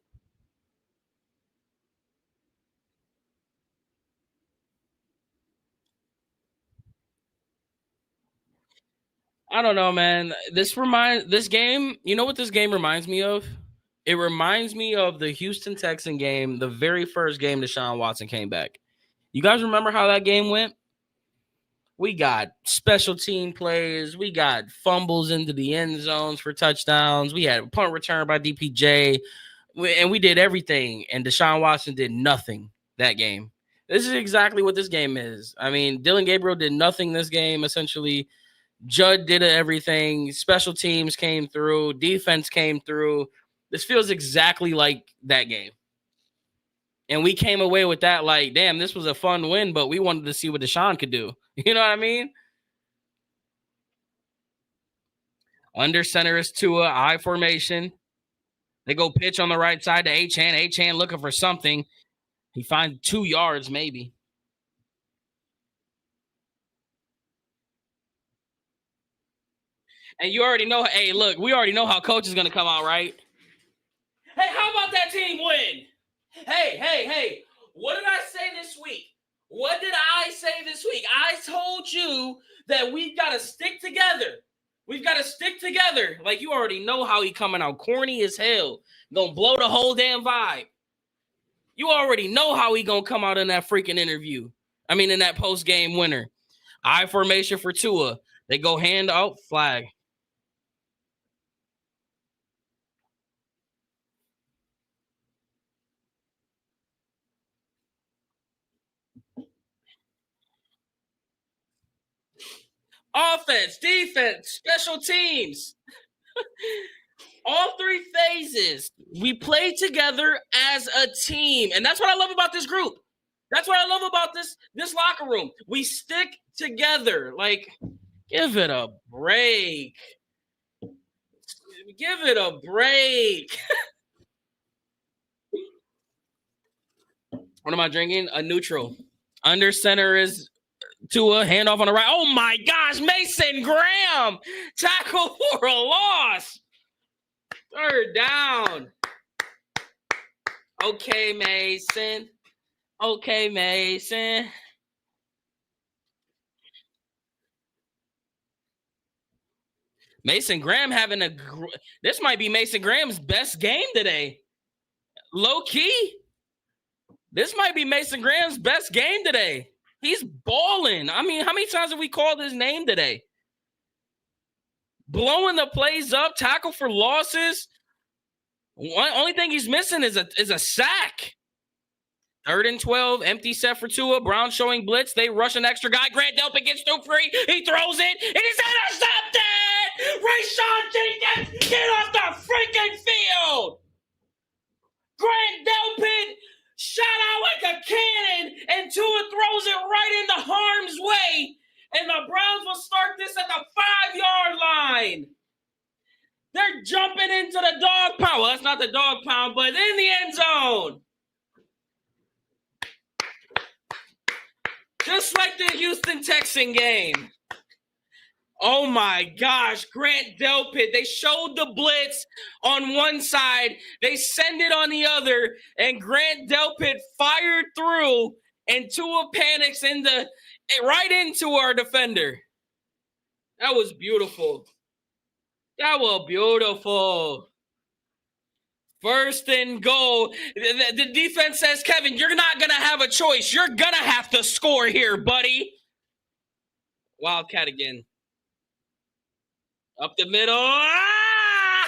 I don't know, man. This game. You know what this game reminds me of? It reminds me of the Houston Texan game, the very first game Deshaun Watson came back. You guys remember how that game went? We got special team plays. We got fumbles into the end zones for touchdowns. We had a punt return by DPJ. And we did everything. And Deshaun Watson did nothing that game. This is exactly what this game is. I mean, Dylan Gabriel did nothing this game, essentially. Judd did everything. Special teams came through. Defense came through. This feels exactly like that game. And we came away with that like, damn, this was a fun win, but we wanted to see what Deshaun could do. You know what I mean? Under center is Tua, I formation. They go pitch on the right side to Achane. Achane looking for something. He finds 2 yards, maybe. And you already know, hey, look, we already know how coach is going to come out, right? Hey, how about that team win? Hey, what did I say this week? What did I say this week? I told you that we've got to stick together. We've got to stick together. Like, you already know how he coming out. Corny as hell. Gonna blow the whole damn vibe. You already know how he gonna come out in that freaking interview. I mean, in that post-game winner. I formation for Tua. They go hand out, flag. Offense, defense, special teams. All 3 phases. We play together as a team. And that's what I love about this group. That's what I love about this locker room. We stick together. Like, give it a break. Give it a break. What am I drinking? A neutral. Under center is Tua, handoff on the right. Oh my gosh, Mason Graham tackle for a loss. Third down. Okay, Mason. Okay, Mason. Mason Graham having a. This might be Mason Graham's best game today. Low key. This might be Mason Graham's best game today. He's balling. I mean, how many times have we called his name today? Blowing the plays up, tackle for losses. Only thing he's missing is a sack. 3rd and 12, empty set for Tua. Brown showing blitz. They rush an extra guy. Grant Delpit gets through free. He throws it, and he's intercepted! Rayshawn Jenkins, get off the freaking field! Grant Delpit shot out like a cannon, and Tua throws it right into harm's way, and the Browns will start this at the 5-yard line. They're jumping into the dog pound. Well, that's not the dog pound, but in the end zone. Just like the Houston Texan game. Oh my gosh, Grant Delpit. They showed the blitz on one side. They send it on the other, and Grant Delpit fired through, and Tua panics right into our defender. That was beautiful. That was beautiful. 1st and goal. The defense says, Kevin, you're not going to have a choice. You're going to have to score here, buddy. Wildcat again. Up the middle. Ah!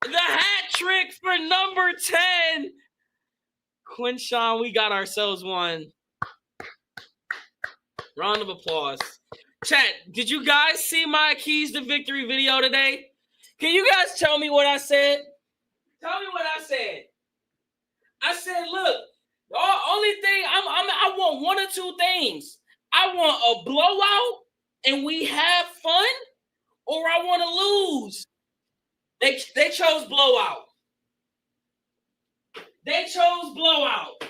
The hat trick for number 10. Quinshawn, we got ourselves one. Round of applause. Chat, did you guys see my Keys to Victory video today? Can you guys tell me what I said? Tell me what I said. I said, look, the only thing, I want one or two things. I want a blowout and we have fun, or I want to lose. They chose blowout. They chose blowout.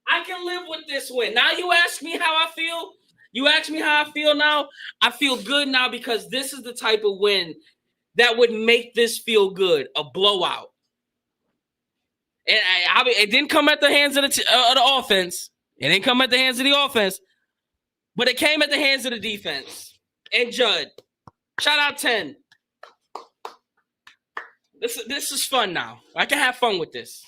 I can live with this win. Now you ask me how I feel. You ask me how I feel now. I feel good now because this is the type of win that would make this feel good, a blowout. And it didn't come at the hands of the offense. It didn't come at the hands of the offense, but it came at the hands of the defense. And Judd, shout out 10. This is fun now. I can have fun with this.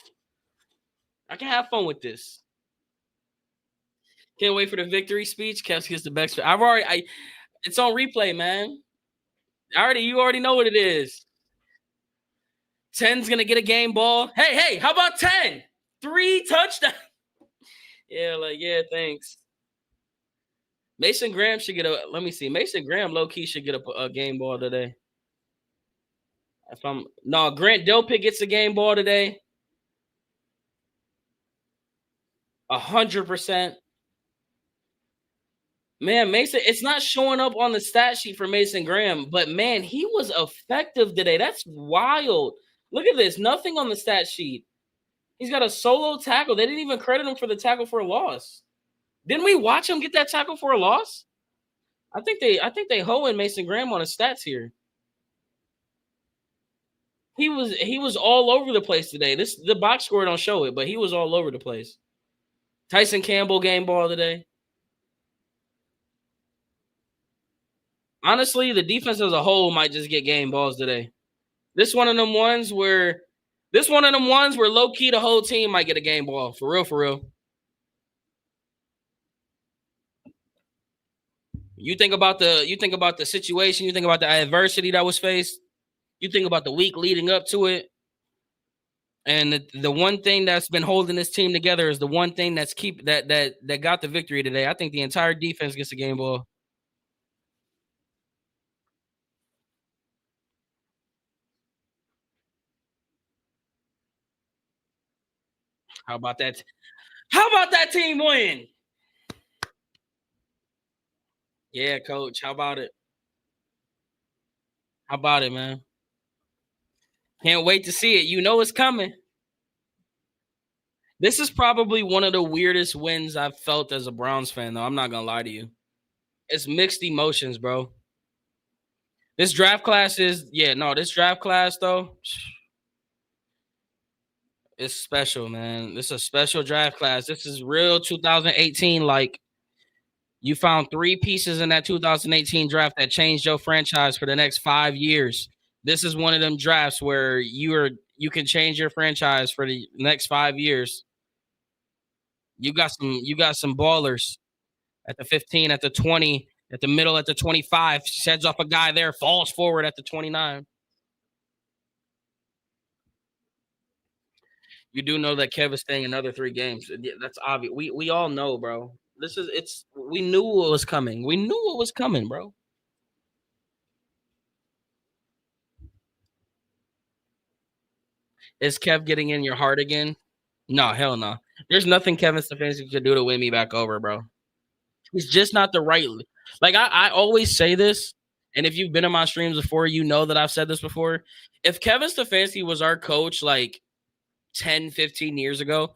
Can't wait for the victory speech. Kev's gets the best. It's on replay, man. You already know what it is. 10's gonna get a game ball. Hey, how about 10? 3 touchdowns. Yeah, thanks. Mason Graham should get let me see. Mason Graham low-key should get a game ball today. Grant Delpit gets a game ball today. 100%. Man, Mason, it's not showing up on the stat sheet for Mason Graham, but man, he was effective today. That's wild. Look at this. Nothing on the stat sheet. He's got a solo tackle. They didn't even credit him for the tackle for a loss. Didn't we watch him get that tackle for a loss? I think they hoeing Mason Graham on his stats here. He was all over the place today. The box score don't show it, but he was all over the place. Tyson Campbell game ball today. Honestly, the defense as a whole might just get game balls today. This one of them ones where low key the whole team might get a game ball. For real. You think about the situation, you think about the adversity that was faced, you think about the week leading up to it. And the one thing that's been holding this team together is the one thing that got the victory today. I think the entire defense gets a game ball. How about that? How about that team win? Yeah, coach. How about it? How about it, man? Can't wait to see it. You know it's coming. This is probably one of the weirdest wins I've felt as a Browns fan, though. I'm not gonna lie to you. It's mixed emotions, bro. This draft class is this draft class though, it's special, man. This is a special draft class. This is real 2018. Like you found three pieces in that 2018 draft that changed your franchise for the next 5 years. This is one of them drafts where you can change your franchise for the next 5 years. You got some ballers at the 15, at the 20, at the middle, at the 25, sheds off a guy there, falls forward at the 29. You do know that Kev is staying another 3 games. Yeah, that's obvious. We all know, bro. We knew what was coming. We knew what was coming, bro. Is Kev getting in your heart again? No, hell no. There's nothing Kevin Stefanski could do to win me back over, bro. He's just not the right. Like I always say this, and if you've been in my streams before, you know that I've said this before. If Kevin Stefanski was our coach like 10, 15 years ago,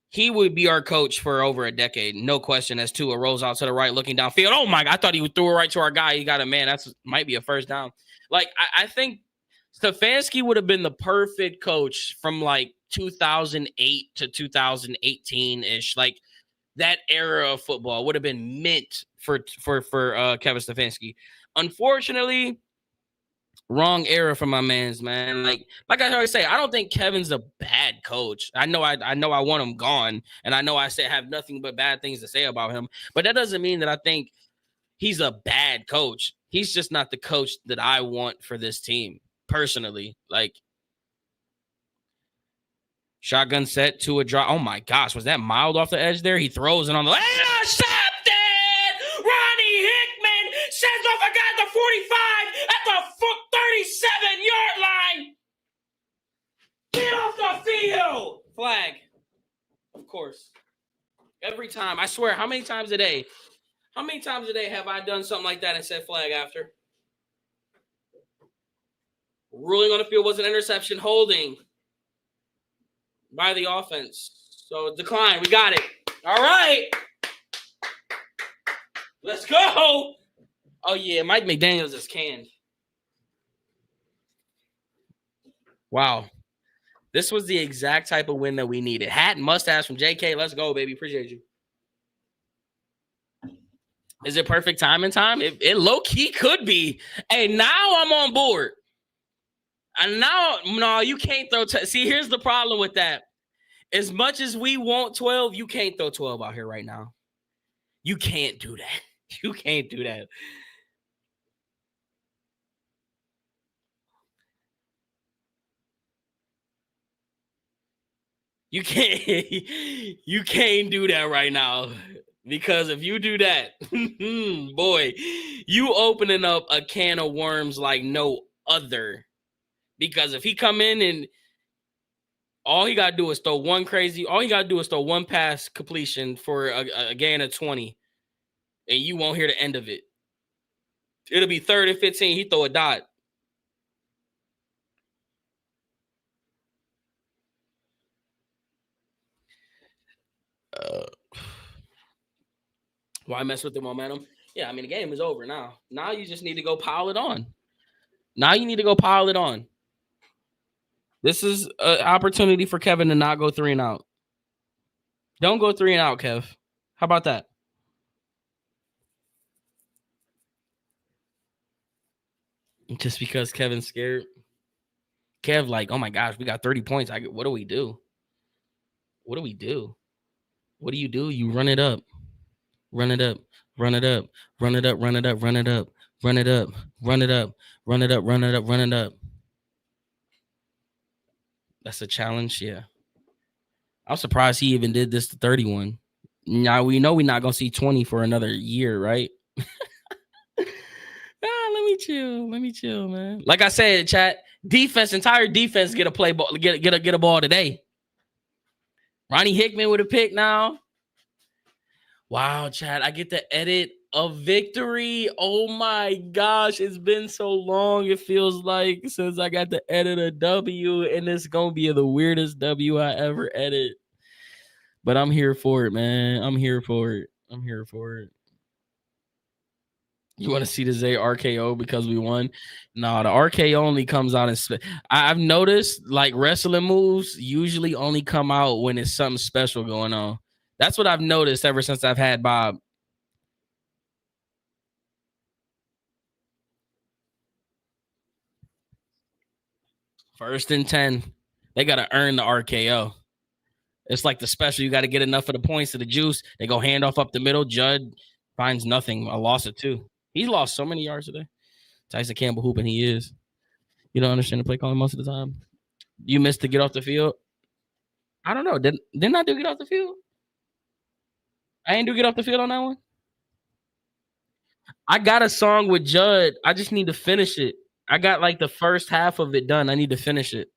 he would be our coach for over a decade. No question. As Tua rolls out to the right, looking downfield. Oh my God, I thought he threw it right to our guy. He got a man. That's might be a first down. Like I think Stefanski would have been the perfect coach from like 2008 to 2018 ish. Like that era of football would have been mint for Kevin Stefanski. Unfortunately, wrong era for my man's man. Like I always say, I don't think Kevin's a bad coach. I know I want him gone, and I know I say have nothing but bad things to say about him. But that doesn't mean that I think he's a bad coach. He's just not the coach that I want for this team personally. Like shotgun set to a drop. Oh my gosh, was that mild off the edge there? He throws it on the intercepted. Ronnie Hickman sends off a guy at the 45 at the 37-yard line. Get off the field. Flag. Of course. Every time. I swear, how many times a day? How many times a day have I done something like that and said flag after? Ruling on the field was an interception, holding by the offense. So decline. We got it. All right. Let's go. Oh, yeah. Mike McDaniels is canned. Wow. This was the exact type of win that we needed. Hat and mustache from JK. Let's go, baby. Appreciate you. Is it perfect time and time? It low-key could be. Hey, now I'm on board. And now, no, you can't throw. See, here's the problem with that. As much as we want 12, you can't throw 12 out here right now. You can't do that. You can't do that. You can't do that right now. Because if you do that, boy, you opening up a can of worms like no other. Because if he come in and all he got to do is throw one pass completion for a gain of 20, and you won't hear the end of it. It'll be 3rd and 15. He throw a dot. Why mess with the momentum? Yeah, I mean, the game is over now. Now you just need to go pile it on. This is an opportunity for Kevin to not go 3 and out. Don't go 3 and out, Kev. How about that? Just because Kevin's scared. Kev, like, oh my gosh, we got 30 points. What do we do? What do we do? What do? You run it up. Run it up. Run it up. Run it up. Run it up. Run it up. Run it up. Run it up. Run it up. Run it up. Run it up. That's a challenge. Yeah. I'm surprised he even did this to 31. Now we know we're not gonna see 20 for another year, right? Let me chill, man. Like I said, chat, entire defense get a play ball, get a ball today. Ronnie Hickman with a pick now. Wow, chat, I get to edit a victory. Oh my gosh, it's been so long. It feels like since I got to edit a W, and it's gonna be the weirdest W I ever edit. But I'm here for it, man. I'm here for it. I'm here for it. You want to see the Zay RKO because we won? No, the RKO only comes out in. I've noticed like wrestling moves usually only come out when it's something special going on. That's what I've noticed ever since I've had Bob. First and 10. They got to earn the RKO. It's like the special. You got to get enough of the points of the juice. They go handoff up the middle. Judd finds nothing. I lost it too. He's lost so many yards today. Tyson Campbell hooping he is. You don't understand the play calling most of the time. You missed to get off the field. I don't know. Didn't I do get off the field? I ain't do get off the field on that one. I got a song with Judd. I just need to finish it. I got like the first half of it done. I need to finish it.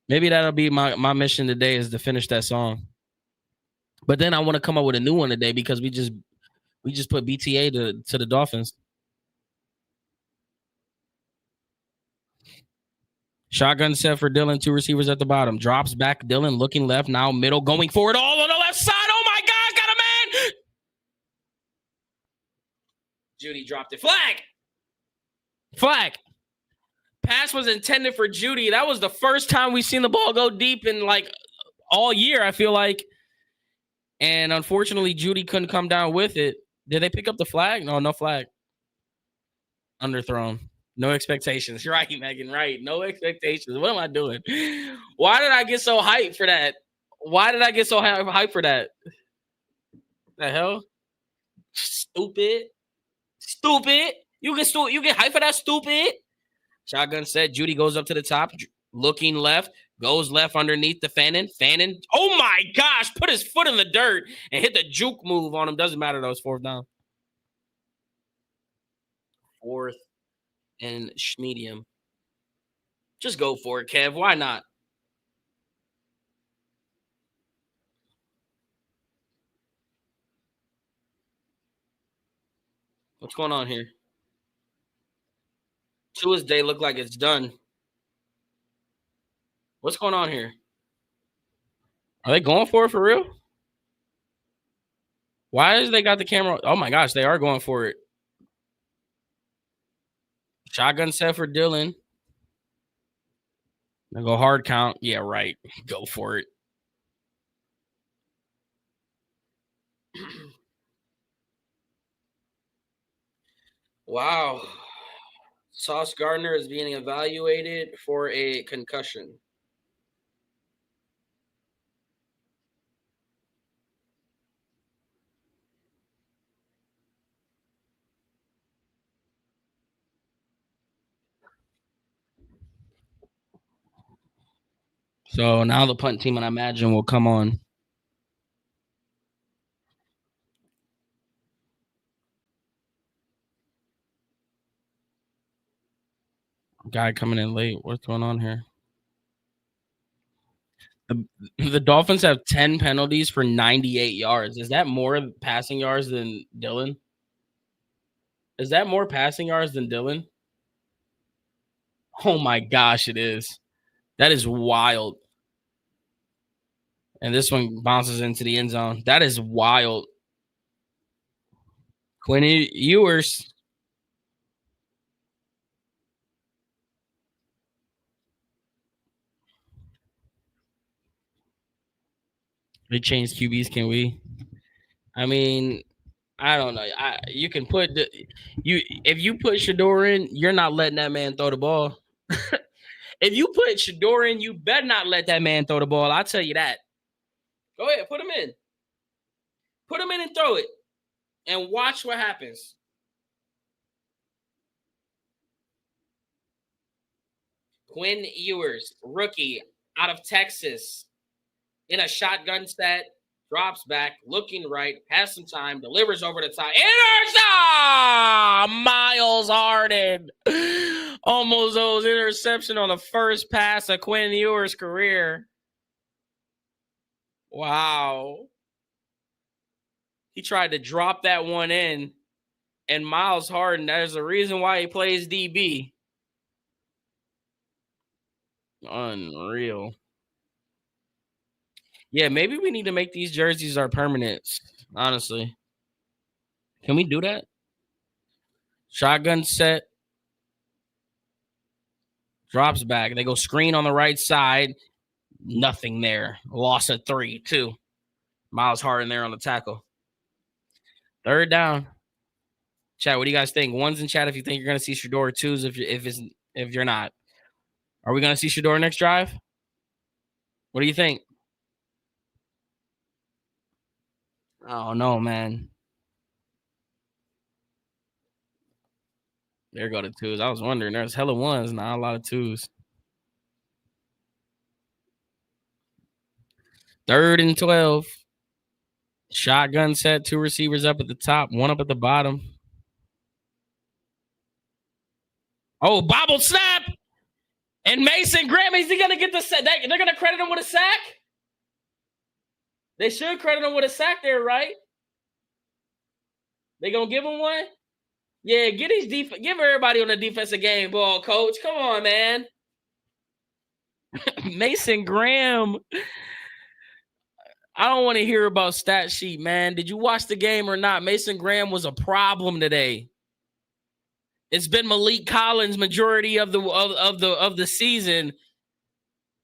Maybe that'll be my mission today is to finish that song. But then I want to come up with a new one today because we just put BTA to the Dolphins. Shotgun set for Dylan, 2 receivers at the bottom. Drops back Dylan, looking left, now middle, going forward, all on the left side. Oh my God, got a man! Judy dropped it. Flag. Pass was intended for Judy. That was the first time we've seen the ball go deep in like all year, I feel like. And unfortunately, Judy couldn't come down with it. Did they pick up the flag? No flag. Underthrown. No expectations. You're right, Megan. Right. No expectations. What am I doing? Why did I get so hyped for that? Why did I get so hyped for that? The hell? Stupid. You get hyped for that, stupid. Shotgun said Judy goes up to the top, looking left, goes left underneath the Fannin. Oh my gosh, put his foot in the dirt and hit the juke move on him. Doesn't matter though, it's 4th down. 4th and medium. Just go for it, Kev. Why not? What's going on here? Tua's day look like it's done. What's going on here? Are they going for it for real? Why is they got the camera? Oh my gosh, they are going for it. Shotgun set for Dylan. I go hard count. Yeah, right. Go for it. Wow. Sauce Gardner is being evaluated for a concussion. So now the punt team, I imagine, will come on. Guy coming in late. What's going on here? The Dolphins have 10 penalties for 98 yards. Is that more passing yards than Dylan? Is that more passing yards than Dylan? Oh my gosh, it is. That is wild. And this one bounces into the end zone. That is wild. Quinn Ewers. They changed QBs, can we? I mean, I don't know. You can put if you put Shador in, you're not letting that man throw the ball. If you put Shador in, you better not let that man throw the ball. I'll tell you that. Go ahead, put him in. Put him in and throw it. And watch what happens. Quinn Ewers, rookie out of Texas, in a shotgun set, drops back, looking right, has some time, delivers over the top. Miles Harden. Almost those interception on the first pass of Quinn Ewers' career. Wow. He tried to drop that one in. And Miles Harden, there's a reason why he plays DB. Unreal. Yeah, maybe we need to make these jerseys our permanents, honestly. Can we do that? Shotgun set, drops back. They go screen on the right side. Nothing there. Loss of 3, 2. Miles Harden there on the tackle. Third down. Chat, what do you guys think? Ones in chat if you think you're gonna see Shador, twos if you're not. Are we gonna see Shador next drive? What do you think? Oh no, man. There go the twos. I was wondering. There's hella ones, not a lot of twos. 3rd and 12. Shotgun set, 2 receivers up at the top, 1 up at the bottom. Oh, bobble snap! And Mason Graham, is he gonna get the sack? They're gonna credit him with a sack? They should credit him with a sack there, right? They gonna give him one? Yeah, give everybody on the defensive game ball, coach. Come on, man. Mason Graham. I don't want to hear about stat sheet, man. Did you watch the game or not? Mason Graham was a problem today. It's been Malik Collins majority of the season,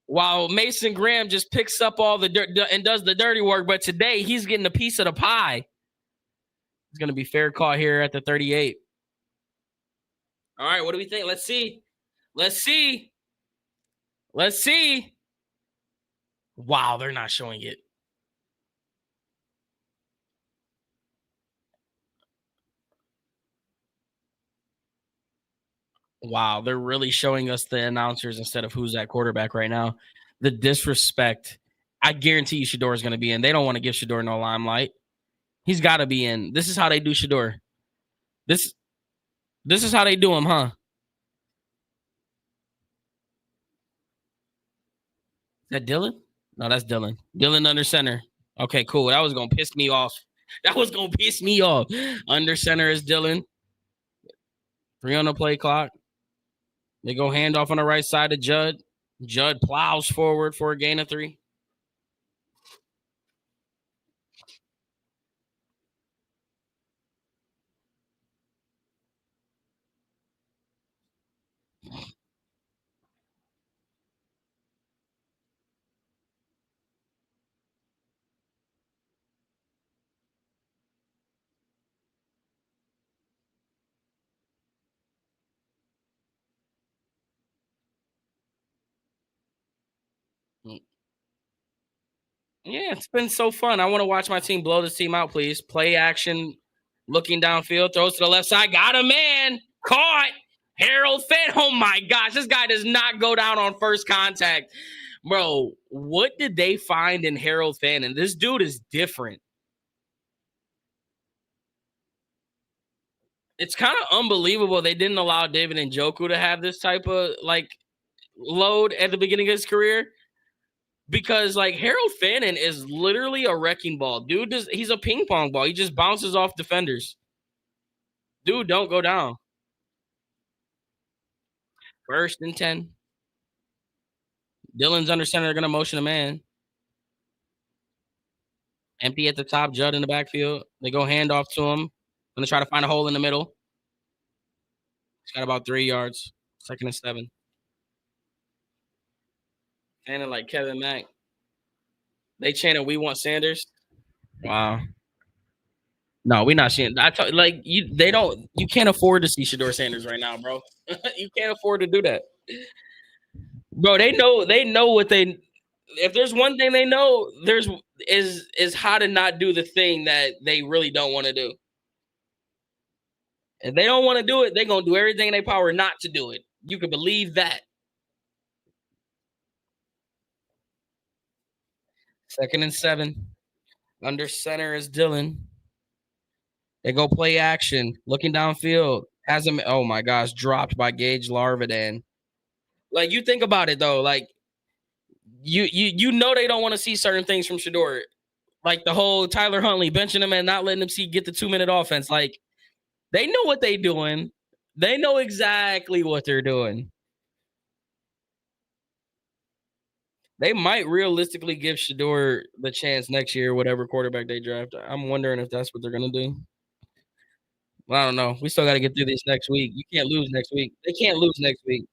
while Mason Graham just picks up all the dirt and does the dirty work. But today he's getting a piece of the pie. It's gonna be fair call here at the 38. All right, what do we think? Let's see. Let's see. Let's see. Wow, they're not showing it. Wow, they're really showing us the announcers instead of who's at quarterback right now. The disrespect. I guarantee you Shador is going to be in. They don't want to give Shador no limelight. He's got to be in. This is how they do Shador. This is how they do him, huh? Is that Dylan? No, that's Dylan. Dylan under center. Okay, cool. That was going to piss me off. That was going to piss me off. Under center is Dylan. 3 on the play clock. They go handoff on the right side to Judd. Judd plows forward for a gain of 3. Yeah, it's been so fun. I want to watch my team blow this team out, please. Play action, looking downfield, throws to the left side. Got a man. Caught. Harold Finn. Oh my gosh, this guy does not go down on first contact. Bro, what did they find in Harold Finn? And this dude is different. It's kind of unbelievable they didn't allow David Njoku to have this type of like load at the beginning of his career. Because like Harold Fannin is literally a wrecking ball. Dude, he's a ping pong ball. He just bounces off defenders. Dude, don't go down. 1st and 10. Dylan's under center. They're going to motion a man. Empty at the top. Judd in the backfield. They go handoff to him. Going to try to find a hole in the middle. He's got about 3 yards. 2nd and 7. Fannin like Kevin Mack. They chanted, "We want Sanders." Wow. No, we're not seeing. Like you. They don't. You can't afford to see Shador Sanders right now, bro. You can't afford to do that, bro. They know. They know what they. If there's one thing they know, is how to not do the thing that they really don't want to do. If they don't want to do it, they're gonna do everything in their power not to do it. You can believe that. 2nd and 7. Under center is Dylan. They go play action, looking downfield. Has him. Oh my gosh, dropped by Gage Larvidan. Like you think about it though, like you know they don't want to see certain things from Shador, like the whole Tyler Huntley benching him and not letting him get the 2-minute offense. Like they know what they're doing. They know exactly what they're doing. They might realistically give Shador the chance next year, whatever quarterback they draft. I'm wondering if that's what they're gonna do. Well, I don't know. We still got to get through this next week. You can't lose next week. They can't lose next week.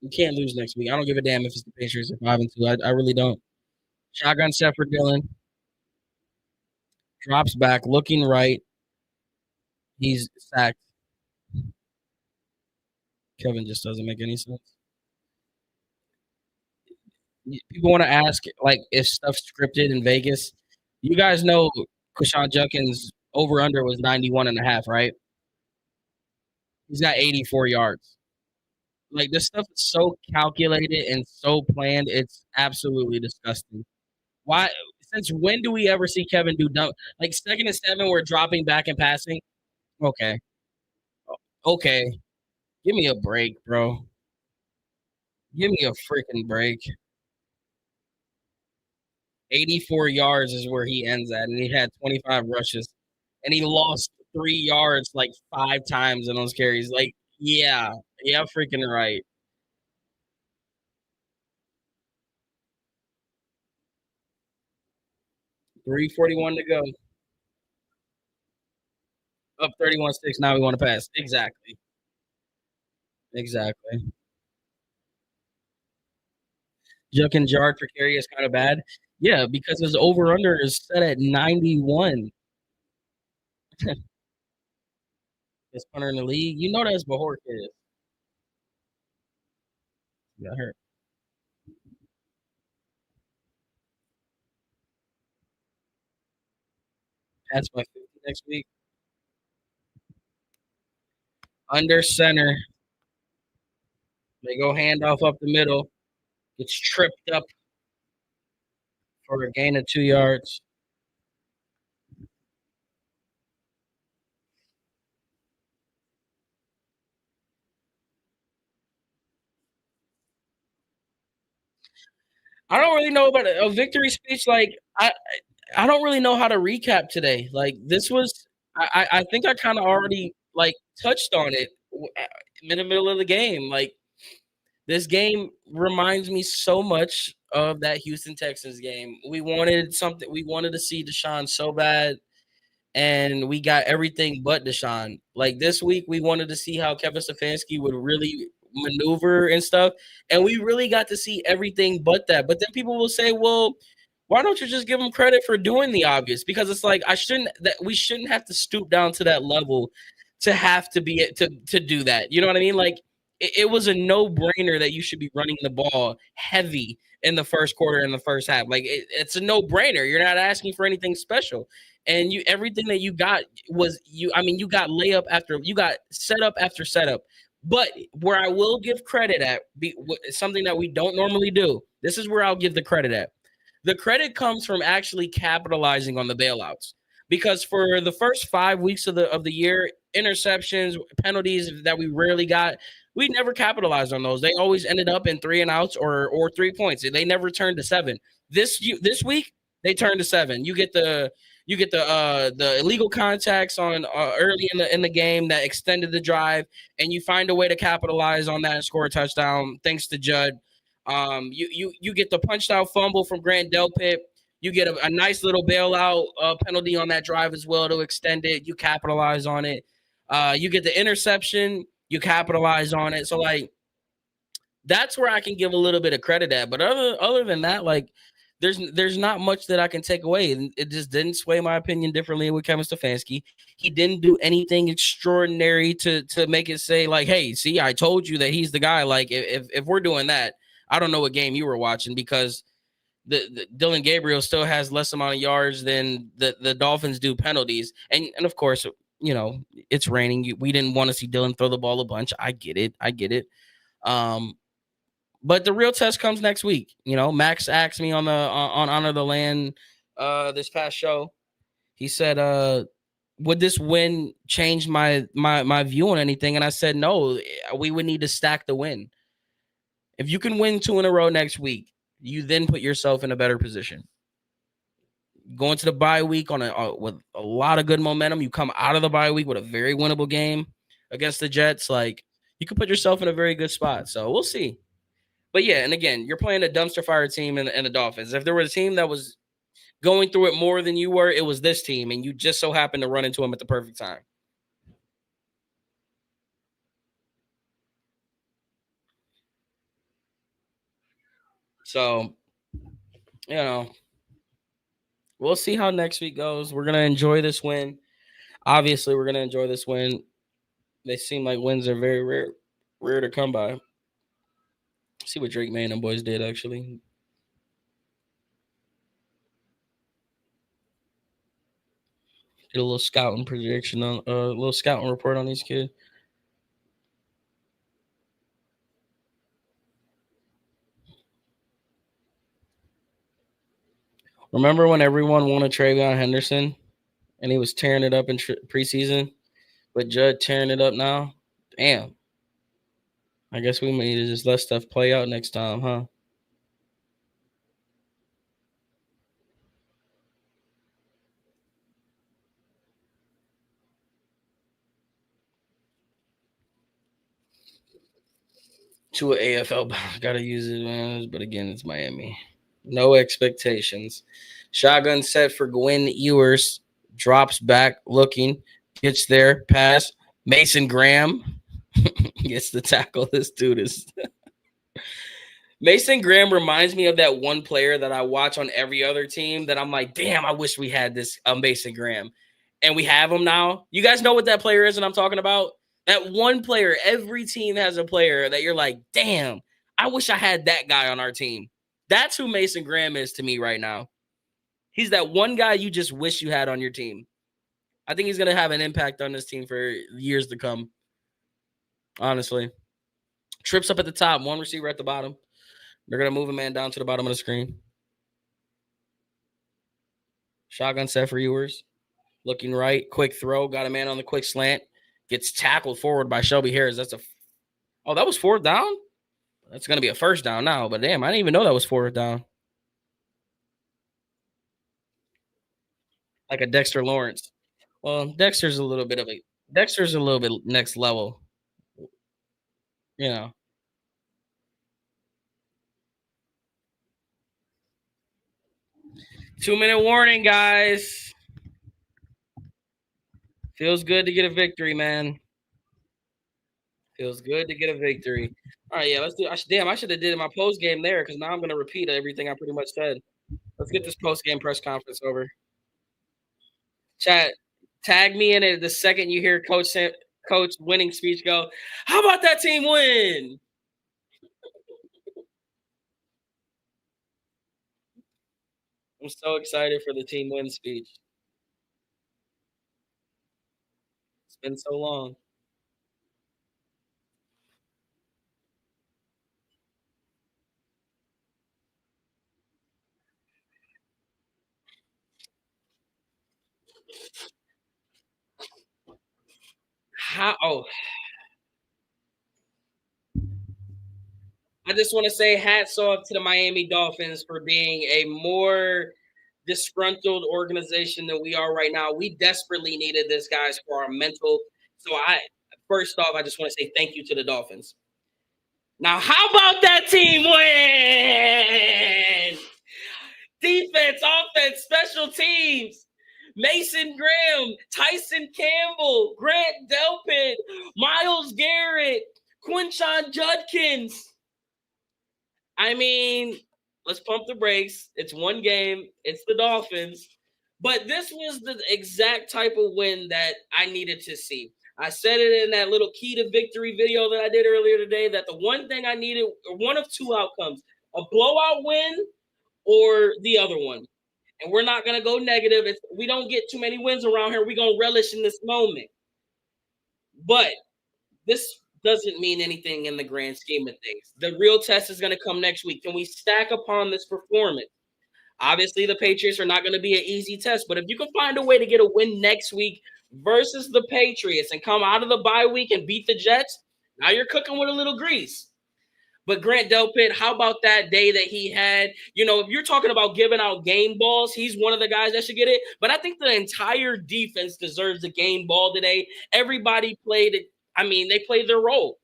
You can't lose next week. I don't give a damn if it's the Patriots or 5-2. I really don't. Shotgun set for Dylan. Drops back, looking right. He's sacked. Kevin just doesn't make any sense. People want to ask like if stuff's scripted in Vegas. You guys know Kushawn Junkins over under was 91.5, right? He's got 84 yards. Like this stuff is so calculated and so planned. It's absolutely disgusting. Why? Since when do we ever see Kevin do dumb? Like 2nd and 7, we're dropping back and passing. Okay, okay. Give me a break, bro. Give me a freaking break. 84 yards is where he ends at, and he had 25 rushes, and he lost 3 yards like 5 times in those carries. Like, yeah, freaking right. 3:41 to go. Up 31-6. Now we want to pass. Exactly. Exactly. Junkins yard for carry is kind of bad. Yeah, because his over under is set at 91. Best punter in the league. You know that's Bahork is. Got hurt. Pass by 50 next week. Under center. They go handoff up the middle. Gets tripped up for a gain of 2 yards. I don't really know about a victory speech. Like I don't really know how to recap today. Like this was, I think I kind of already like touched on it in the middle of the game. Like this game reminds me so much of that Houston Texans game. We wanted something. We wanted to see Deshaun so bad, and we got everything but Deshaun. Like this week, we wanted to see how Kevin Stefanski would really maneuver and stuff, and we really got to see everything but that. But then people will say, "Well, why don't you just give him credit for doing the obvious?" Because it's like we shouldn't have to stoop down to that level to have to be to do that. You know what I mean? Like it was a no brainer that you should be running the ball heavy in the first quarter and the first half. Like it's a no brainer. You're not asking for anything special, and you everything that you got was you. I mean, you got layup after you got setup after setup. But where I will give credit at something that we don't normally do. This is where I'll give the credit at. The credit comes from actually capitalizing on the bailouts because for the first 5 weeks of the year, interceptions, penalties that we rarely got, we never capitalized on those. They always ended up in 3 and outs or 3 points. They never turned to 7. This week they turned to 7. You get the illegal contacts on early in the game that extended the drive, and you find a way to capitalize on that and score a touchdown thanks to Judd. You get the punched out fumble from Grant Delpit. You get a nice little bailout penalty on that drive as well to extend it. You capitalize on it. You get the interception. You capitalize on it. So like that's where I can give a little bit of credit at. But other than that, like there's not much that I can take away. And it just didn't sway my opinion differently with Kevin Stefanski. He didn't do anything extraordinary to make it say like, hey, see, I told you that he's the guy. Like if we're doing that, I don't know what game you were watching because the Dylan Gabriel still has less amount of yards than the Dolphins do penalties. And of course, you know, it's raining. We didn't want to see Dylan throw the ball a bunch. I get it. But the real test comes next week. You know, Max asked me on Honor the Land this past show. He said, would this win change my view on anything? And I said, no, we would need to stack the win. If you can win 2 in a row next week, you then put yourself in a better position. Going to the bye week with a lot of good momentum, you come out of the bye week with a very winnable game against the Jets. Like you can put yourself in a very good spot. So we'll see. But yeah, and again, you're playing a dumpster fire team and the Dolphins. If there was a team that was going through it more than you were, it was this team, and you just so happened to run into them at the perfect time. So, you know, we'll see how next week goes. We're gonna enjoy this win. Obviously, we're gonna enjoy this win. They seem like wins are very rare to come by. See what Drake May and them boys did actually. Did a little scouting prediction on a little scouting report on these kids. Remember when everyone wanted Travion Henderson and he was tearing it up in preseason, but Judd tearing it up now? Damn. I guess we need to just let stuff play out next time, huh? To an AFL, gotta use it, man. But again, it's Miami. No expectations. Shotgun set for Gwen Ewers. Drops back, looking, gets there, pass. Mason Graham gets the tackle. This dude is Mason Graham reminds me of that one player that I watch on every other team that I'm like, damn, I wish we had this Mason Graham. And we have him now. You guys know what that player is that I'm talking about? That one player, every team has a player that you're like, damn, I wish I had that guy on our team. That's who Mason Graham is to me right now. He's that one guy you just wish you had on your team. I think he's going to have an impact on this team for years to come. Honestly. Trips up at the top, one receiver at the bottom. They're going to move a man down to the bottom of the screen. Shotgun set for Ewers. Looking right. Quick throw. Got a man on the quick slant. Gets tackled forward by Shelby Harris. Oh, that was fourth down? That's going to be a first down now. But damn, I didn't even know that was fourth down. Like a Dexter Lawrence. Well, Dexter's a little bit next level. You know. 2-minute warning, guys. Feels good to get a victory, man. Feels good to get a victory. All right, yeah, let's do. I should have did my post game there because now I'm going to repeat everything I pretty much said. Let's get this post game press conference over. Chat, tag me in it the second you hear Coach winning speech. Go, how about that team win? I'm so excited for the team win speech. It's been so long. How? Oh, I just want to say hats off to the Miami Dolphins for being a more disgruntled organization than we are right now. We desperately needed this, guys, for our mental. So first off, I just want to say thank you to the Dolphins. Now, how about that team win? Defense, offense, special teams. Mason Graham, Tyson Campbell, Grant Delpit, Miles Garrett, Quinshon Judkins. I mean, let's pump the brakes. It's one game. It's the Dolphins. But this was the exact type of win that I needed to see. I said it in that little key to victory video that I did earlier today that the one thing I needed, one of two outcomes, a blowout win or the other one. And we're not going to go negative. If we don't get too many wins around here, we're going to relish in this moment. But this doesn't mean anything in the grand scheme of things. The real test is going to come next week. Can we stack upon this performance? Obviously, the Patriots are not going to be an easy test, but if you can find a way to get a win next week versus the Patriots and come out of the bye week and beat the Jets, now you're cooking with a little grease. But Grant Delpit, how about that day that he had? You know, if you're talking about giving out game balls, he's one of the guys that should get it. But I think the entire defense deserves a game ball today. Everybody played it. I mean, they played their role.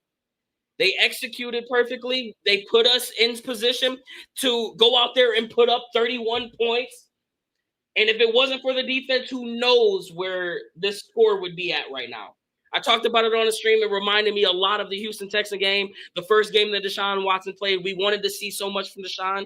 They executed perfectly. They put us in position to go out there and put up 31 points. And if it wasn't for the defense, who knows where this score would be at right now? I talked about it on the stream. It reminded me a lot of the Houston Texan game, the first game that Deshaun Watson played. We wanted to see so much from Deshaun,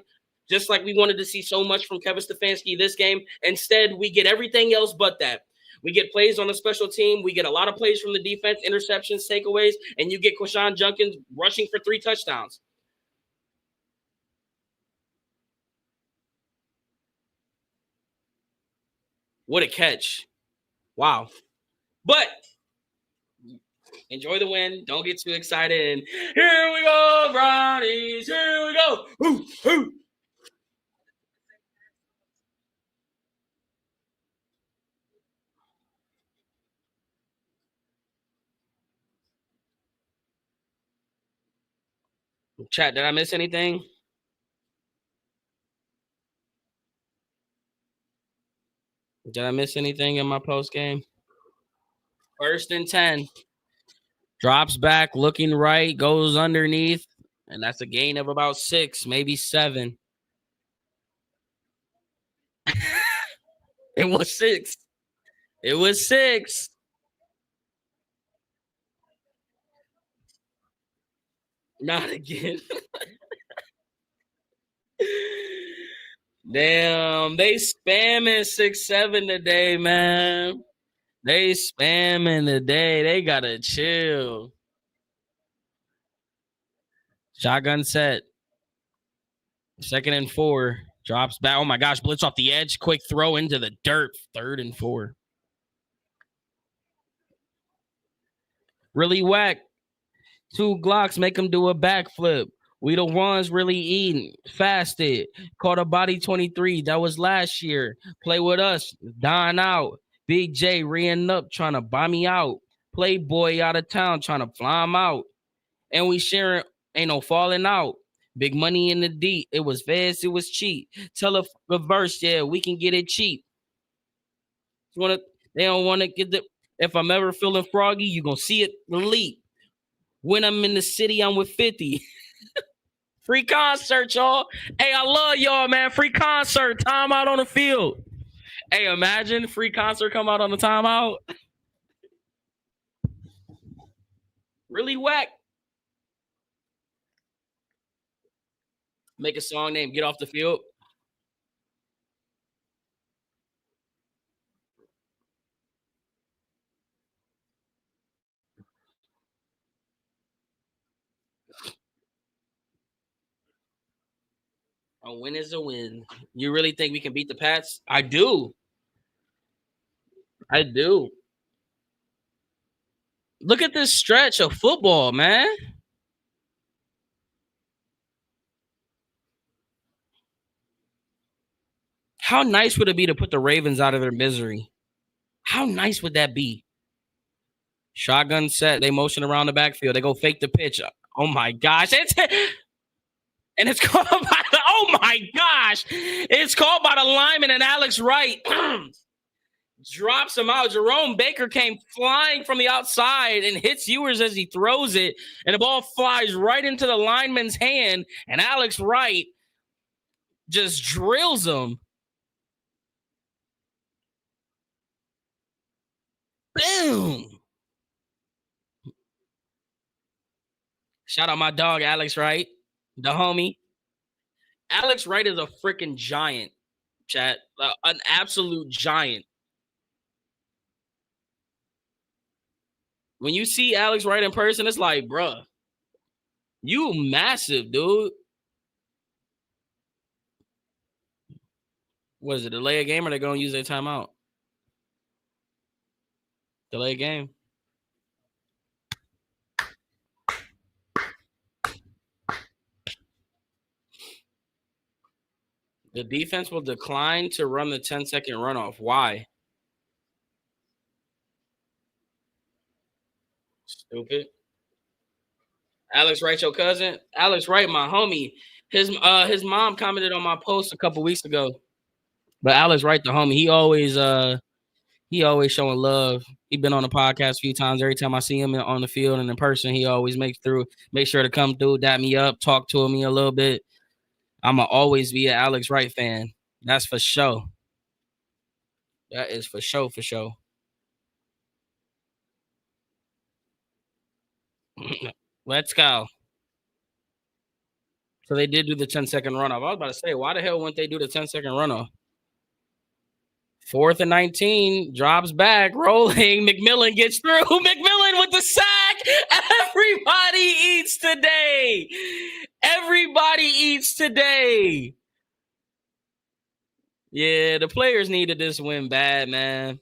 just like we wanted to see so much from Kevin Stefanski this game. Instead, we get everything else but that. We get plays on the special team. We get a lot of plays from the defense, interceptions, takeaways, and you get Quashawn Junkins rushing for 3 touchdowns. What a catch. Wow. But enjoy the win. Don't get too excited. And here we go, Brownies. Here we go. Ooh, ooh. Chat, did I miss anything? Did I miss anything in my post game? 1st and 10. Drops back, looking right, goes underneath, and that's a gain of about 6, maybe 7. It was 6. It was 6. Not again. Damn, they spamming 6-7 today, man. They spamming today. They gotta chill. Shotgun set. 2nd and 4. Drops back. Oh my gosh, blitz off the edge. Quick throw into the dirt. 3rd and 4. Really whack. 2 Glocks make them do a backflip. We the ones really eating. Fasted. Caught a body 23. That was last year. Play with us. Dine out. Big J reeing up, trying to buy me out. Playboy out of town, trying to fly him out. And we sharing, ain't no falling out. Big money in the deep. It was fast, it was cheap. Tell a reverse, yeah, we can get it cheap. They don't want to get the. If I'm ever feeling froggy, you gonna see it leap. When I'm in the city, I'm with 50. Free concert, y'all. Hey, I love y'all, man. Free concert. Time out on the field. Hey, imagine free concert come out on the timeout. Really whack. Make a song named Get Off the Field. A win is a win. You really think we can beat the Pats? I do. I do. Look at this stretch of football, man. How nice would it be to put the Ravens out of their misery? How nice would that be? Shotgun set. They motion around the backfield. They go fake the pitch. Oh my gosh. And it's called by the, oh my gosh. It's called by the lineman and Alex Wright drops him out. Jerome Baker came flying from the outside and hits Ewers as he throws it. And the ball flies right into the lineman's hand. And Alex Wright just drills him. Boom. Shout out my dog, Alex Wright, the homie. Alex Wright is a freaking giant, chat. An absolute giant. When you see Alex Wright in person, it's like, bruh, you massive, dude. What is it, delay a game or they're going to use their timeout? Delay a game. The defense will decline to run the 10-second runoff. Why? Stupid. Alex Wright, your cousin? Alex Wright, my homie. His mom commented on my post a couple weeks ago. But Alex Wright, the homie, he always He always showing love. He been on the podcast a few times. Every time I see him on the field and in person, he always make sure to come through, dap me up, talk to me a little bit. I'ma always be an Alex Wright fan. That's for sure. That is for sure, for sure. Let's go. So they did do the 10-second runoff. I was about to say, why the hell wouldn't they do the 10-second runoff? 4th and 19, drops back, rolling. McMillan gets through. McMillan with the sack. Everybody eats today. Everybody eats today. Yeah, the players needed this win bad, man.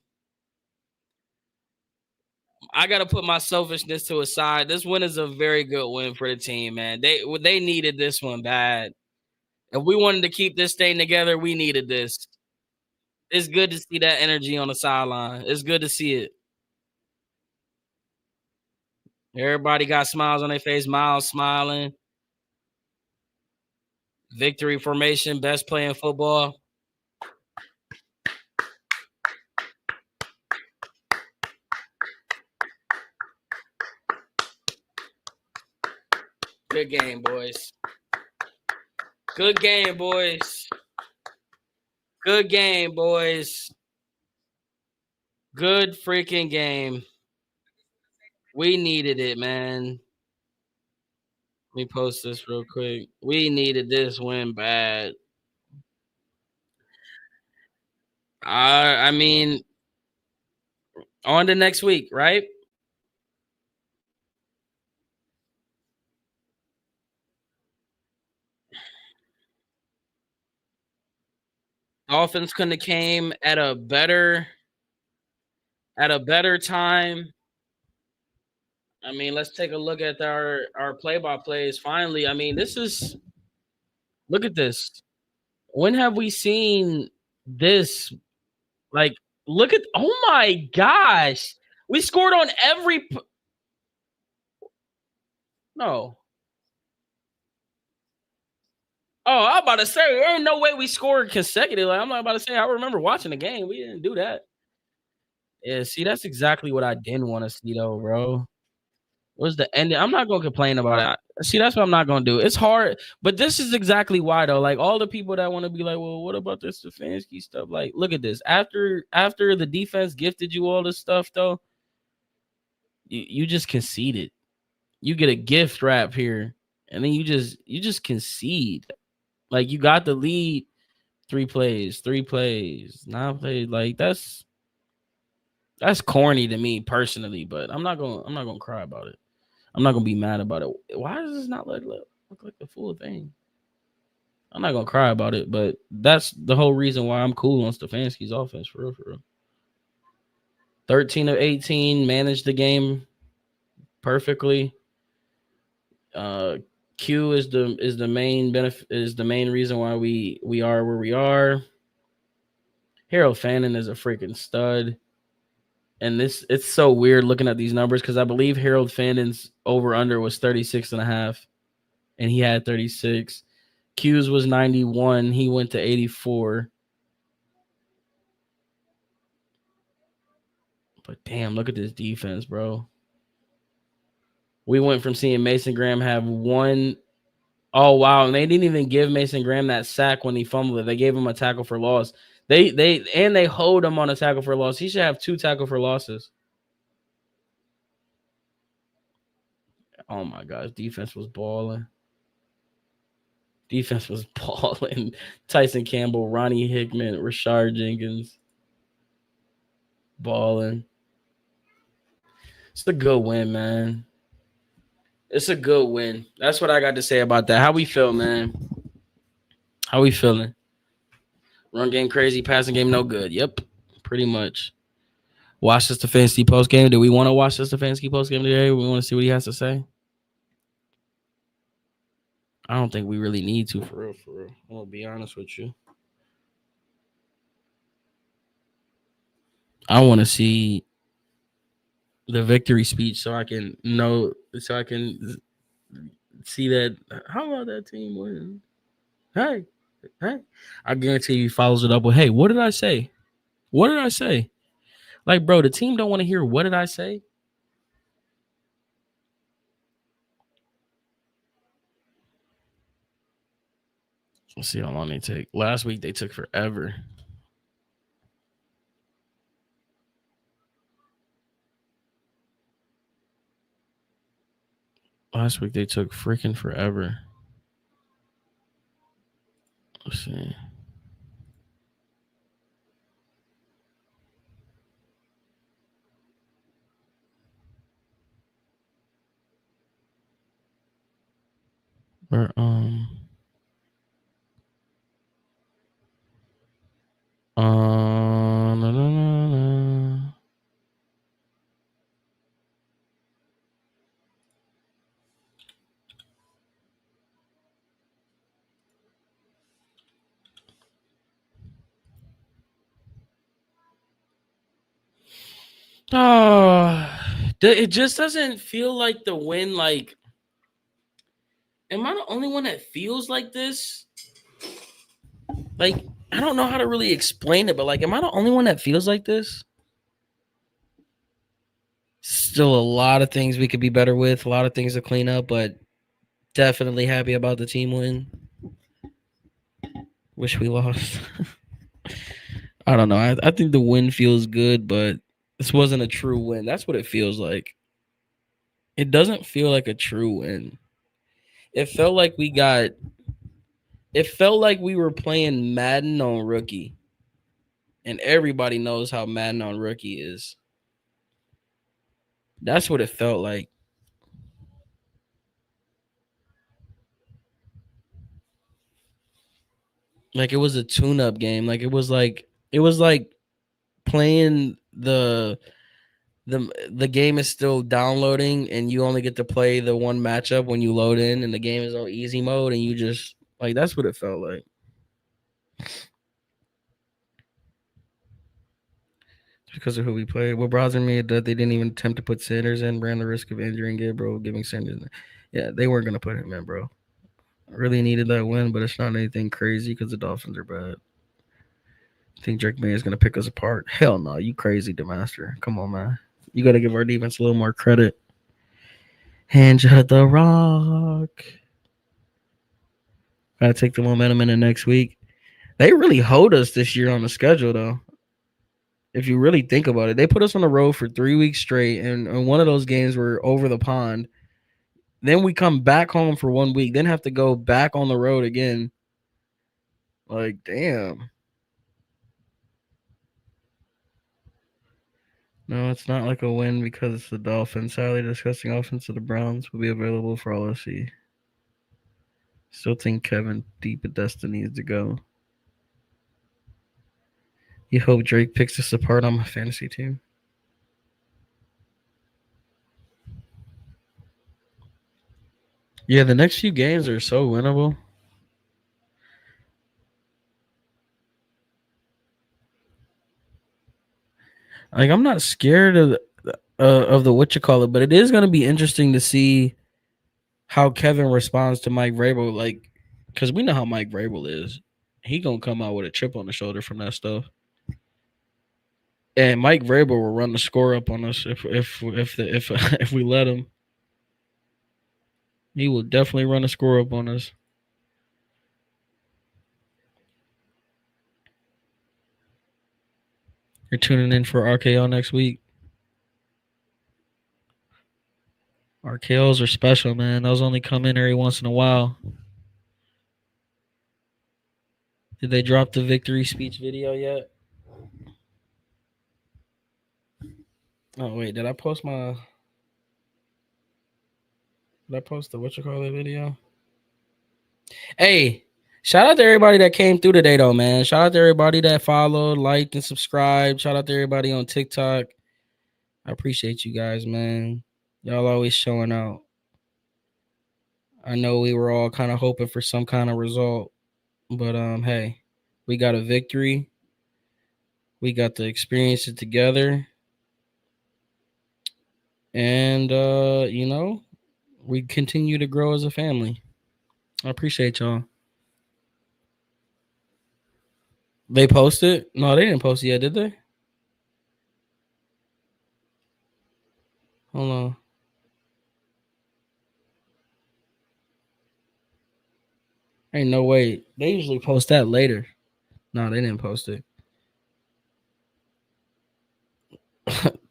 I got to put my selfishness to a side. This win is a very good win for the team, man. They needed this one bad. If we wanted to keep this thing together, we needed this. It's good to see that energy on the sideline. It's good to see it. Everybody got smiles on their face. Miles smiling. Victory formation. Best play in football. Good game, boys. Good game, boys. Good game, boys. Good freaking game. We needed it, man. Let me post this real quick. We needed this win bad. I mean, on to next week, right? Dolphins couldn't have came at a better time. I mean, let's take a look at our play-by-plays. Finally, I mean, look at this. When have we seen this? Like, look at, oh my gosh, we scored on every. No. Oh, I'm about to say there ain't no way we scored consecutively. I'm not about to say I remember watching the game. We didn't do that. Yeah, see, that's exactly what I didn't want to see though, bro. Was the ending? I'm not gonna complain about it. See, that's what I'm not gonna do. It's hard, but this is exactly why though. Like all the people that want to be like, well, what about this Stefanski stuff? Like, look at this. After the defense gifted you all this stuff though, you just conceded. You get a gift wrap here, and then you just concede. Like you got the lead, 3 plays, 9 plays. Like that's corny to me personally, but I'm not gonna cry about it. I'm not gonna be mad about it. Why does this not look like the full thing? I'm not gonna cry about it, but that's the whole reason why I'm cool on Stefanski's offense, for real, for real. 13 of 18, managed the game perfectly. Q is the main benefit, is the main reason why we are where we are. Harold Fannin is a freaking stud. And it's so weird looking at these numbers because I believe Harold Fannin's over-under was 36.5, and he had 36. Q's was 91. He went to 84. But damn, look at this defense, bro. We went from seeing Mason Graham have one. Oh, wow. And they didn't even give Mason Graham that sack when he fumbled it. They gave him a tackle for loss. They hold him on a tackle for loss. He should have 2 tackle for losses. Oh my gosh, defense was balling. Tyson Campbell, Ronnie Hickman, Rashard Jenkins, balling. It's a good win, man. It's a good win. That's what I got to say about that. How we feel, man? How we feeling? Run game crazy, passing game no good. Yep, pretty much. Watch the Stefanski post game. Do we want to watch the Stefanski post game today? We want to see what he has to say. I don't think we really need to, for real, for real. I'm gonna be honest with you. I want to see the victory speech so I can see that. How about that team win? Hey. I guarantee you he follows it up with, hey, what did I say? What did I say? Like, bro, the team don't want to hear what did I say? Let's see how long they take. Last week they took forever. Last week they took freaking forever. Let's see. Where no, no, no, no. Oh, it just doesn't feel like the win. Like, am I the only one that feels like this? Like, I don't know how to really explain it, but like, am I the only one that feels like this? Still a lot of things we could be better with, a lot of things to clean up, but definitely happy about the team win. Wish we lost. I don't know. I think the win feels good, but this wasn't a true win. That's what it feels like. It doesn't feel like a true win. It felt like it felt like we were playing Madden on rookie. And everybody knows how Madden on rookie is. That's what it felt like. Like it was a tune-up game. Like it was like playing the game is still downloading and you only get to play the one matchup when you load in and the game is on easy mode and you just like that's what it felt like. Because of who we played. What bothered me is that they didn't even attempt to put Sanders in, ran the risk of injuring Gabriel, giving Sanders. Yeah, they weren't gonna put him in, bro. I really needed that win, but it's not anything crazy because the Dolphins are bad. I think Drake May is gonna pick us apart. Hell no, you crazy, Demaster. Come on, man. You gotta give our defense a little more credit. Hand you the rock. Gotta take the momentum in the next week. They really hold us this year on the schedule, though. If you really think about it, they put us on the road for 3 weeks straight, and one of those games were over the pond. Then we come back home for 1 week, then have to go back on the road again. Like, damn. No, it's not like a win because it's the Dolphins. Sadly, discussing offense of the Browns will be available for all to see. Still think Kevin deep at destiny is to go. You hope Drake picks us apart on my fantasy team. Yeah, the next few games are so winnable. Like I'm not scared of the what you call it, but it is going to be interesting to see how Kevin responds to Mike Vrabel. Like, because we know how Mike Vrabel is. He gonna come out with a chip on the shoulder from that stuff. And Mike Vrabel will run the score up on us if we let him. He will definitely run the score up on us. You're tuning in for RKO next week. RKOs are special, man. Those only come in every once in a while. Did they drop the victory speech video yet? Oh wait, did I post the what you call it video? Hey, shout out to everybody that came through today though, man. Shout out to everybody that followed, liked, and subscribed. Shout out to everybody on TikTok. I appreciate you guys, man. Y'all always showing out. I know we were all kind of hoping for some kind of result, but hey, we got a victory. We got to experience it together. And we continue to grow as a family. I appreciate y'all. They posted? No, they didn't post it yet, did they? Hold on. Ain't no way. They usually post that later. No, they didn't post it.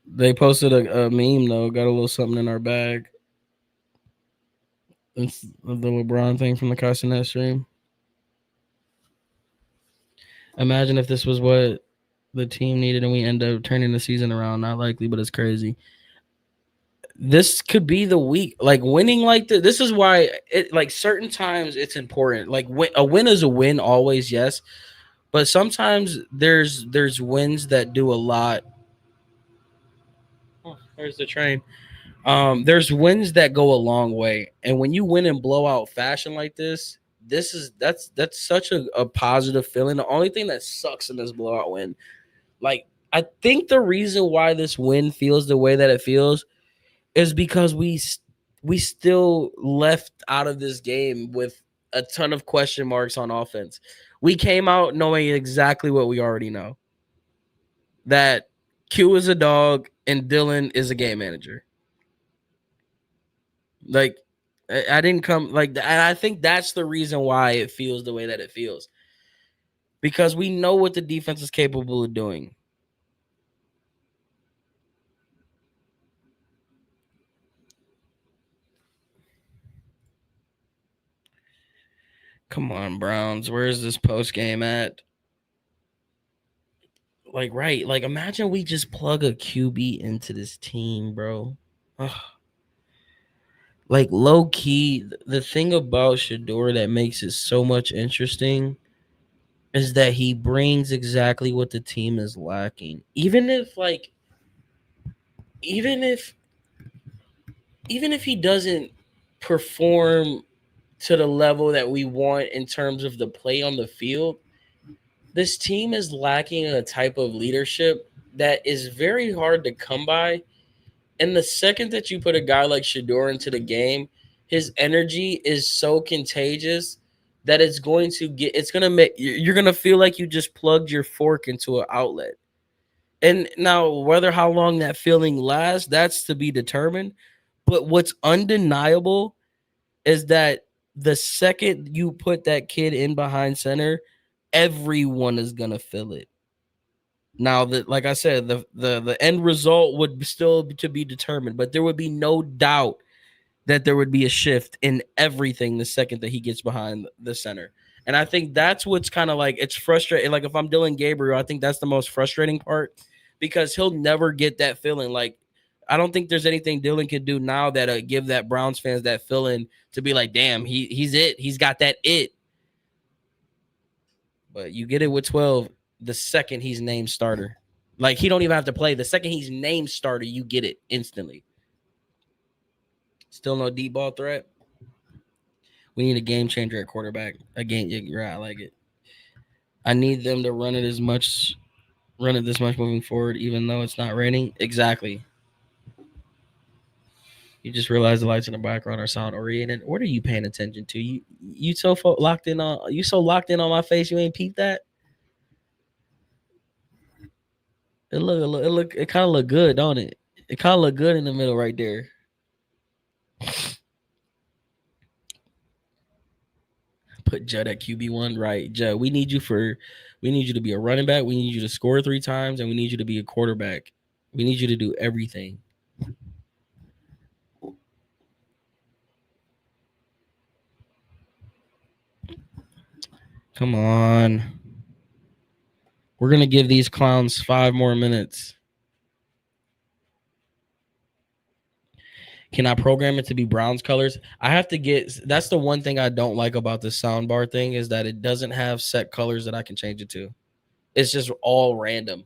They posted a meme though. Got a little something in our bag. It's the LeBron thing from the Castanet stream. Imagine if this was what the team needed and we end up turning the season around. Not likely, but it's crazy. This could be the week, like winning like this. This is why it like certain times it's important. Like a win is a win always, yes, but sometimes there's wins that do a lot. Oh, there's the train. There's wins that go a long way, and when you win in blowout fashion like this, that's such a positive feeling. The only thing that sucks in this blowout win, like I think the reason why this win feels the way that it feels is because we still left out of this game with a ton of question marks on offense. We came out knowing exactly what we already know. That Q is a dog and Dylan is a game manager. Like I didn't come like, and I think that's the reason why it feels the way that it feels. Because we know what the defense is capable of doing. Come on, Browns. Where's this post game at? Like, right. Like, imagine we just plug a QB into this team, bro. Ugh. Like, low key, the thing about Shador that makes it so much interesting is that he brings exactly what the team is lacking. Even if even if he doesn't perform to the level that we want in terms of the play on the field, this team is lacking a type of leadership that is very hard to come by. And the second that you put a guy like Shador into the game, his energy is so contagious that it's going to make you're going to feel like you just plugged your fork into an outlet. And now, whether how long that feeling lasts, that's to be determined. But what's undeniable is that the second you put that kid in behind center, everyone is gonna feel it. Now that, like I said, the end result would still to be determined, but there would be no doubt that there would be a shift in everything the second that he gets behind the center. And I think that's what's kind of like, it's frustrating. Like if I'm Dylan Gabriel, I think that's the most frustrating part because he'll never get that feeling. Like I don't think there's anything Dylan can do now that give that Browns fans that feeling to be like, damn, he's it. He's got that it. But you get it with 12 the second he's named starter. Like he don't even have to play. The second he's named starter, you get it instantly. Still no deep ball threat. We need a game changer at quarterback. You're right, I like it. I need them to run it this much moving forward, even though it's not raining. Exactly. You just realize the lights in the background are sound oriented. What are you paying attention to? You so locked in on my face. You ain't peeped that. It kind of look good, don't it? It kind of look good in the middle right there. Put Judd at QB1, right? Judd, we need you to be a running back. We need you to score 3 times, and we need you to be a quarterback. We need you to do everything. Come on. We're going to give these clowns 5 more minutes. Can I program it to be Browns colors? That's the one thing I don't like about this soundbar thing is that it doesn't have set colors that I can change it to. It's just all random.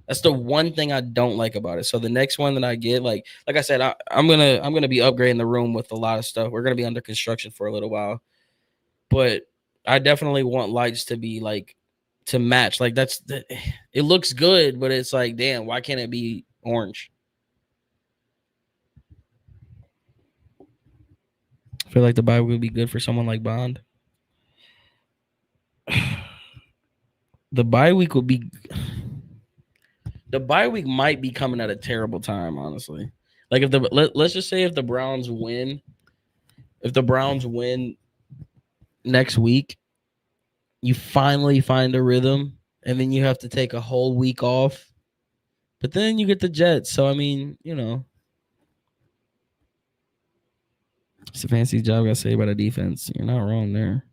That's the one thing I don't like about it. So the next one that I get, like I said, I'm gonna be upgrading the room with a lot of stuff. We're gonna be under construction for a little while, but I definitely want lights to be like to match. Like it looks good, but it's like, damn, why can't it be orange? I feel like the bye would be good for someone like Bond. The bye week might be coming at a terrible time, honestly. Like if let's just say if the Browns win next week, you finally find a rhythm, and then you have to take a whole week off. But then you get the Jets, so I mean, it's a fancy job. I gotta say about a defense. You're not wrong there.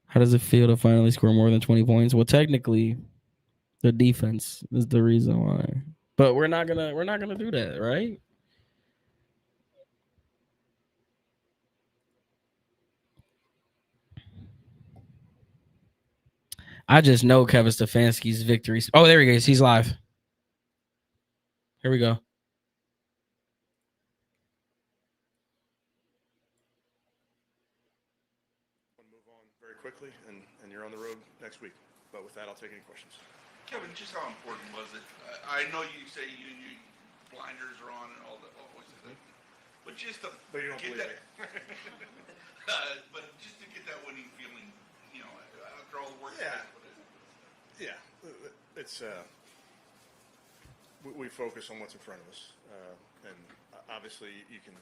How does it feel to finally score more than 20 points? Well, technically, the defense is the reason why. But we're not gonna do that, right? I just know Kevin Stefanski's victories. Oh, there he is. He's live. Here we go. Move on very quickly, and you're on the road next week. But with that, I'll take any questions. Kevin, just how important was it? I know you say you blinders are on and all that, but just to But you don't get believe that, me. but just to get that winning feeling, after all the work. Yeah. Yeah, it's we focus on what's in front of us, and obviously you can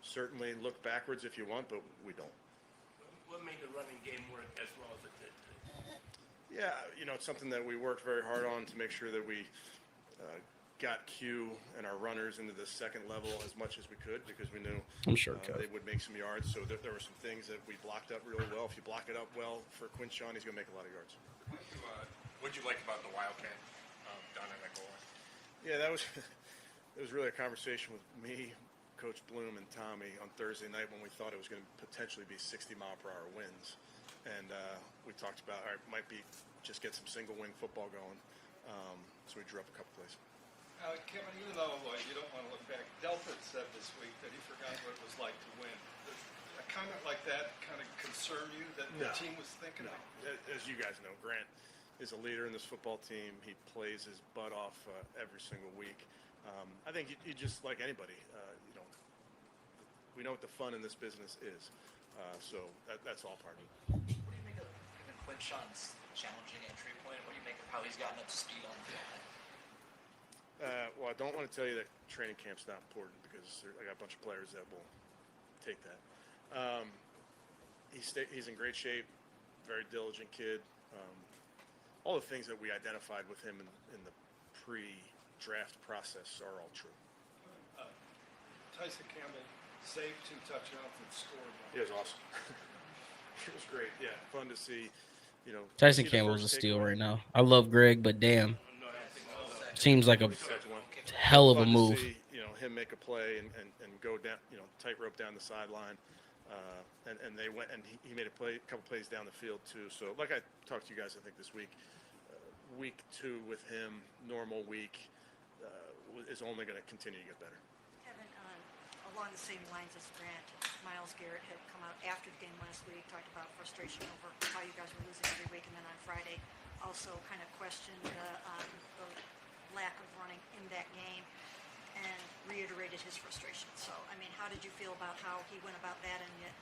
certainly look backwards if you want, but we don't. What made the running game work as well as it did? Yeah, it's something that we worked very hard on to make sure that we got Q and our runners into the second level as much as we could, because we knew I'm sure they would make some yards. So there were some things that we blocked up really well. If you block it up well for Quinshawn, he's going to make a lot of yards. What'd you like about the Wildcat down in that goal line? Yeah, it was really a conversation with me, Coach Bloom, and Tommy on Thursday night when we thought it was going to potentially be 60-mile-per-hour winds. And we talked about, all right, might be just get some single-wing football going. So we drew up a couple plays. Kevin, even though you don't want to look back, Delpit said this week that he forgot what it was like to win. Does a comment like that kind of concern you that the team was thinking of? As you guys know, Grant is a leader in this football team. He plays his butt off every single week. I think he just like anybody, we know what the fun in this business is. So that's all part of it. What do you make of Quinshawn's challenging entry point? What do you make of how he's gotten up to speed on the field? Well, I don't want to tell you that training camp's not important, because I got a bunch of players that will take that. He's in great shape, very diligent kid. All the things that we identified with him in the pre-draft process are all true. Tyson Campbell saved 2 touchdowns and scored one. It was awesome. It was great. Yeah, fun to see. Tyson Campbell's a steal right now. I love Greg, but damn, seems like a hell of a move. See, him make a play and go down, tightrope down the sideline, and they went and he made a couple plays down the field too. So like I talked to you guys, I think this week, week 2 with him, normal week, is only going to continue to get better. Kevin, along the same lines as Grant, Myles Garrett had come out after the game last week, talked about frustration over how you guys were losing every week, and then on Friday also kind of questioned the lack of running in that game and reiterated his frustration. So, I mean, how did you feel about how he went about that, and yet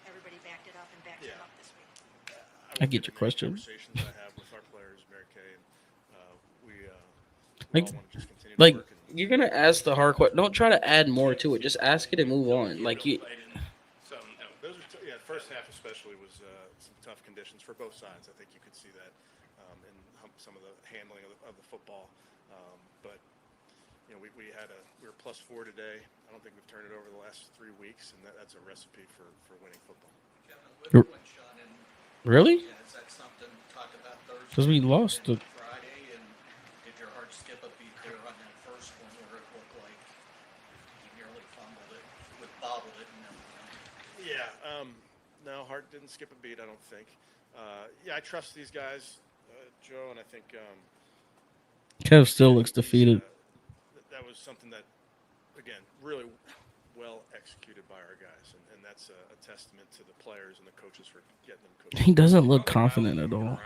everybody backed it up and backed him up this week? I get your question. Conversations I have with our players, Mary Kay, and we Like, all want to just continue to like work. you're gonna ask the hard question. Don't try to add more to it. Just ask it and move on. Like you, Those are the first half especially was some tough conditions for both sides. I think you could see that in some of the handling of the football. But we were +4 today. I don't think we've turned it over the last 3 weeks, and that's a recipe for winning football. Kevin, with Quinshawn and really? yeah, is that something to talk about Thursday? Because we lost and the. Friday, and did your heart skip a beat there on that first one where it looked like he nearly fumbled it, bobbled it, and everything? Yeah. No, heart didn't skip a beat, I don't think. I trust these guys, Joe, and I think Kev still looks defeated. That was something that, again, really well executed by our guys, and that's a testament to the players and the coaches for getting them coached. He doesn't look confident at all.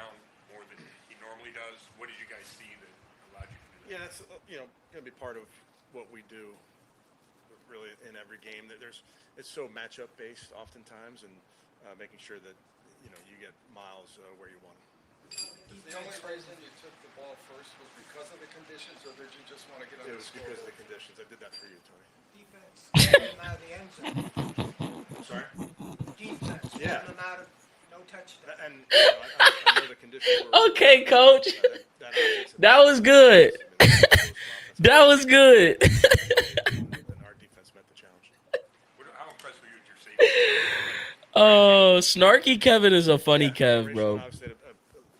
More than he normally does. What did you guys see that allowed you to do that? Yeah, that's going to be part of what we do, really, in every game. It's so matchup based oftentimes, and making sure that you get Myles where you want him. The only reason you took the ball first was because of the conditions, or did you just want to get on It the was because of the scoreboard? conditions. I did that for you, Tony. Defense, getting them out of the end zone. I'm sorry. Defense, Yeah. getting them out of no touchdown. And I know the conditions were. Okay, coach. That offensive That was offense, good. I mean, that was offensive That was good. and our defense met the challenge. How impressed were you with your safety? Oh, Snarky Kevin is a funny Kev, Rachel bro. obviously had a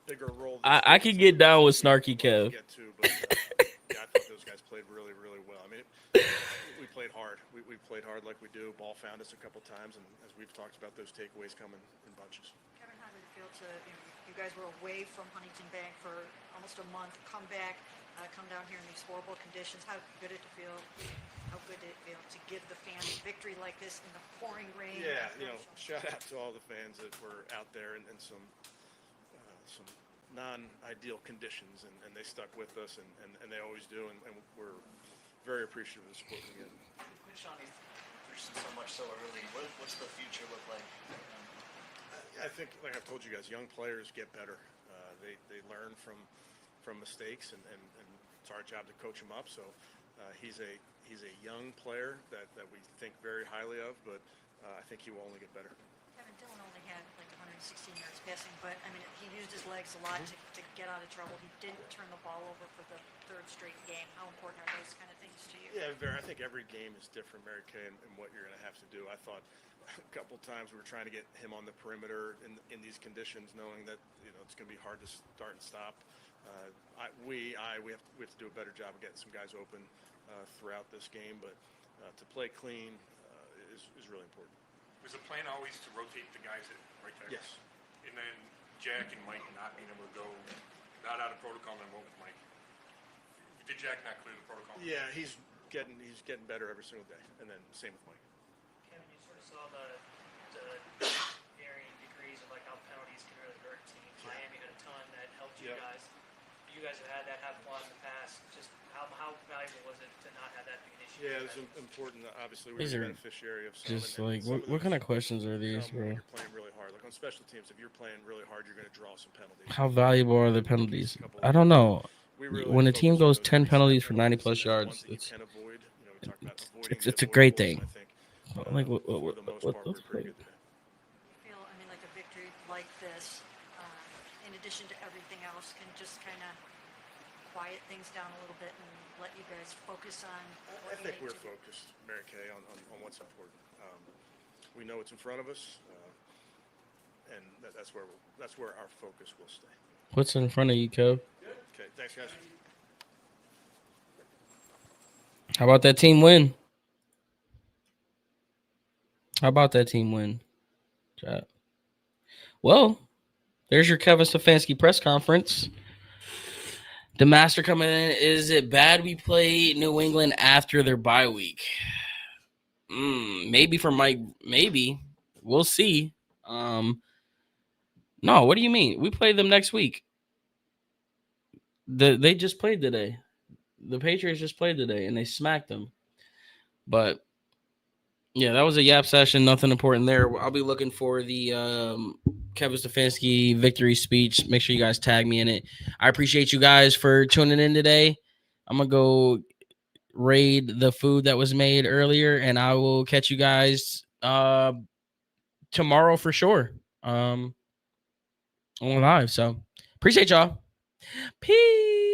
bigger role. I could get down with Snarky Kev. Get to, but yeah, I thought those guys played really, really well. I mean, we played hard. We played hard like we do. Ball found us a couple times, and as we've talked about, those takeaways come in bunches. Kevin, how did it feel to, you guys were away from Huntington Bank for almost a month, come back, come down here in these horrible conditions? How good did it feel? How good did it feel to give the fans a victory like this in the pouring rain? Yeah, shout out to all the fans that were out there in some non-ideal conditions, and they stuck with us, and they always do, and we're very appreciative of the support we get. Sean, you've so much so early. What's the future look like? I think, like I've told you guys, young players get better. They learn from mistakes, and it's our job to coach them up. So he's a young player that we think very highly of, but I think he will only get better. Kevin, Dillon only had like 116 yards passing, but I mean, he used his legs a lot to get out of trouble. He didn't turn the ball over for the third straight game. How important are those kind of things to you? Yeah, I think every game is different, Mary Kay, and what you're going to have to do. I thought a couple times we were trying to get him on the perimeter in these conditions, knowing that it's going to be hard to start and stop. We have to do a better job of getting some guys open throughout this game, but to play clean is really important. Was the plan always to rotate the guys right there? Yes. And then Jack and Mike not being able to go, not out of protocol, and then what with Mike? Did Jack not clear the protocol? Yeah, he's getting better every single day, and then same with Mike. Kevin, you sort of saw the varying degrees of like how penalties can really hurt teams. Yeah. Miami had a ton that helped you Yep. guys. You guys have had that happen a lot in the past. Just how valuable was it to not have that be an issue? Yeah, it's important. Obviously, we're These the are beneficiary of some. Just and like, some what of kind those of questions are these, come when bro? you're playing really hard. Like on special teams, if you're playing really hard, you're going to draw some penalties. How valuable are the penalties? I don't know. When a team goes 10 penalties for 90 plus yards, it's a great thing. Like, for the most part, we're pretty good today. You feel, I mean, like a victory like this, in addition to everything else, can just kind of quiet things down a little bit and let you guys focus on what I you think need we're to do? focused, Mary Kay, on what's important. We know what's in front of us, and that's where our focus will stay. What's in front of you, Kev? Okay, thanks, guys. How about that team win? How about that team win? Chat. Well, there's your Kevin Stefanski press conference. The master coming in. Is it bad we play New England after their bye week? Maybe for Mike. Maybe. We'll see. No, what do you mean? We play them next week. They just played today. The Patriots just played today, and they smacked them. But, yeah, that was a yap session. Nothing important there. I'll be looking for the Kevin Stefanski victory speech. Make sure you guys tag me in it. I appreciate you guys for tuning in today. I'm going to go raid the food that was made earlier, and I will catch you guys tomorrow for sure on live. So, appreciate y'all. Peace.